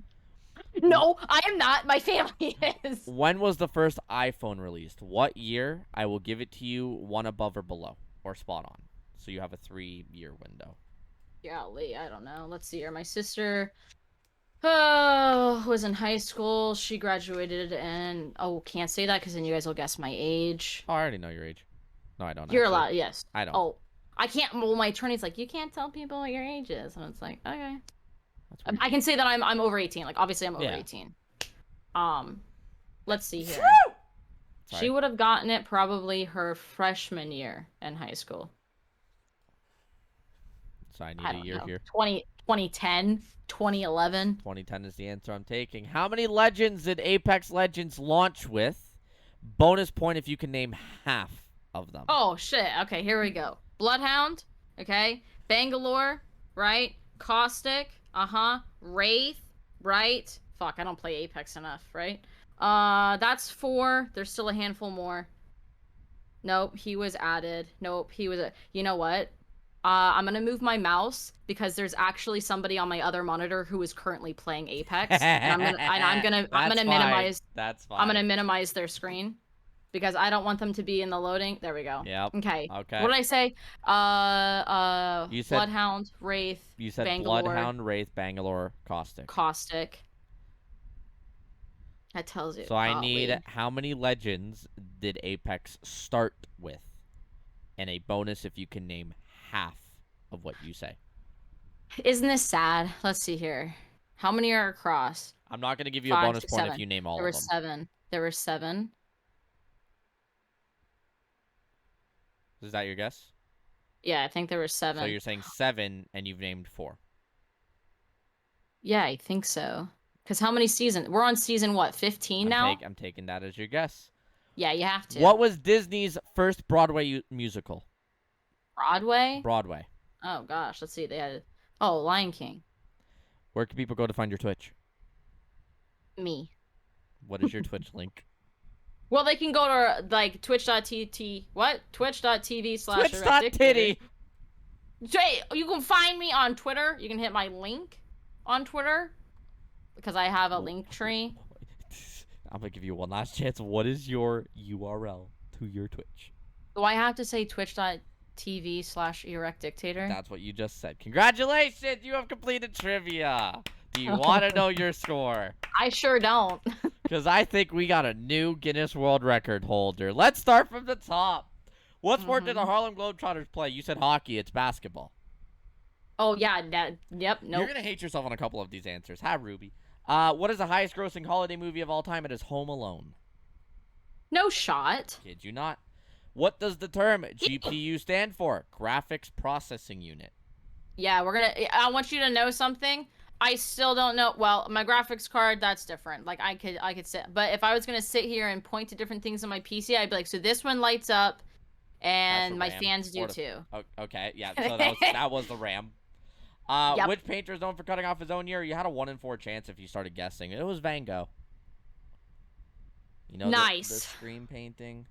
No, I am not. My family is. When was the first iPhone released? What year? I will give it to you one above or below, or spot on. So you have a 3-year window. Golly, I don't know. Let's see here. My sister was in high school. She graduated and... Oh, can't say that because then you guys will guess my age. Oh, I already know your age. No, I don't. You're allowed, yes. I don't. Oh, I can't... Well, my attorney's like, you can't tell people what your age is. And it's like, okay. That's weird. I can say that I'm over 18. Like, obviously I'm over 18. Let's see here. She would have gotten it probably her freshman year in high school. So I need a year here. 2010, 2011. 2010 is the answer I'm taking. How many legends did Apex Legends launch with? Bonus point if you can name half of them. Oh, shit. Okay, here we go. Bloodhound, okay? Bangalore, right? Caustic, Wraith, right? Fuck, I don't play Apex enough, right? That's 4. There's still a handful more. Nope, he was added. Nope, he was you know what? I'm gonna move my mouse because there's actually somebody on my other monitor who is currently playing Apex, and I'm gonna minimize. That's fine. I'm gonna minimize their screen because I don't want them to be in the loading. There we go. Yep. Okay. Okay. What did I say? You said Bloodhound, Wraith. You said Bangalore, Bloodhound, Wraith, Bangalore, Caustic. Caustic. That tells you. So I need how many legends did Apex start with? And a bonus if you can name half of what you say. Isn't this sad? Let's see here. How many are across? I'm not going to give you a 5, bonus 6, point 7. if you name all There were of them. 7. There were 7. Is that your guess? Yeah, I think there were 7. So you're saying 7 and you've named 4. Yeah, I think so. Because how many seasons? We're on season, what, 15 now? I'm taking that as your guess. Yeah, you have to. What was Disney's first Broadway musical? Broadway? Broadway. Oh, gosh. Let's see. They had... Oh, Lion King. Where can people go to find your Twitch? Me. What is your Twitch link? Well, they can go to, like, twitch.tv... What? Twitch.tv/ErectDictator. Twitch.titty. You can find me on Twitter. You can hit my link on Twitter. Because I have a link tree. I'm going to give you one last chance. What is your URL to your Twitch? Do I have to say twitch.tv/ErectDictator? That's what you just said. Congratulations! You have completed trivia. Do you want to know your score? I sure don't. Because I think we got a new Guinness World Record holder. Let's start from the top. What sport did the Harlem Globetrotters play? You said hockey. It's basketball. Oh, yeah. Yep. Nope. You're going to hate yourself on a couple of these answers. Hi, Ruby. What is the highest grossing holiday movie of all time? It is Home Alone. No shot. Kid you not. What does the term GPU stand for? Graphics Processing Unit. Yeah, I want you to know something. I still don't know. Well, my graphics card, that's different. Like, I could sit. But if I was going to sit here and point to different things on my PC, I'd be like, so this one lights up, and my fans do too. Okay, yeah, so that was the RAM. Which painter is known for cutting off his own ear? You had a 1 in 4 chance if you started guessing. It was Van Gogh. You know, nice. The screen painting.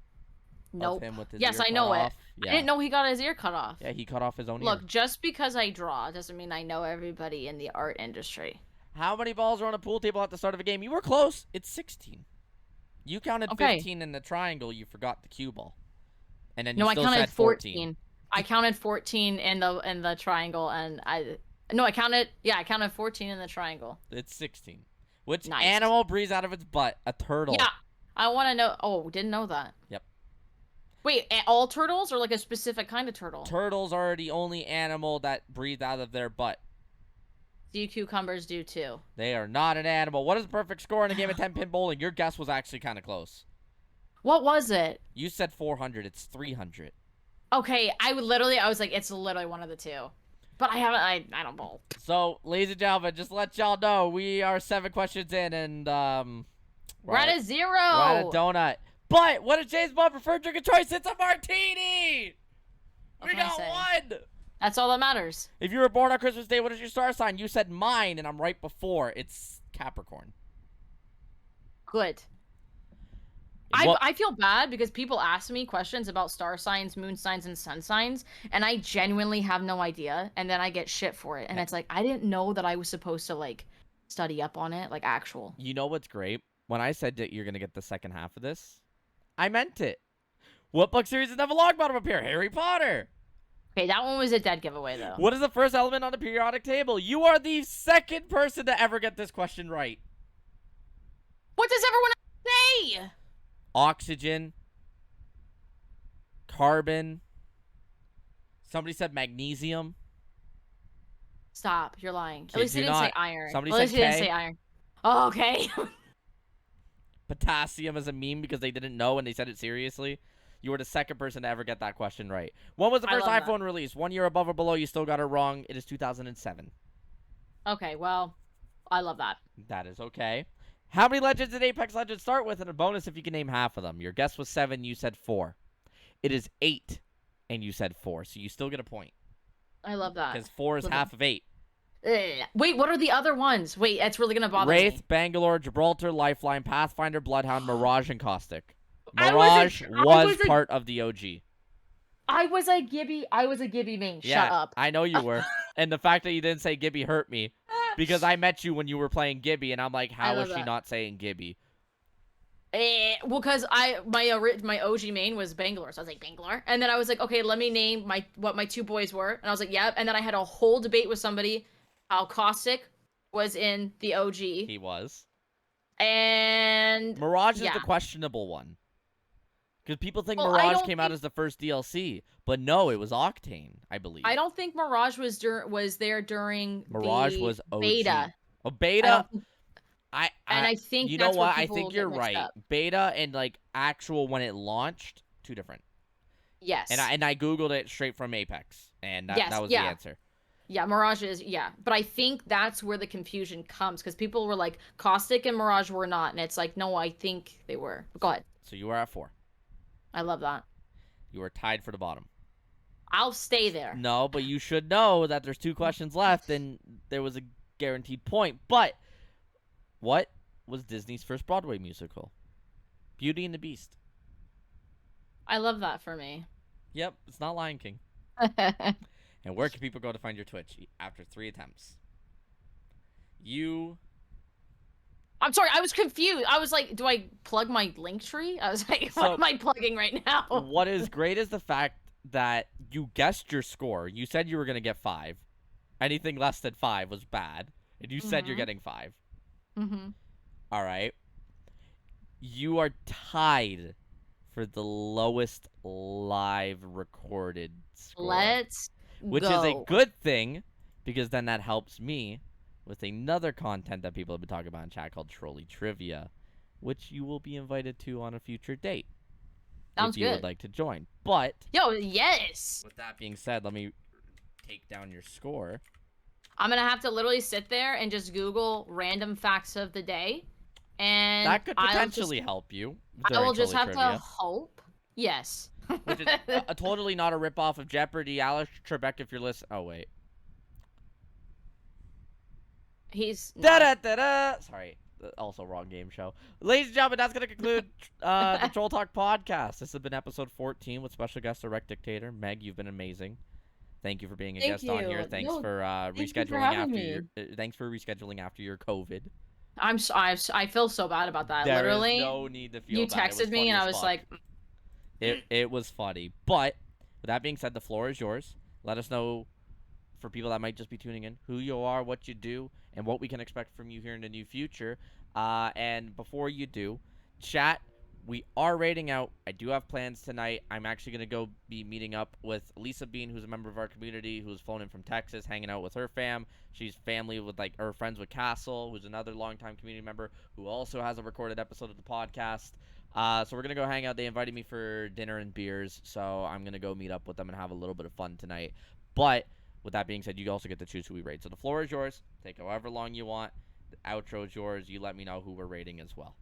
Nope. Of him with his yes, ear I know cut it. off. Yeah. I didn't know he got his ear cut off. Yeah, he cut off his own ear. Look, just because I draw doesn't mean I know everybody in the art industry. How many balls are on a pool table at the start of a game? You were close. It's 16. You counted 15 in the triangle. You forgot the cue ball. And then I counted said 14. I counted 14 in the triangle, and I counted 14 in the triangle. It's 16. Which animal breathes out of its butt? A turtle. Yeah. I want to know. Oh, didn't know that. Yep. Wait, all turtles or like a specific kind of turtle? Turtles are the only animal that breathe out of their butt. Sea cucumbers do too. They are not an animal. What is the perfect score in a game of 10-pin bowling? Your guess was actually kind of close. What was it? You said 400. It's 300. Okay, I was like, it's literally one of the two. But I don't bowl. So, ladies and gentlemen, just to let y'all know, we are 7 questions in, and we're at a 0. We're at a donut. But what is James Bond preferred drink of choice? It's a martini. We got 1. That's all that matters. If you were born on Christmas Day, what is your star sign? You said mine, and I'm right before. It's Capricorn. Good. I feel bad because people ask me questions about star signs, moon signs, and sun signs, and I genuinely have no idea, and then I get shit for it. And it's like, I didn't know that I was supposed to, like, study up on it, like, actual. You know what's great? When I said that you're going to get the second half of this, I meant it. What book series does have a log bottom appear? Harry Potter. Okay, that one was a dead giveaway, though. What is the first element on the periodic table? You are the second person to ever get this question right. What does everyone say? Oxygen. Carbon. Somebody said magnesium. Stop, you're lying. Kid At least you they didn't not. say iron. Somebody At said least they didn't K. say iron. Oh, okay. Potassium is a meme because they didn't know and they said it seriously. You were the second person to ever get that question right. When was the first iPhone released? 1 year above or below? You still got it wrong. It is 2007. Okay, well, I love that. That is okay. How many legends did Apex Legends start with? And a bonus if you can name half of them. Your guess was 7. You said 4. It is 8. and you said 4, so you still get a point. I love that. Because 4 is half of 8. Wait, what are the other ones? Wait, that's really gonna bother Wraith, me. Bangalore, Gibraltar, Lifeline, Pathfinder, Bloodhound, Mirage, and Caustic. I Mirage was was a- part of the OG. I was a Gibby main. Yeah, Shut up. I know you were. And the fact that you didn't say Gibby hurt me. Because I met you when you were playing Gibby, and I'm like, how is she not saying Gibby? Well, because my OG main was Bangalore, so I was like Bangalore, and then I was like, okay, let me name what my 2 boys were, and I was like, yeah, and then I had a whole debate with somebody how Caustic was in the OG. He was. And Mirage is the questionable one. Because people think Mirage came out as the first DLC, but no, it was Octane, I believe. I don't think Mirage was there during Mirage the was OG. beta. Oh, beta. I think you that's know what? where I think you're right. Up. Beta and like actual when it launched, 2 different. Yes. And I googled it straight from Apex, and that was the answer. Yeah, Mirage is but I think that's where the confusion comes because people were like Caustic and Mirage were not, and it's like no, I think they were. Go ahead. So you are at 4. I love that. You are tied for the bottom. I'll stay there. No, but you should know that there's 2 questions left, and there was a guaranteed point. But what was Disney's first Broadway musical? Beauty and the Beast. I love that for me. Yep, it's not Lion King. And where can people go to find your Twitch after 3 attempts? I'm sorry, I was confused. I was like, do I plug my link tree? I was like, what am I plugging right now? What is great is the fact that you guessed your score. You said you were going to get 5. Anything less than 5 was bad. And you said you're getting 5. Mm-hmm. All right. You are tied for the lowest live recorded score. Let's Which is a good thing, because then that helps me with another content that people have been talking about in chat called Trolley Trivia, which you will be invited to on a future date. Sounds if you would like to join. But yes. With that being said, let me take down your score. I'm gonna have to literally sit there and just Google random facts of the day, and that could potentially help you. I will just have to hope. Yes. Which is totally not a ripoff of Jeopardy. Alex Trebek, if you're listening. Oh wait. He's Sorry. Also wrong game show. Ladies and gentlemen, that's going to conclude the Troll Talk podcast. This has been episode 14 with special guest ErectDictator. Meg, you've been amazing. Thank you for being a guest on here. Thanks for rescheduling thanks for rescheduling after your COVID. I feel so bad about that. There Literally, is no need to feel you bad. texted me and I was like, it was funny. But with that being said, the floor is yours. Let us know, for people that might just be tuning in, who you are, what you do, and what we can expect from you here in the near future. And before you do, chat, we are rating out. I do have plans tonight. I'm actually going to go be meeting up with Lisa Bean, who's a member of our community, who's flown in from Texas, hanging out with her fam. She's family with, or friends with Castle, who's another longtime community member, who also has a recorded episode of the podcast. So we're going to go hang out. They invited me for dinner and beers, so I'm going to go meet up with them and have a little bit of fun tonight. But with that being said, you also get to choose who we rate. So the floor is yours. Take however long you want. The outro is yours. You let me know who we're rating as well.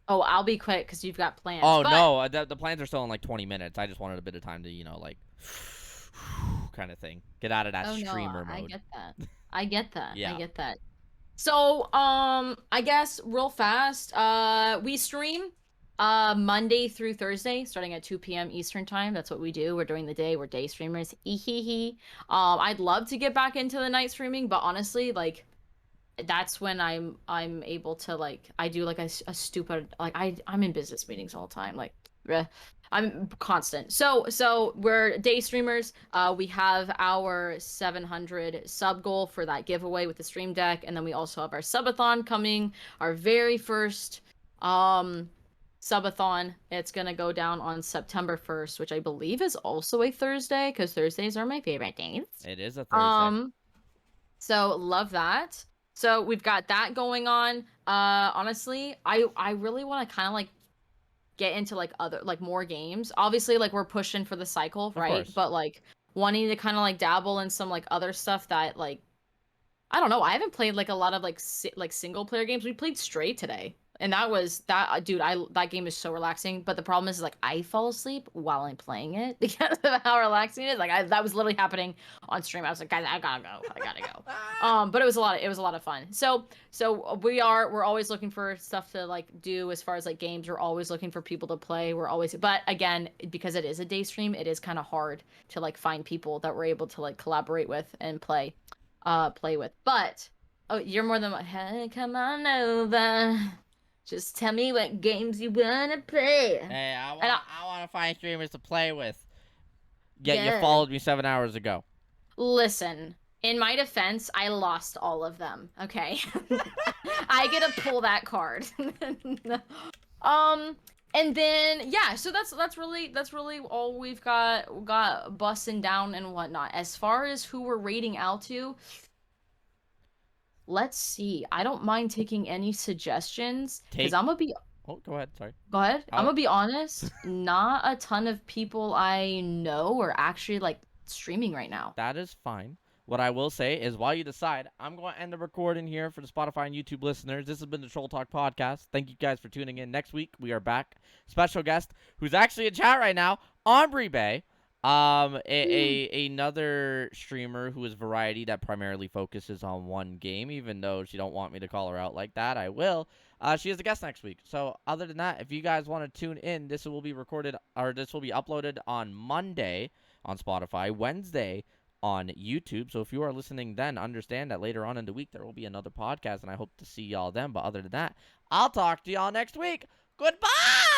Oh, I'll be quick because you've got plans. Oh, no. The plans are still in like 20 minutes. I just wanted a bit of time to, like, kind of thing. Get out of that streamer mode. I get that. I get that. Yeah. I get that. So, I guess real fast, we stream Monday through Thursday, starting at 2 p.m. Eastern time. That's what we do. We're during the day. We're day streamers. I'd love to get back into the night streaming, but honestly, like, that's when I'm able to, like, I do like a stupid, like, I'm in business meetings all the time, like, I'm constant. So we're day streamers. We have our 700 sub goal for that giveaway with the stream deck, and then we also have our subathon coming, our very first subathon. It's gonna go down on September 1st, which I believe is also a Thursday, because Thursdays are my favorite days. It is a Thursday. So love that. So we've got that going on. Honestly, I really want to kind of like get into like other, like, more games. Obviously, like, we're pushing for the cycle, right? But like wanting to kind of like dabble in some like other stuff that, like, I don't know. I haven't played like a lot of like single player games. We played Stray today. And that was that dude, that game is so relaxing, but the problem is like I fall asleep while I'm playing it because of how relaxing it is. Like that was literally happening on stream. I was like, guys, I gotta go. I gotta go. But it was a lot of fun. So we're always looking for stuff to like do as far as like games. We're always looking for people to play. But again, because it is a day stream, it is kind of hard to like find people that we're able to like collaborate with and play with. But oh, you're more than hey, come on over. Just tell me what games you wanna play. Hey, I And want to find streamers to play with. Yet you good. followed me 7 hours ago. Listen, in my defense, I lost all of them. Okay, I get to pull that card. And then yeah, so that's really all we've got bussing down and whatnot. As far as who we're rating out to, let's see. I don't mind taking any suggestions because I'm gonna be. Oh, go ahead. Sorry. Go ahead. I'm gonna be honest. Not a ton of people I know are actually like streaming right now. That is fine. What I will say is while you decide, I'm going to end the recording here for the Spotify and YouTube listeners. This has been the Troll Talk Podcast. Thank you guys for tuning in. Next week, we are back. Special guest who's actually in chat right now, Aubrey Bay. Another streamer who is variety that primarily focuses on one game, even though she don't want me to call her out like that, I will. She is a guest next week. So other than that, if you guys want to tune in, this will be recorded, or this will be uploaded on Monday on Spotify, Wednesday on YouTube. So if you are listening then, understand that later on in the week there will be another podcast, and I hope to see y'all then. But other than that, I'll talk to y'all next week. Goodbye!